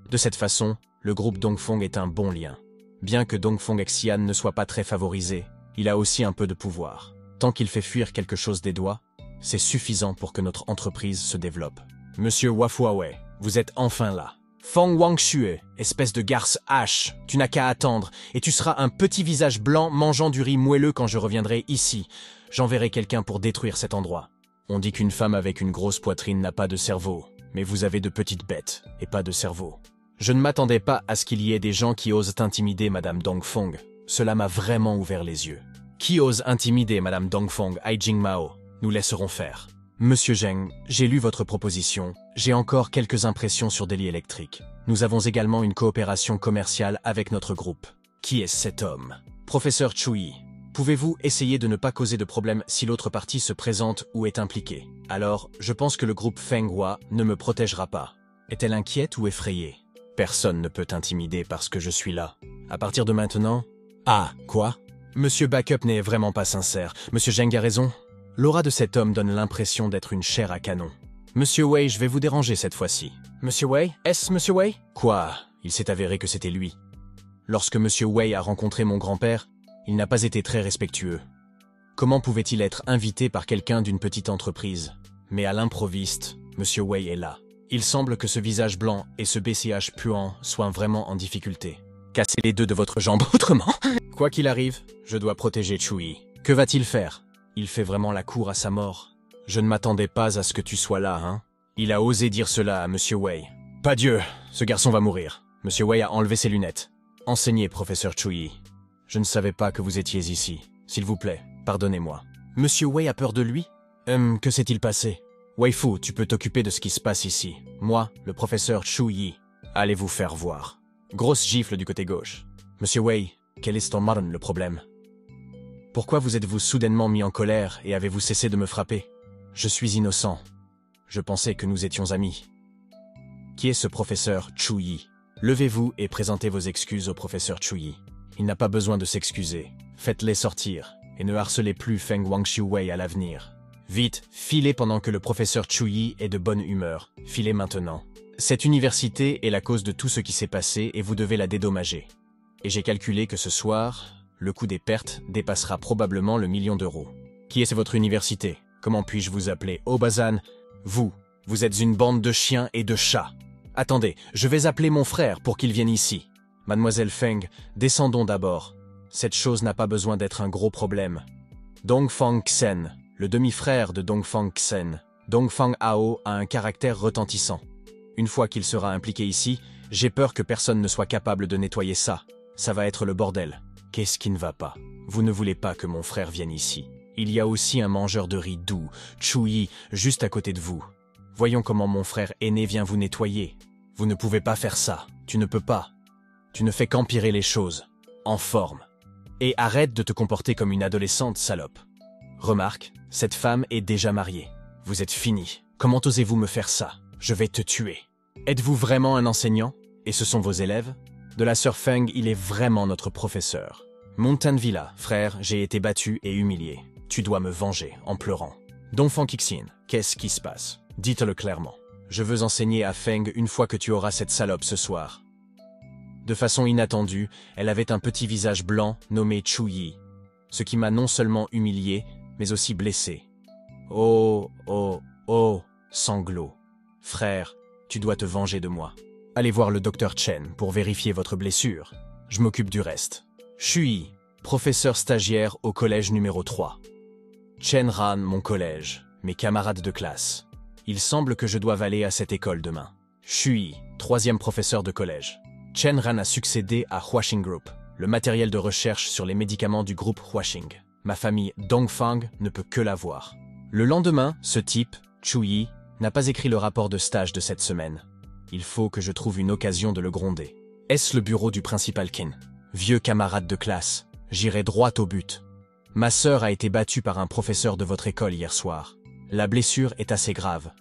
De cette façon, le groupe Dongfeng est un bon lien. Bien que Dongfeng Xian ne soit pas très favorisé, il a aussi un peu de pouvoir. Tant qu'il fait fuir quelque chose des doigts, c'est suffisant pour que notre entreprise se développe. Monsieur Wafuawei, vous êtes enfin là. Fang Wangshue, espèce de garce hache, tu n'as qu'à attendre, et tu seras un petit visage blanc mangeant du riz moelleux quand je reviendrai ici. J'enverrai quelqu'un pour détruire cet endroit. On dit qu'une femme avec une grosse poitrine n'a pas de cerveau, mais vous avez de petites bêtes, et pas de cerveau. Je ne m'attendais pas à ce qu'il y ait des gens qui osent intimider Madame Dongfeng. Cela m'a vraiment ouvert les yeux. Qui ose intimider Madame Dongfeng, Ai Jingmao? Nous laisserons faire. Monsieur Zheng, j'ai lu votre proposition. J'ai encore quelques impressions sur Delhi Electric. Nous avons également une coopération commerciale avec notre groupe. Qui est cet homme? Professeur Chui, pouvez-vous essayer de ne pas causer de problème si l'autre partie se présente ou est impliquée? Alors, je pense que le groupe Fenghua ne me protégera pas. Est-elle inquiète ou effrayée? Personne ne peut t'intimider parce que je suis là. À partir de maintenant... Ah, quoi? Monsieur Backup n'est vraiment pas sincère. Monsieur Zheng a raison. L'aura de cet homme donne l'impression d'être une chair à canon. Monsieur Wei, je vais vous déranger cette fois-ci. Monsieur Wei? Est-ce Monsieur Wei? Quoi? Il s'est avéré que c'était lui. Lorsque Monsieur Wei a rencontré mon grand-père, il n'a pas été très respectueux. Comment pouvait-il être invité par quelqu'un d'une petite entreprise? Mais à l'improviste, Monsieur Wei est là. Il semble que ce visage blanc et ce BCH puant soient vraiment en difficulté. Cassez les deux de votre jambe autrement. Quoi qu'il arrive, je dois protéger Chui. Que va-t-il faire? Il fait vraiment la cour à sa mort. Je ne m'attendais pas à ce que tu sois là, hein? Il a osé dire cela à Monsieur Wei. Pas Dieu, ce garçon va mourir. Monsieur Wei a enlevé ses lunettes. Enseignez, professeur Chui. Je ne savais pas que vous étiez ici. S'il vous plaît, pardonnez-moi. Monsieur Wei a peur de lui? Que s'est-il passé? Wei-Fu, tu peux t'occuper de ce qui se passe ici. Moi, le professeur Chu-Yi, allez vous faire voir. Grosse gifle du côté gauche. Monsieur Wei, quel est le problème? Pourquoi vous êtes-vous soudainement mis en colère et avez-vous cessé de me frapper? Je suis innocent. Je pensais que nous étions amis. Qui est ce professeur Chu-Yi? Levez-vous et présentez vos excuses au professeur Chu-Yi. Il n'a pas besoin de s'excuser. Faites-les sortir et ne harcelez plus Feng Wangshu-Wei à l'avenir. Vite, filez pendant que le professeur Chu-Yi est de bonne humeur. Filez maintenant. Cette université est la cause de tout ce qui s'est passé et vous devez la dédommager. Et j'ai calculé que ce soir, le coût des pertes dépassera probablement le 1 million d'euros. Qui est votre université? Comment puis-je vous appeler? Obazan, vous êtes une bande de chiens et de chats. Attendez, je vais appeler mon frère pour qu'il vienne ici. Mademoiselle Feng, descendons d'abord. Cette chose n'a pas besoin d'être un gros problème. Dongfang Xen, le demi-frère de Dongfang Xen, Dongfang Hao a un caractère retentissant. Une fois qu'il sera impliqué ici, j'ai peur que personne ne soit capable de nettoyer ça. Ça va être le bordel. Qu'est-ce qui ne va pas? Vous ne voulez pas que mon frère vienne ici. Il y a aussi un mangeur de riz doux, Chu-Yi, juste à côté de vous. Voyons comment mon frère aîné vient vous nettoyer. Vous ne pouvez pas faire ça. Tu ne peux pas. Tu ne fais qu'empirer les choses. En forme. Et arrête de te comporter comme une adolescente, salope. Remarque, cette femme est déjà mariée. Vous êtes fini. Comment osez-vous me faire ça? Je vais te tuer. Êtes-vous vraiment un enseignant? Et ce sont vos élèves? De la sœur Feng, il est vraiment notre professeur. Mountain Villa, frère, j'ai été battu et humilié. Tu dois me venger, en pleurant. Dongfang Xin, qu'est-ce qui se passe? Dites-le clairement. Je veux enseigner à Feng une fois que tu auras cette salope ce soir. De façon inattendue, elle avait un petit visage blanc nommé Chu-Yi, ce qui m'a non seulement humilié, mais aussi blessé. Oh, oh, oh, sanglots. Frère, tu dois te venger de moi. Allez voir le docteur Chen pour vérifier votre blessure. Je m'occupe du reste. Shui, professeur stagiaire au collège numéro 3. Chen Ran, mon collège, mes camarades de classe. Il semble que je doive aller à cette école demain. Shui, 3e professeur de collège. Chen Ran a succédé à Huaxing Group, le matériel de recherche sur les médicaments du groupe Huaxing. Ma famille Dongfang ne peut que l'avoir. Le lendemain, ce type, Chu Yi, n'a pas écrit le rapport de stage de cette semaine. Il faut que je trouve une occasion de le gronder. Est-ce le bureau du principal Qin? Vieux camarade de classe, j'irai droit au but. Ma sœur a été battue par un professeur de votre école hier soir. La blessure est assez grave.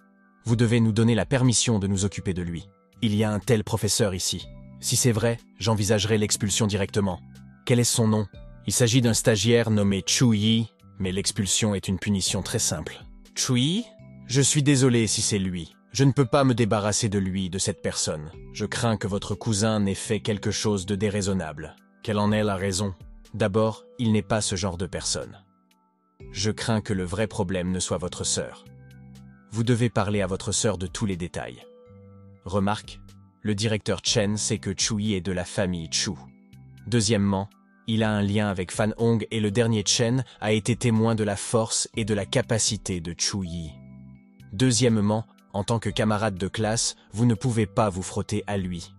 Vous devez nous donner la permission de nous occuper de lui. Il y a un tel professeur ici. Si c'est vrai, j'envisagerai l'expulsion directement. Quel est son nom? Il s'agit d'un stagiaire nommé Chu Yi, mais l'expulsion est une punition très simple. Chu Yi? Je suis désolé si c'est lui. Je ne peux pas me débarrasser de lui, de cette personne. Je crains que votre cousin n'ait fait quelque chose de déraisonnable. Quelle en est la raison? D'abord, il n'est pas ce genre de personne. Je crains que le vrai problème ne soit votre sœur. Vous devez parler à votre sœur de tous les détails. Remarque, le directeur Chen sait que Chu Yi est de la famille Chu. Deuxièmement, il a un lien avec Fan Hong et le dernier Chen a été témoin de la force et de la capacité de Chu Yi. Deuxièmement, en tant que camarade de classe, vous ne pouvez pas vous frotter à lui.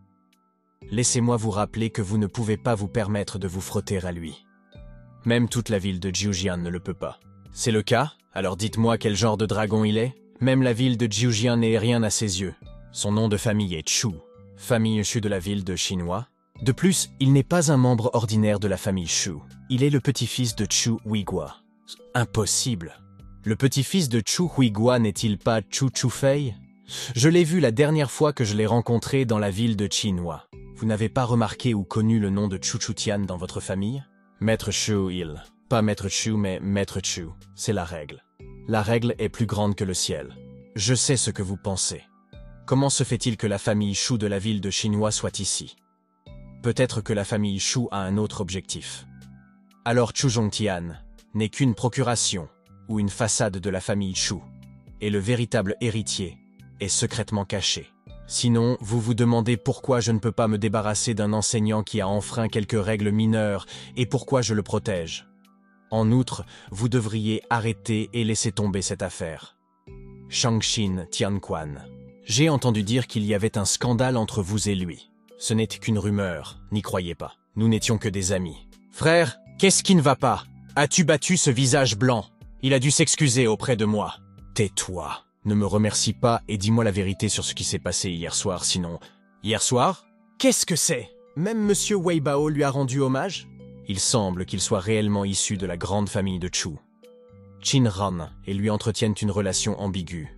Laissez-moi vous rappeler que vous ne pouvez pas vous permettre de vous frotter à lui. Même toute la ville de Jiujian ne le peut pas. C'est le cas? Alors dites-moi quel genre de dragon il est? Même la ville de Jiujian n'est rien à ses yeux. Son nom de famille est Chu, famille Chu de la ville de Chinois. De plus, il n'est pas un membre ordinaire de la famille Chu. Il est le petit-fils de Chu Huigua. Impossible. Le petit-fils de Chu Huigua n'est-il pas Chu Chufei? Je l'ai vu la dernière fois que je l'ai rencontré dans la ville de Chinois. Vous n'avez pas remarqué ou connu le nom de Chu Chutian dans votre famille? Maître Chu il. Pas Maître Chu, mais Maître Chu. C'est la règle. La règle est plus grande que le ciel. Je sais ce que vous pensez. Comment se fait-il que la famille Chu de la ville de Chinois soit ici? Peut-être que la famille Chu a un autre objectif. Alors Chu Zhongtian n'est qu'une procuration ou une façade de la famille Chu, et le véritable héritier est secrètement caché. Sinon, vous vous demandez pourquoi je ne peux pas me débarrasser d'un enseignant qui a enfreint quelques règles mineures et pourquoi je le protège. En outre, vous devriez arrêter et laisser tomber cette affaire. Shangshin Tianquan. J'ai entendu dire qu'il y avait un scandale entre vous et lui. Ce n'était qu'une rumeur, n'y croyez pas. Nous n'étions que des amis. Frère, qu'est-ce qui ne va pas? As-tu battu ce visage blanc? Il a dû s'excuser auprès de moi. Tais-toi. Ne me remercie pas et dis-moi la vérité sur ce qui s'est passé hier soir, sinon... Hier soir? Qu'est-ce que c'est? Même Monsieur Wei Bao lui a rendu hommage? Il semble qu'il soit réellement issu de la grande famille de Chu. Qin Ran et lui entretiennent une relation ambiguë.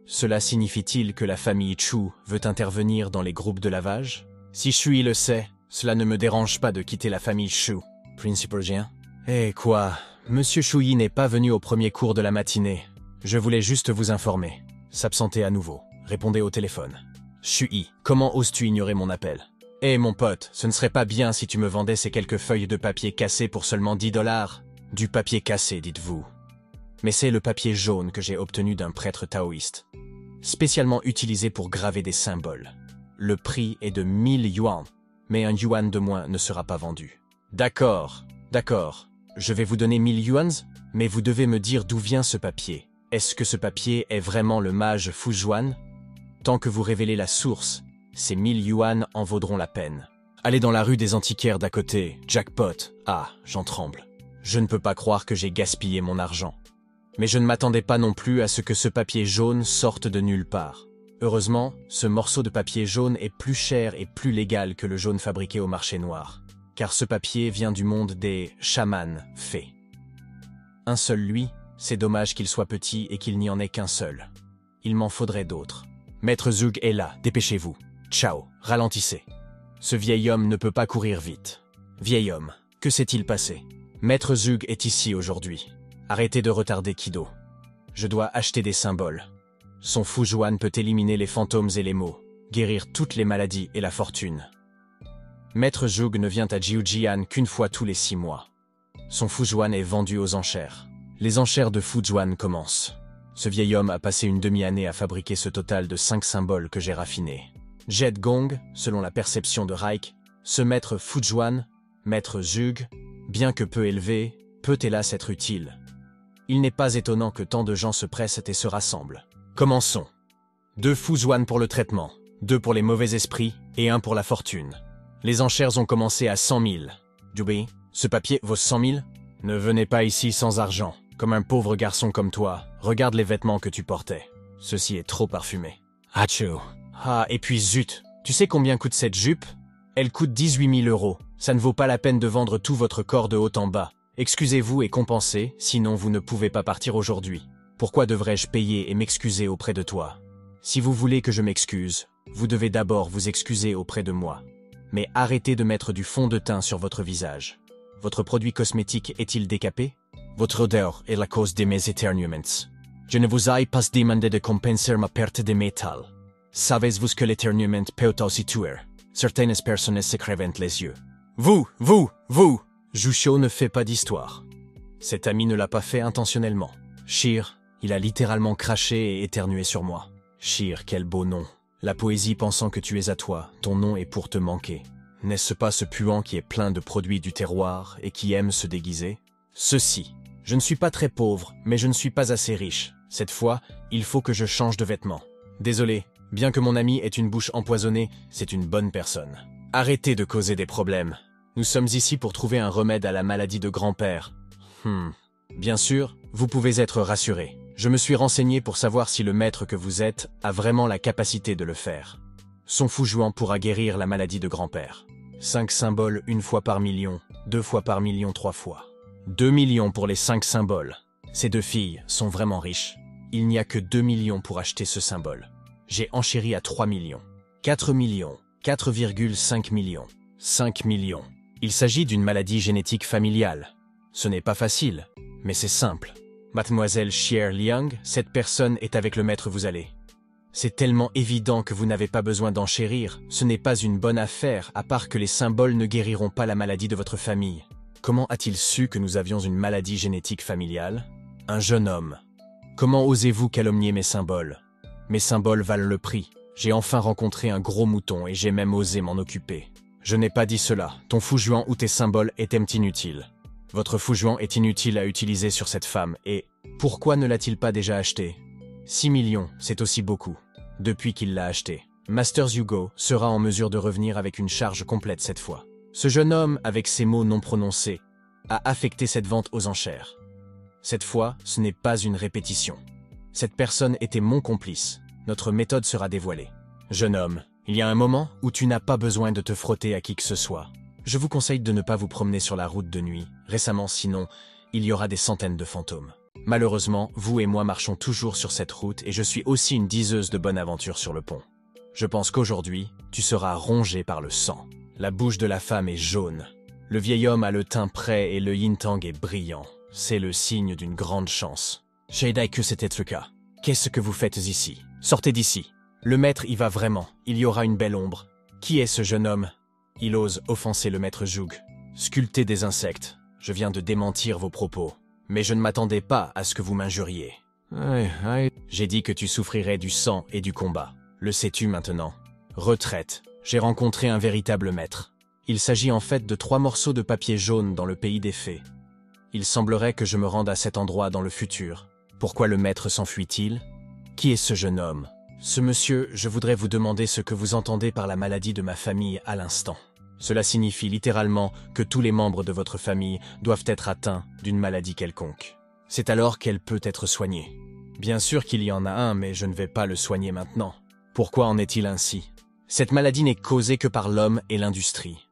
Cela signifie-t-il que la famille Chu veut intervenir dans les groupes de lavage? Si Shui le sait, cela ne me dérange pas de quitter la famille Chu. Principal Jien? Eh quoi? Monsieur Shui n'est pas venu au premier cours de la matinée. Je voulais juste vous informer. S'absenter à nouveau. Répondez au téléphone. Shui, comment oses-tu ignorer mon appel? Eh mon pote, ce ne serait pas bien si tu me vendais ces quelques feuilles de papier cassé pour seulement 10 $. Du papier cassé, dites-vous. Mais c'est le papier jaune que j'ai obtenu d'un prêtre taoïste, spécialement utilisé pour graver des symboles. Le prix est de 1000 yuan, mais un yuan de moins ne sera pas vendu. D'accord, d'accord. Je vais vous donner 1000 yuans, mais vous devez me dire d'où vient ce papier. Est-ce que ce papier est vraiment le mage Fujuan? Tant que vous révélez la source, ces 1000 yuan en vaudront la peine. Allez dans la rue des antiquaires d'à côté, jackpot. Ah, j'en tremble. Je ne peux pas croire que j'ai gaspillé mon argent. Mais je ne m'attendais pas non plus à ce que ce papier jaune sorte de nulle part. Heureusement, ce morceau de papier jaune est plus cher et plus légal que le jaune fabriqué au marché noir. Car ce papier vient du monde des chamans fées. Un seul lui, c'est dommage qu'il soit petit et qu'il n'y en ait qu'un seul. Il m'en faudrait d'autres. Maître Zug est là, dépêchez-vous. Ciao, ralentissez. Ce vieil homme ne peut pas courir vite. Vieil homme, que s'est-il passé? Maître Zug est ici aujourd'hui. Arrêtez de retarder Kido. Je dois acheter des symboles. Son Fujuan peut éliminer les fantômes et les maux, guérir toutes les maladies et la fortune. Maître Zug ne vient à Jiujian qu'une fois tous les 6 mois. Son Fujuan est vendu aux enchères. Les enchères de Fujuan commencent. Ce vieil homme a passé une demi-année à fabriquer ce total de 5 symboles que j'ai raffinés. Jet Gong, selon la perception de Reich, ce maître Fujuan, maître Zug, bien que peu élevé, peut hélas être utile. Il n'est pas étonnant que tant de gens se pressent et se rassemblent. Commençons. 2 Fujuan pour le traitement, 2 pour les mauvais esprits et un pour la fortune. Les enchères ont commencé à 100 000. Jubi, ce papier vaut 100 000? Ne venez pas ici sans argent. Comme un pauvre garçon comme toi, regarde les vêtements que tu portais. Ceci est trop parfumé. Achou. Ah, et puis zut, tu sais combien coûte cette jupe? Elle coûte 18 000 €. Ça ne vaut pas la peine de vendre tout votre corps de haut en bas. Excusez-vous et compensez, sinon vous ne pouvez pas partir aujourd'hui. Pourquoi devrais-je payer et m'excuser auprès de toi? Si vous voulez que je m'excuse, vous devez d'abord vous excuser auprès de moi. Mais arrêtez de mettre du fond de teint sur votre visage. Votre produit cosmétique est-il décapé? Votre odeur est la cause de mes éternuements. Je ne vous ai pas demandé de compenser ma perte de métal. Savez-vous que l'éternuement peut aussi tuer? Certaines personnes se crèvent les yeux. Vous! Jusho ne fait pas d'histoire. Cet ami ne l'a pas fait intentionnellement. Shir, il a littéralement craché et éternué sur moi. Shir, quel beau nom. La poésie pensant que tu es à toi, ton nom est pour te manquer. N'est-ce pas ce puant qui est plein de produits du terroir et qui aime se déguiser? Ceci. Je ne suis pas très pauvre, mais je ne suis pas assez riche. Cette fois, il faut que je change de vêtements. Désolé, bien que mon ami ait une bouche empoisonnée, c'est une bonne personne. Arrêtez de causer des problèmes. Nous sommes ici pour trouver un remède à la maladie de grand-père. Bien sûr, vous pouvez être rassuré. Je me suis renseigné pour savoir si le maître que vous êtes a vraiment la capacité de le faire. Son fou-jouant pourra guérir la maladie de grand-père. 5 symboles 1 fois par million, 2 fois par million 3 fois. 2 millions pour les 5 symboles. Ces 2 filles sont vraiment riches. Il n'y a que 2 millions pour acheter ce symbole. J'ai enchéri à 3 millions. 4 millions. 4,5 millions. 5 millions. Il s'agit d'une maladie génétique familiale. Ce n'est pas facile, mais c'est simple. Mademoiselle Xier Liang, cette personne est avec le maître vous allez. C'est tellement évident que vous n'avez pas besoin d'enchérir. Ce n'est pas une bonne affaire, à part que les symboles ne guériront pas la maladie de votre famille. Comment a-t-il su que nous avions une maladie génétique familiale? Un jeune homme. Comment osez-vous calomnier mes symboles? Mes symboles valent le prix. J'ai enfin rencontré un gros mouton et j'ai même osé m'en occuper. Je n'ai pas dit cela. Ton fou-jouant ou tes symboles étaient inutiles. Votre fou-jouant est inutile à utiliser sur cette femme et pourquoi ne l'a-t-il pas déjà acheté? 6 millions, c'est aussi beaucoup. Depuis qu'il l'a acheté. Masters Hugo sera en mesure de revenir avec une charge complète cette fois. Ce jeune homme, avec ses mots non prononcés, a affecté cette vente aux enchères. Cette fois, ce n'est pas une répétition. Cette personne était mon complice. Notre méthode sera dévoilée. Jeune homme, il y a un moment où tu n'as pas besoin de te frotter à qui que ce soit. Je vous conseille de ne pas vous promener sur la route de nuit. Récemment, sinon, il y aura des centaines de fantômes. Malheureusement, vous et moi marchons toujours sur cette route et je suis aussi une diseuse de bonne aventure sur le pont. Je pense qu'aujourd'hui, tu seras rongé par le sang. La bouche de la femme est jaune. Le vieil homme a le teint prêt et le yin-tang est brillant. C'est le signe d'une grande chance. Shaidai que c'était ce cas. Qu'est-ce que vous faites ici? Sortez d'ici. Le maître y va vraiment. Il y aura une belle ombre. Qui est ce jeune homme? Il ose offenser le maître Zhug. Sculpter des insectes. Je viens de démentir vos propos. Mais je ne m'attendais pas à ce que vous m'injuriez. J'ai dit que tu souffrirais du sang et du combat. Le sais-tu maintenant? Retraite. J'ai rencontré un véritable maître. Il s'agit en fait de 3 morceaux de papier jaune dans le pays des fées. Il semblerait que je me rende à cet endroit dans le futur. Pourquoi le maître s'enfuit-il? Qui est ce jeune homme? Ce monsieur, je voudrais vous demander ce que vous entendez par la maladie de ma famille à l'instant. Cela signifie littéralement que tous les membres de votre famille doivent être atteints d'une maladie quelconque. C'est alors qu'elle peut être soignée. Bien sûr qu'il y en a un, mais je ne vais pas le soigner maintenant. Pourquoi en est-il ainsi? Cette maladie n'est causée que par l'homme et l'industrie.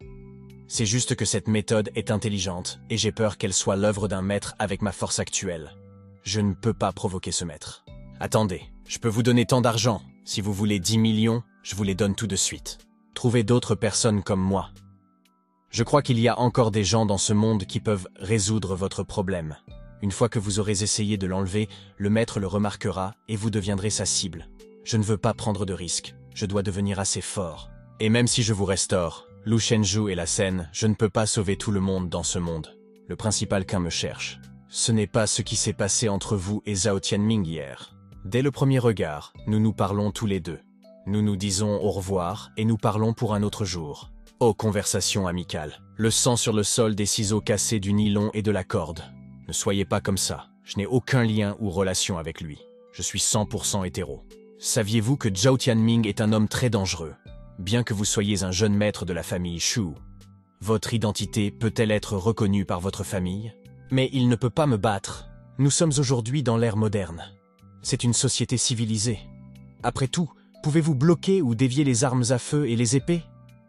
C'est juste que cette méthode est intelligente et j'ai peur qu'elle soit l'œuvre d'un maître avec ma force actuelle. Je ne peux pas provoquer ce maître. Attendez, je peux vous donner tant d'argent. Si vous voulez 10 millions, je vous les donne tout de suite. Trouvez d'autres personnes comme moi. Je crois qu'il y a encore des gens dans ce monde qui peuvent résoudre votre problème. Une fois que vous aurez essayé de l'enlever, le maître le remarquera et vous deviendrez sa cible. Je ne veux pas prendre de risques. Je dois devenir assez fort. Et même si je vous restaure, Lu Shenju et la scène, je ne peux pas sauver tout le monde dans ce monde. Le principal qu'un me cherche. Ce n'est pas ce qui s'est passé entre vous et Zhao Tianming hier. Dès le premier regard, nous nous parlons tous les deux. Nous nous disons au revoir et nous parlons pour un autre jour. Oh, conversation amicale. Le sang sur le sol des ciseaux cassés du nylon et de la corde. Ne soyez pas comme ça. Je n'ai aucun lien ou relation avec lui. Je suis 100% hétéro. Saviez-vous que Zhao Tianming est un homme très dangereux? bien que vous soyez un jeune maître de la famille Shu, votre identité peut-elle être reconnue par votre famille? Mais il ne peut pas me battre. Nous sommes aujourd'hui dans l'ère moderne. C'est une société civilisée. Après tout, pouvez-vous bloquer ou dévier les armes à feu et les épées?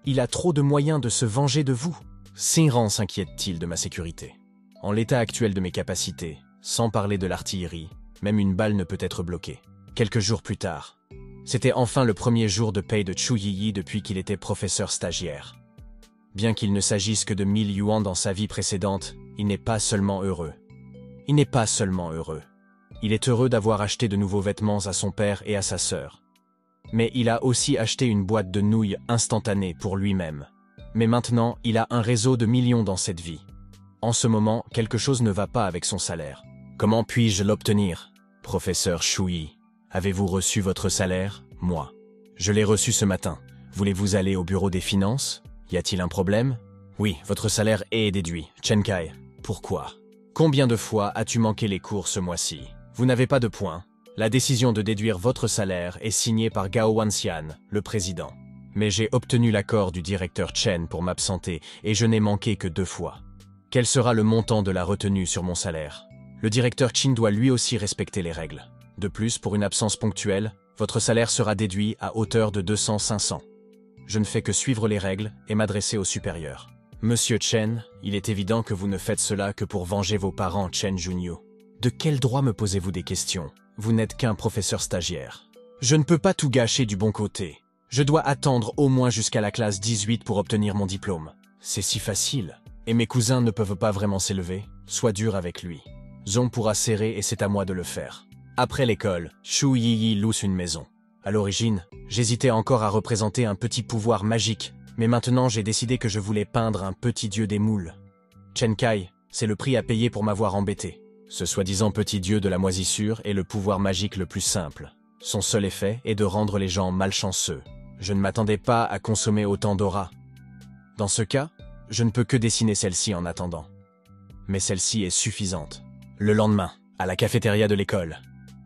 Il a trop de moyens de se venger de vous. Sinran s'inquiète-t-il de ma sécurité? En l'état actuel de mes capacités, sans parler de l'artillerie, même une balle ne peut être bloquée. Quelques jours plus tard, c'était enfin le premier jour de paye de Chu Yiyi depuis qu'il était professeur stagiaire. Bien qu'il ne s'agisse que de 1000 yuan dans sa vie précédente, il n'est pas seulement heureux. Il n'est pas seulement heureux. Il est heureux d'avoir acheté de nouveaux vêtements à son père et à sa sœur. Mais il a aussi acheté une boîte de nouilles instantanées pour lui-même. Mais maintenant, il a un réseau de millions dans cette vie. En ce moment, quelque chose ne va pas avec son salaire. Comment puis-je l'obtenir? Professeur Shui, avez-vous reçu votre salaire? Moi. Je l'ai reçu ce matin. Voulez-vous aller au bureau des finances? Y a-t-il un problème? Oui, votre salaire est déduit. Chen Kai. Pourquoi? Combien de fois as-tu manqué les cours ce mois-ci? Vous n'avez pas de points. La décision de déduire votre salaire est signée par Gao Wanxian, le président. Mais j'ai obtenu l'accord du directeur Chen pour m'absenter et je n'ai manqué que 2 fois. Quel sera le montant de la retenue sur mon salaire? Le directeur Chen doit lui aussi respecter les règles. De plus, pour une absence ponctuelle, votre salaire sera déduit à hauteur de 200-500. Je ne fais que suivre les règles et m'adresser au supérieur. Monsieur Chen, il est évident que vous ne faites cela que pour venger vos parents Chen Junyu. De quel droit me posez-vous des questions? Vous n'êtes qu'un professeur stagiaire. Je ne peux pas tout gâcher du bon côté. Je dois attendre au moins jusqu'à la classe 18 pour obtenir mon diplôme. C'est si facile. Et mes cousins ne peuvent pas vraiment s'élever. Sois dur avec lui. Zong pourra serrer et c'est à moi de le faire. Après l'école, Shu Yiyi loue une maison. À l'origine, j'hésitais encore à représenter un petit pouvoir magique, mais maintenant j'ai décidé que je voulais peindre un petit dieu des moules. Chen Kai, c'est le prix à payer pour m'avoir embêté. Ce soi-disant petit dieu de la moisissure est le pouvoir magique le plus simple. Son seul effet est de rendre les gens malchanceux. Je ne m'attendais pas à consommer autant d'aura. Dans ce cas, je ne peux que dessiner celle-ci en attendant. Mais celle-ci est suffisante. Le lendemain, à la cafétéria de l'école,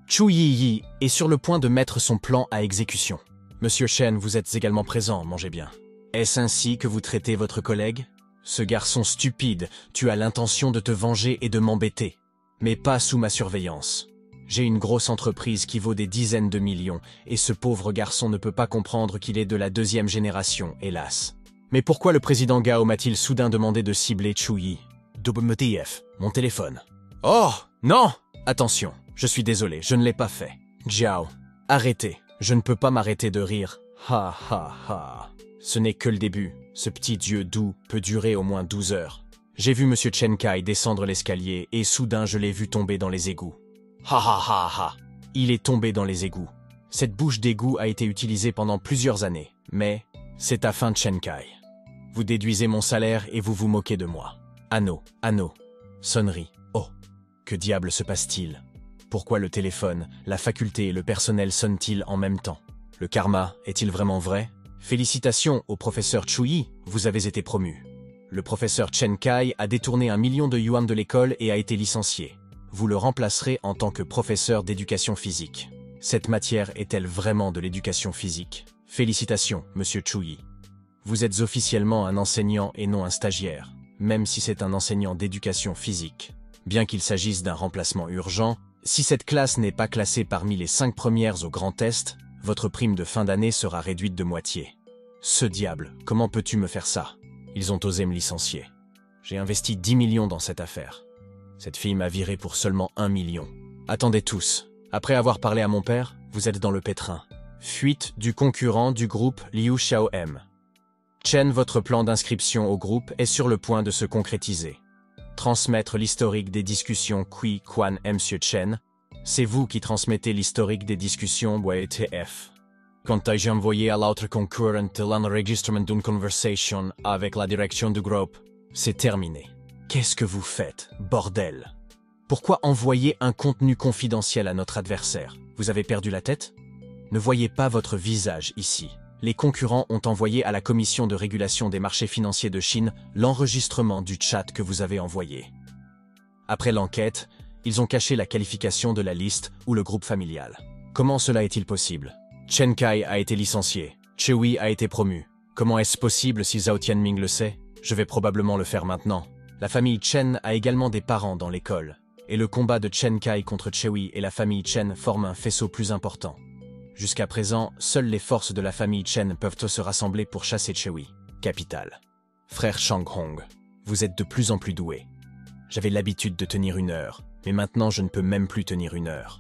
Chu Yiyi est sur le point de mettre son plan à exécution. Monsieur Chen, vous êtes également présent, mangez bien. Est-ce ainsi que vous traitez votre collègue? Ce garçon stupide, tu as l'intention de te venger et de m'embêter. Mais pas sous ma surveillance. J'ai une grosse entreprise qui vaut des dizaines de millions, et ce pauvre garçon ne peut pas comprendre qu'il est de la 2e génération, hélas. Mais pourquoi le président Gao m'a-t-il soudain demandé de cibler Chu Yi? WTF, mon téléphone. Oh, non! Attention, je suis désolé, je ne l'ai pas fait. Jiao, arrêtez, je ne peux pas m'arrêter de rire. Ha ha ha. Ce n'est que le début, ce petit dieu doux peut durer au moins 12 heures. J'ai vu Monsieur Chen Kai descendre l'escalier et soudain je l'ai vu tomber dans les égouts. Ha ha ha ha. Il est tombé dans les égouts. Cette bouche d'égout a été utilisée pendant plusieurs années, mais c'est à fin de Chen Kai. Vous déduisez mon salaire et vous vous moquez de moi. Anneau, anneau. Sonnerie. Oh, que diable se passe-t-il? Pourquoi le téléphone, la faculté et le personnel sonnent-ils en même temps? Le karma est-il vraiment vrai? Félicitations au professeur Chu Yi, vous avez été promu. Le professeur Chen Kai a détourné 1 million de yuan de l'école et a été licencié. Vous le remplacerez en tant que professeur d'éducation physique. Cette matière est-elle vraiment de l'éducation physique? Félicitations, monsieur Chu Yi. Vous êtes officiellement un enseignant et non un stagiaire, même si c'est un enseignant d'éducation physique. Bien qu'il s'agisse d'un remplacement urgent, si cette classe n'est pas classée parmi les 5 premières au grand test, votre prime de fin d'année sera réduite de moitié. Ce diable, comment peux-tu me faire ça? Ils ont osé me licencier. J'ai investi 10 millions dans cette affaire. Cette fille m'a viré pour seulement 1 million. Attendez tous. Après avoir parlé à mon père, vous êtes dans le pétrin. Fuite du concurrent du groupe Liu Xiaoem. Chen, votre plan d'inscription au groupe est sur le point de se concrétiser. Transmettre l'historique des discussions Kui Quan et Monsieur Chen. C'est vous qui transmettez l'historique des discussions WTF. Quand j'ai envoyé à l'autre concurrent l'enregistrement d'une conversation avec la direction du groupe, c'est terminé. Qu'est-ce que vous faites, bordel? Pourquoi envoyer un contenu confidentiel à notre adversaire? Vous avez perdu la tête? Ne voyez pas votre visage ici. Les concurrents ont envoyé à la Commission de régulation des marchés financiers de Chine l'enregistrement du chat que vous avez envoyé. Après l'enquête, ils ont caché la qualification de la liste ou le groupe familial. Comment cela est-il possible? Chen Kai a été licencié. Chewie a été promu. Comment est-ce possible si Zhao Tianming le sait? Je vais probablement le faire maintenant. La famille Chen a également des parents dans l'école. Et le combat de Chen Kai contre Chewie et la famille Chen forme un faisceau plus important. Jusqu'à présent, seules les forces de la famille Chen peuvent se rassembler pour chasser Chewie. Capitale. Frère Shang Hong, vous êtes de plus en plus doué. J'avais l'habitude de tenir 1 heure, mais maintenant je ne peux même plus tenir 1 heure.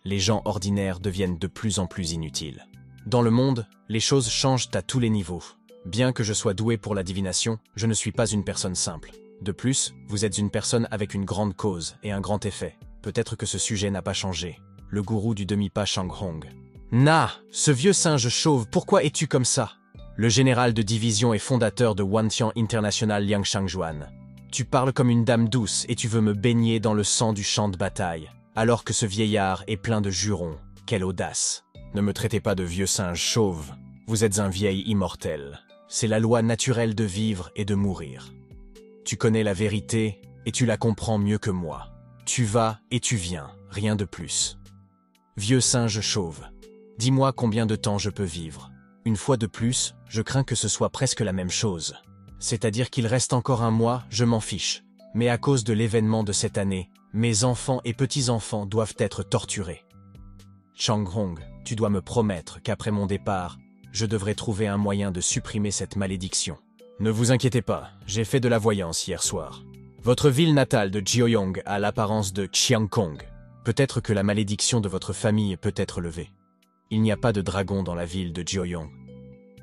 Les gens ordinaires deviennent de plus en plus inutiles. Dans le monde, les choses changent à tous les niveaux. Bien que je sois doué pour la divination, je ne suis pas une personne simple. De plus, vous êtes une personne avec une grande cause et un grand effet. Peut-être que ce sujet n'a pas changé. Le gourou du demi-pas Shang Hong. Na, ce vieux singe chauve, pourquoi es-tu comme ça? Le général de division et fondateur de Wantian International Liang Shangjuan. Tu parles comme une dame douce et tu veux me baigner dans le sang du champ de bataille, alors que ce vieillard est plein de jurons. Quelle audace! Ne me traitez pas de vieux singe chauve. Vous êtes un vieil immortel. C'est la loi naturelle de vivre et de mourir. Tu connais la vérité et tu la comprends mieux que moi. Tu vas et tu viens, rien de plus. Vieux singe chauve, dis-moi combien de temps je peux vivre. Une fois de plus, je crains que ce soit presque la même chose. C'est-à-dire qu'il reste encore 1 mois, je m'en fiche. Mais à cause de l'événement de cette année, mes enfants et petits-enfants doivent être torturés. Shang Hong, tu dois me promettre qu'après mon départ, je devrai trouver un moyen de supprimer cette malédiction. Ne vous inquiétez pas, j'ai fait de la voyance hier soir. Votre ville natale de Jiuyong a l'apparence de Qiangkong. Peut-être que la malédiction de votre famille peut être levée. Il n'y a pas de dragon dans la ville de Jiuyong.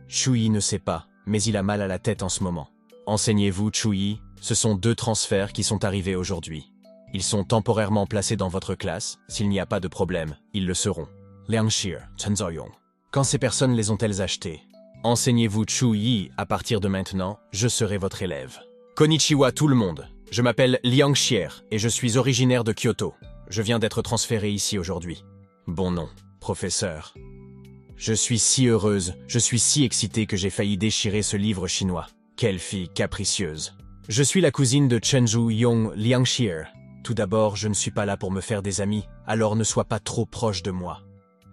Chuyi ne sait pas, mais il a mal à la tête en ce moment. Enseignez-vous, Chuyi, ce sont 2 transferts qui sont arrivés aujourd'hui. Ils sont temporairement placés dans votre classe. S'il n'y a pas de problème, ils le seront. Liang Shir, Chen Zhaoyong. Quand ces personnes les ont-elles achetés? Enseignez-vous Chuyi, à partir de maintenant, je serai votre élève. Konnichiwa tout le monde. Je m'appelle Liang Xier et je suis originaire de Kyoto. Je viens d'être transféré ici aujourd'hui. Bon nom, professeur. Je suis si heureuse, je suis si excitée que j'ai failli déchirer ce livre chinois. Quelle fille capricieuse. Je suis la cousine de Chenju Yong Liang Xier. Tout d'abord, je ne suis pas là pour me faire des amis, alors ne sois pas trop proche de moi.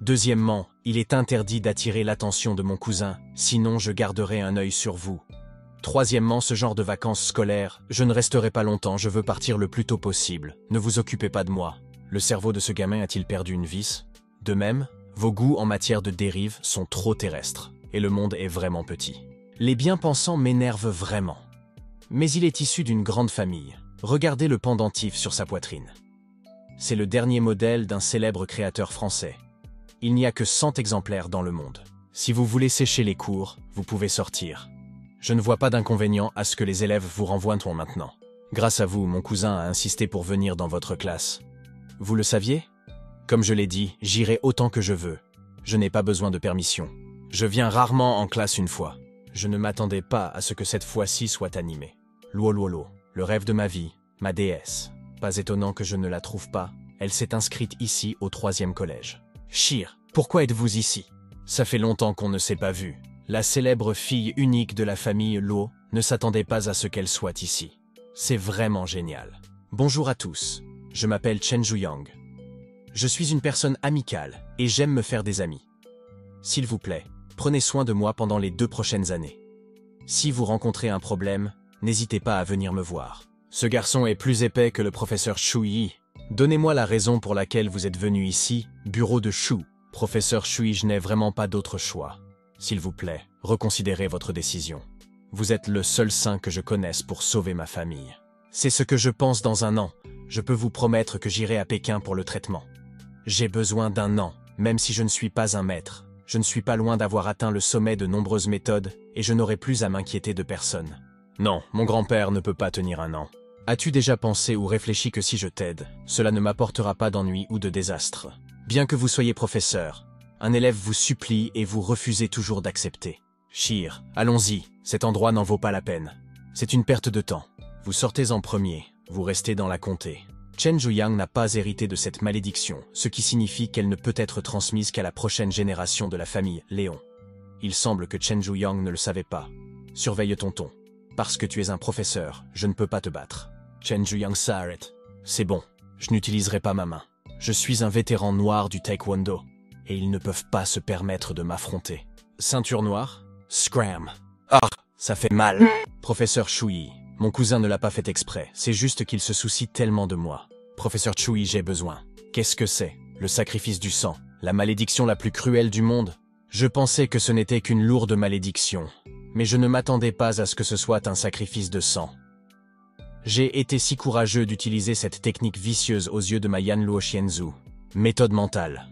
Deuxièmement, il est interdit d'attirer l'attention de mon cousin, sinon je garderai un œil sur vous. Troisièmement, ce genre de vacances scolaires, je ne resterai pas longtemps, je veux partir le plus tôt possible. Ne vous occupez pas de moi. Le cerveau de ce gamin a-t-il perdu une vis? De même, vos goûts en matière de dérive sont trop terrestres, et le monde est vraiment petit. Les bien-pensants m'énervent vraiment. Mais il est issu d'une grande famille. Regardez le pendentif sur sa poitrine. C'est le dernier modèle d'un célèbre créateur français. Il n'y a que 100 exemplaires dans le monde. Si vous voulez sécher les cours, vous pouvez sortir. Je ne vois pas d'inconvénient à ce que les élèves vous renvoient maintenant. Grâce à vous, mon cousin a insisté pour venir dans votre classe. Vous le saviez? Comme je l'ai dit, j'irai autant que je veux. Je n'ai pas besoin de permission. Je viens rarement en classe une fois. Je ne m'attendais pas à ce que cette fois-ci soit animée. Luoluolo, le rêve de ma vie, ma déesse. Pas étonnant que je ne la trouve pas. Elle s'est inscrite ici au 3e collège. Shir, pourquoi êtes-vous ici? Ça fait longtemps qu'on ne s'est pas vu. La célèbre fille unique de la famille Luo ne s'attendait pas à ce qu'elle soit ici. C'est vraiment génial. Bonjour à tous, je m'appelle Chen Zhuyang. Je suis une personne amicale et j'aime me faire des amis. S'il vous plaît, prenez soin de moi pendant les 2 prochaines années. Si vous rencontrez un problème, n'hésitez pas à venir me voir. Ce garçon est plus épais que le professeur Chuyi. Donnez-moi la raison pour laquelle vous êtes venu ici, bureau de Shu. Professeur Chuyi, je n'ai vraiment pas d'autre choix. S'il vous plaît, reconsidérez votre décision. Vous êtes le seul saint que je connaisse pour sauver ma famille. C'est ce que je pense dans 1 an. Je peux vous promettre que j'irai à Pékin pour le traitement. J'ai besoin d'1 an, même si je ne suis pas un maître. Je ne suis pas loin d'avoir atteint le sommet de nombreuses méthodes et je n'aurai plus à m'inquiéter de personne. Non, mon grand-père ne peut pas tenir 1 an. As-tu déjà pensé ou réfléchi que si je t'aide, cela ne m'apportera pas d'ennui ou de désastre? Bien que vous soyez professeur, un élève vous supplie et vous refusez toujours d'accepter. Shir, allons-y, cet endroit n'en vaut pas la peine. C'est une perte de temps. Vous sortez en premier, vous restez dans la comté. Chen Zhuyang n'a pas hérité de cette malédiction, ce qui signifie qu'elle ne peut être transmise qu'à la prochaine génération de la famille Léon. Il semble que Chen Zhuyang ne le savait pas. Surveille ton ton. Parce que tu es un professeur, je ne peux pas te battre. Chen Zhuyang s'arrête. C'est bon, je n'utiliserai pas ma main. Je suis un vétéran noir du taekwondo, et ils ne peuvent pas se permettre de m'affronter. ceinture noire? Scram. Ah, ça fait mal. Professeur Shui, mon cousin ne l'a pas fait exprès, c'est juste qu'il se soucie tellement de moi. Professeur Shui, j'ai besoin. Qu'est-ce que c'est? Le sacrifice du sang, la malédiction la plus cruelle du monde? Je pensais que ce n'était qu'une lourde malédiction, mais je ne m'attendais pas à ce que ce soit un sacrifice de sang. J'ai été si courageux d'utiliser cette technique vicieuse aux yeux de ma Yanluo Xianzu. Méthode mentale.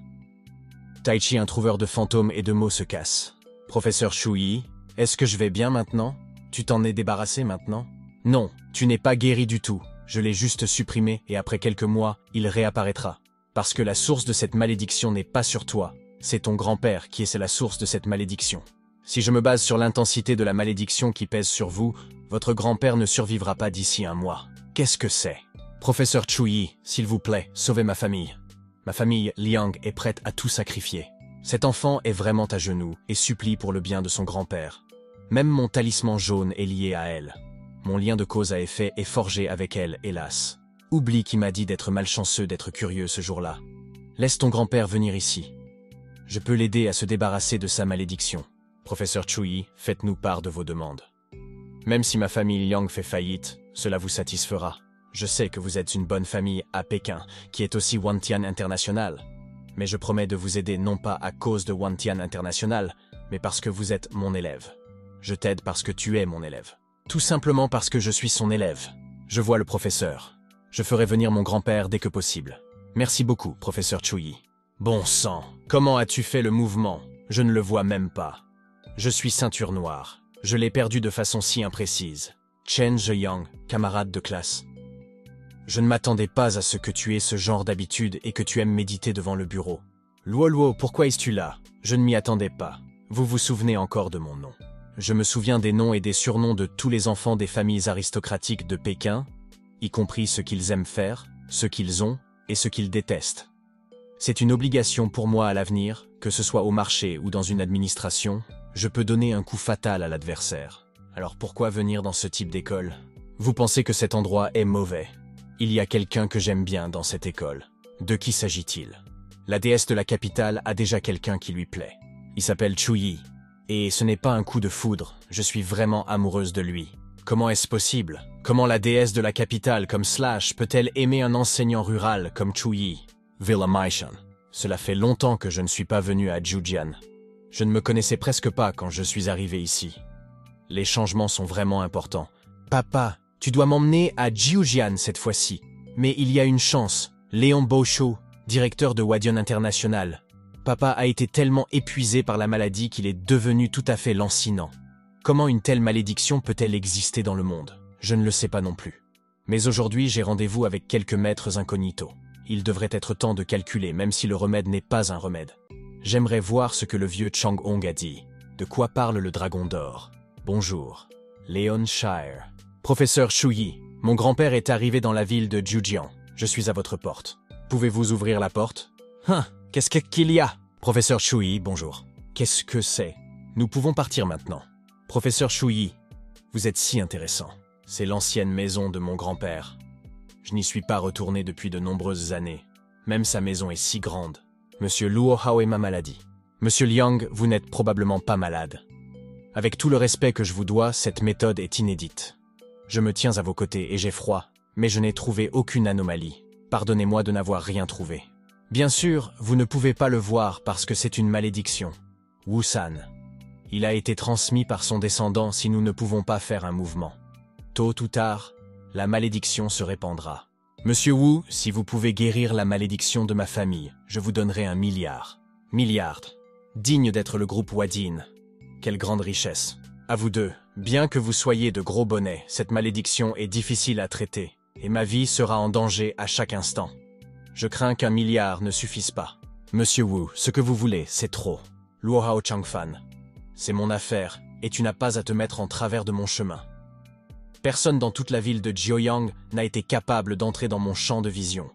Tai Chi, un trouveur de fantômes et de mots, se casse. Professeur Shui, est-ce que je vais bien maintenant? Tu t'en es débarrassé maintenant? Non, tu n'es pas guéri du tout. Je l'ai juste supprimé et après quelques mois, il réapparaîtra. Parce que la source de cette malédiction n'est pas sur toi. C'est ton grand-père qui est la source de cette malédiction. Si je me base sur l'intensité de la malédiction qui pèse sur vous, votre grand-père ne survivra pas d'ici un mois. Qu'est-ce que c'est? Professeur Shui, s'il vous plaît, sauvez ma famille. Ma famille Liang est prête à tout sacrifier. Cet enfant est vraiment à genoux et supplie pour le bien de son grand-père. Même mon talisman jaune est lié à elle. Mon lien de cause à effet est forgé avec elle, hélas. Oublie qui m'a dit d'être malchanceux d'être curieux ce jour-là. Laisse ton grand-père venir ici. Je peux l'aider à se débarrasser de sa malédiction. Professeur Shui, faites-nous part de vos demandes. Même si ma famille Liang fait faillite, cela vous satisfera. Je sais que vous êtes une bonne famille à Pékin, qui est aussi Wantian International. Mais je promets de vous aider non pas à cause de Wantian International, mais parce que vous êtes mon élève. Je t'aide parce que tu es mon élève. Tout simplement parce que je suis son élève. Je vois le professeur. Je ferai venir mon grand-père dès que possible. Merci beaucoup, professeur Shui. Bon sang, comment as-tu fait le mouvement? Je ne le vois même pas. Je suis ceinture noire. Je l'ai perdu de façon si imprécise. Chen Zheyang, camarade de classe. Je ne m'attendais pas à ce que tu aies ce genre d'habitude et que tu aimes méditer devant le bureau. Luo, pourquoi es-tu là? Je ne m'y attendais pas. Vous vous souvenez encore de mon nom. Je me souviens des noms et des surnoms de tous les enfants des familles aristocratiques de Pékin, y compris ce qu'ils aiment faire, ce qu'ils ont et ce qu'ils détestent. C'est une obligation pour moi à l'avenir, que ce soit au marché ou dans une administration, je peux donner un coup fatal à l'adversaire. Alors pourquoi venir dans ce type d'école? Vous pensez que cet endroit est mauvais? Il y a quelqu'un que j'aime bien dans cette école. De qui s'agit-il? La déesse de la capitale a déjà quelqu'un qui lui plaît. Il s'appelle Chuyi. Et ce n'est pas un coup de foudre, je suis vraiment amoureuse de lui. Comment est-ce possible? Comment la déesse de la capitale comme Slash peut-elle aimer un enseignant rural comme Chuyi? Villa Maishan. Cela fait longtemps que je ne suis pas venu à Jiujian. Je ne me connaissais presque pas quand je suis arrivé ici. Les changements sont vraiment importants. Papa, tu dois m'emmener à Jiujian cette fois-ci. Mais il y a une chance. Léon Beauchot, directeur de Wadion International. Papa a été tellement épuisé par la maladie qu'il est devenu tout à fait lancinant. Comment une telle malédiction peut-elle exister dans le monde? Je ne le sais pas non plus. Mais aujourd'hui, j'ai rendez-vous avec quelques maîtres incognito. Il devrait être temps de calculer, même si le remède n'est pas un remède. J'aimerais voir ce que le vieux Chang Hong a dit. De quoi parle le dragon d'or? Bonjour. Léon Shire. Professeur Shuyi, mon grand-père est arrivé dans la ville de Jiujian. Je suis à votre porte. Pouvez-vous ouvrir la porte? Qu'est-ce qu'il y a? Professeur Shuyi, bonjour. Qu'est-ce que c'est? Nous pouvons partir maintenant. Professeur Shuyi, vous êtes si intéressant. C'est l'ancienne maison de mon grand-père. Je n'y suis pas retourné depuis de nombreuses années. Même sa maison est si grande. Monsieur Luo Hao est ma maladie. Monsieur Liang, vous n'êtes probablement pas malade. Avec tout le respect que je vous dois, cette méthode est inédite. Je me tiens à vos côtés et j'ai froid, mais je n'ai trouvé aucune anomalie. Pardonnez-moi de n'avoir rien trouvé. Bien sûr, vous ne pouvez pas le voir parce que c'est une malédiction. Wu-san. Il a été transmis par son descendant si nous ne pouvons pas faire un mouvement. Tôt ou tard, la malédiction se répandra. Monsieur Wu, si vous pouvez guérir la malédiction de ma famille, je vous donnerai 1 milliard. Milliard. Digne d'être le groupe Wadin. Quelle grande richesse. À vous deux, bien que vous soyez de gros bonnets, cette malédiction est difficile à traiter, et ma vie sera en danger à chaque instant. Je crains qu'1 milliard ne suffise pas. Monsieur Wu, ce que vous voulez, c'est trop. Luo Hao Changfan. C'est mon affaire, et tu n'as pas à te mettre en travers de mon chemin. Personne dans toute la ville de Jiuyang n'a été capable d'entrer dans mon champ de vision.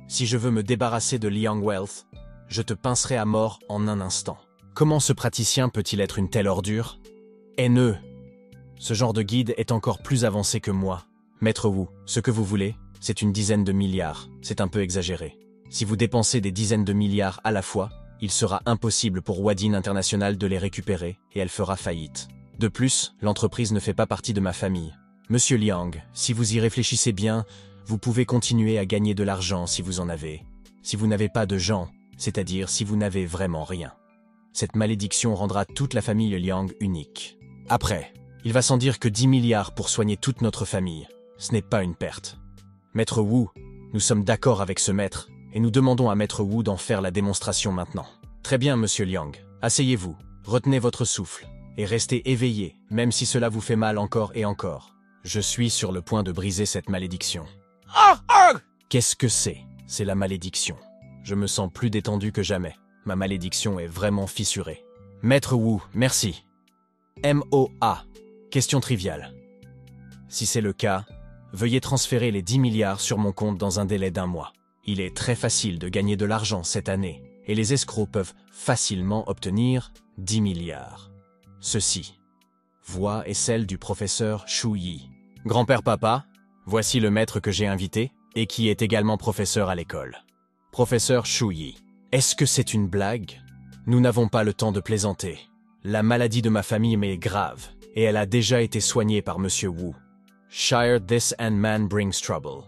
Si je veux me débarrasser de Liang Wealth, je te pincerai à mort en un instant. Comment ce praticien peut-il être une telle ordure? Haineux. Ce genre de guide est encore plus avancé que moi. Maître Wu, ce que vous voulez, c'est 1 dizaine de milliards. C'est un peu exagéré. Si vous dépensez des dizaines de milliards à la fois, il sera impossible pour Wadin International de les récupérer et elle fera faillite. De plus, l'entreprise ne fait pas partie de ma famille. Monsieur Liang, si vous y réfléchissez bien, vous pouvez continuer à gagner de l'argent si vous en avez. Si vous n'avez pas de gens, c'est-à-dire si vous n'avez vraiment rien. Cette malédiction rendra toute la famille Liang unique. Après, il va sans dire que 10 milliards pour soigner toute notre famille, ce n'est pas une perte. Maître Wu, nous sommes d'accord avec ce maître, et nous demandons à Maître Wu d'en faire la démonstration maintenant. Très bien, Monsieur Liang, asseyez-vous, retenez votre souffle, et restez éveillé, même si cela vous fait mal encore et encore. Je suis sur le point de briser cette malédiction. Qu'est-ce que c'est? C'est la malédiction. Je me sens plus détendu que jamais. Ma malédiction est vraiment fissurée. Maître Wu, merci. MOA. Question triviale. Si c'est le cas, veuillez transférer les 10 milliards sur mon compte dans un délai d'1 mois. Il est très facile de gagner de l'argent cette année, et les escrocs peuvent facilement obtenir 10 milliards. Ceci. Voix est celle du professeur Shu Yi. Grand-père papa, voici le maître que j'ai invité, et qui est également professeur à l'école. Professeur Shu Yi. Est-ce que c'est une blague? Nous n'avons pas le temps de plaisanter. La maladie de ma famille m'est grave, et elle a déjà été soignée par Monsieur Wu. Shire this and man brings trouble.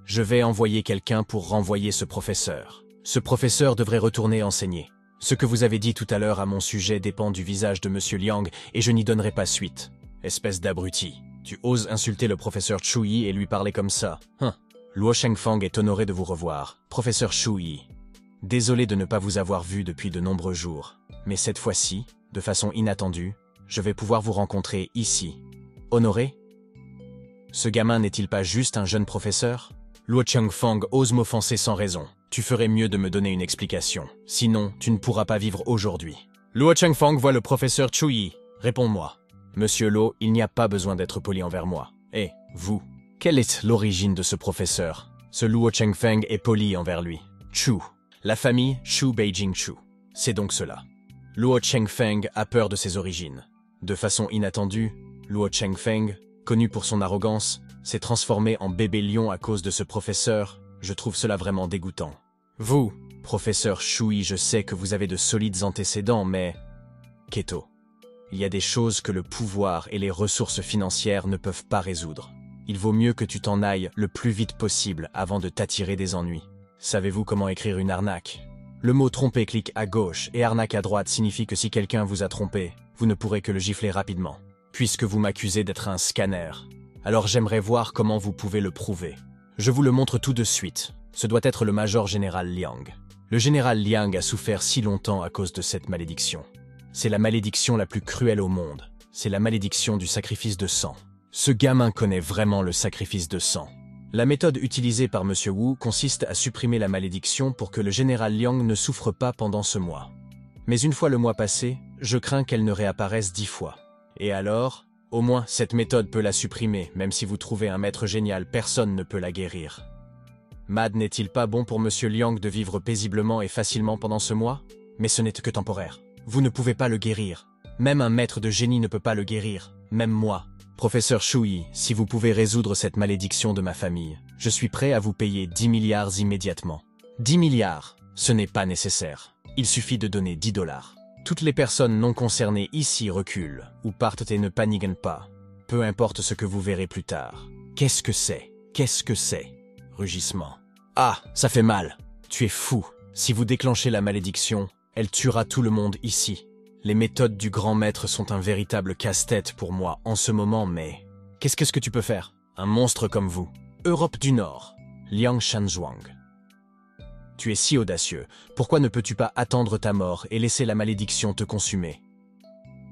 Je vais envoyer quelqu'un pour renvoyer ce professeur. Ce professeur devrait retourner enseigner. Ce que vous avez dit tout à l'heure à mon sujet dépend du visage de Monsieur Liang, et je n'y donnerai pas suite. Espèce d'abruti. Tu oses insulter le professeur Shu Yi et lui parler comme ça. Luo Shengfang est honoré de vous revoir, professeur Shu Yi. Désolé de ne pas vous avoir vu depuis de nombreux jours, mais cette fois-ci, de façon inattendue, je vais pouvoir vous rencontrer ici. Honoré? Ce gamin n'est-il pas juste un jeune professeur? Luo Chengfang ose m'offenser sans raison. Tu ferais mieux de me donner une explication. Sinon, tu ne pourras pas vivre aujourd'hui. Luo Chengfang voit le professeur Shu Yi. Réponds-moi. Monsieur Luo, il n'y a pas besoin d'être poli envers moi. Et, vous, quelle est l'origine de ce professeur? Ce Luo Chengfeng est poli envers lui. Chu. La famille Chu Beijing Chu. C'est donc cela. Luo Chengfeng a peur de ses origines. De façon inattendue, Luo Chengfeng, connu pour son arrogance, s'est transformé en bébé lion à cause de ce professeur. Je trouve cela vraiment dégoûtant. Vous, professeur Shui, je sais que vous avez de solides antécédents, mais... Keto. Il y a des choses que le pouvoir et les ressources financières ne peuvent pas résoudre. Il vaut mieux que tu t'en ailles le plus vite possible avant de t'attirer des ennuis. Savez-vous comment écrire une arnaque? Le mot tromper clique à gauche et arnaque à droite signifie que si quelqu'un vous a trompé, vous ne pourrez que le gifler rapidement. Puisque vous m'accusez d'être un scanner, alors j'aimerais voir comment vous pouvez le prouver. Je vous le montre tout de suite. Ce doit être le major général Liang. Le général Liang a souffert si longtemps à cause de cette malédiction. C'est la malédiction la plus cruelle au monde. C'est la malédiction du sacrifice de sang. Ce gamin connaît vraiment le sacrifice de sang. La méthode utilisée par Monsieur Wu consiste à supprimer la malédiction pour que le général Liang ne souffre pas pendant ce mois. Mais une fois le mois passé, je crains qu'elle ne réapparaisse 10 fois. Et alors, au moins cette méthode peut la supprimer, même si vous trouvez un maître génial, personne ne peut la guérir. Mad n'est-il pas bon pour Monsieur Liang de vivre paisiblement et facilement pendant ce mois? Mais ce n'est que temporaire. Vous ne pouvez pas le guérir. Même un maître de génie ne peut pas le guérir. Même moi. Professeur Shui, si vous pouvez résoudre cette malédiction de ma famille, je suis prêt à vous payer 10 milliards immédiatement. 10 milliards, ce n'est pas nécessaire. Il suffit de donner 10 $. Toutes les personnes non concernées ici reculent, ou partent et ne paniquent pas. Peu importe ce que vous verrez plus tard. Qu'est-ce que c'est? Qu'est-ce que c'est? Rugissement. Ah, ça fait mal. Tu es fou. Si vous déclenchez la malédiction, elle tuera tout le monde ici. Les méthodes du grand maître sont un véritable casse-tête pour moi en ce moment, mais... Qu'est-ce que tu peux faire? Un monstre comme vous. Europe du Nord. Liang Shanzhuang. Tu es si audacieux. Pourquoi ne peux-tu pas attendre ta mort et laisser la malédiction te consumer?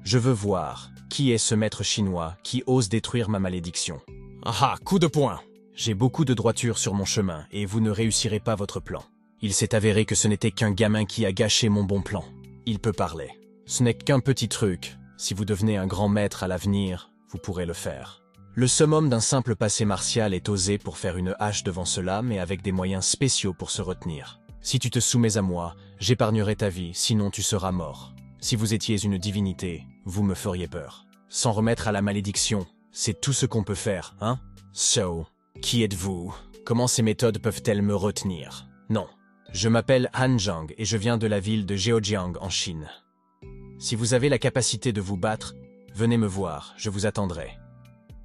Je veux voir qui est ce maître chinois qui ose détruire ma malédiction. Ah, coup de poing! J'ai beaucoup de droiture sur mon chemin et vous ne réussirez pas votre plan. Il s'est avéré que ce n'était qu'un gamin qui a gâché mon bon plan. Il peut parler. Ce n'est qu'un petit truc. Si vous devenez un grand maître à l'avenir, vous pourrez le faire. Le summum d'un simple passé martial est osé pour faire une hache devant cela, mais avec des moyens spéciaux pour se retenir. Si tu te soumets à moi, j'épargnerai ta vie, sinon tu seras mort. Si vous étiez une divinité, vous me feriez peur. S'en remettre à la malédiction, c'est tout ce qu'on peut faire, hein? So, qui êtes-vous? Comment ces méthodes peuvent-elles me retenir? Non. Je m'appelle Han Zhang et je viens de la ville de Zhejiang en Chine. Si vous avez la capacité de vous battre, venez me voir, je vous attendrai.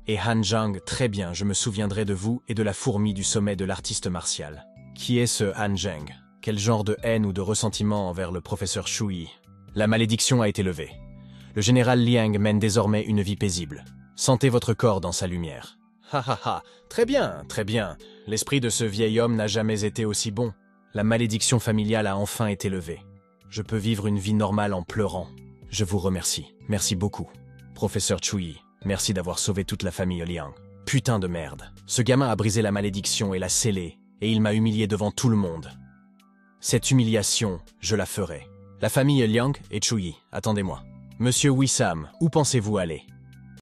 Et Han Zhang, très bien, je me souviendrai de vous et de la fourmi du sommet de l'artiste martial. Qui est ce Han Zhang? Quel genre de haine ou de ressentiment envers le professeur Shui? La malédiction a été levée. Le général Liang mène désormais une vie paisible. Sentez votre corps dans sa lumière. Ha ha ha, très bien, très bien. L'esprit de ce vieil homme n'a jamais été aussi bon. La malédiction familiale a enfin été levée. Je peux vivre une vie normale en pleurant. Je vous remercie. Merci beaucoup. Professeur Shui, merci d'avoir sauvé toute la famille Liang. Putain de merde. Ce gamin a brisé la malédiction et l'a scellée, et il m'a humilié devant tout le monde. Cette humiliation, je la ferai. La famille Liang et Shui, attendez-moi. Monsieur Wissam, où pensez-vous aller?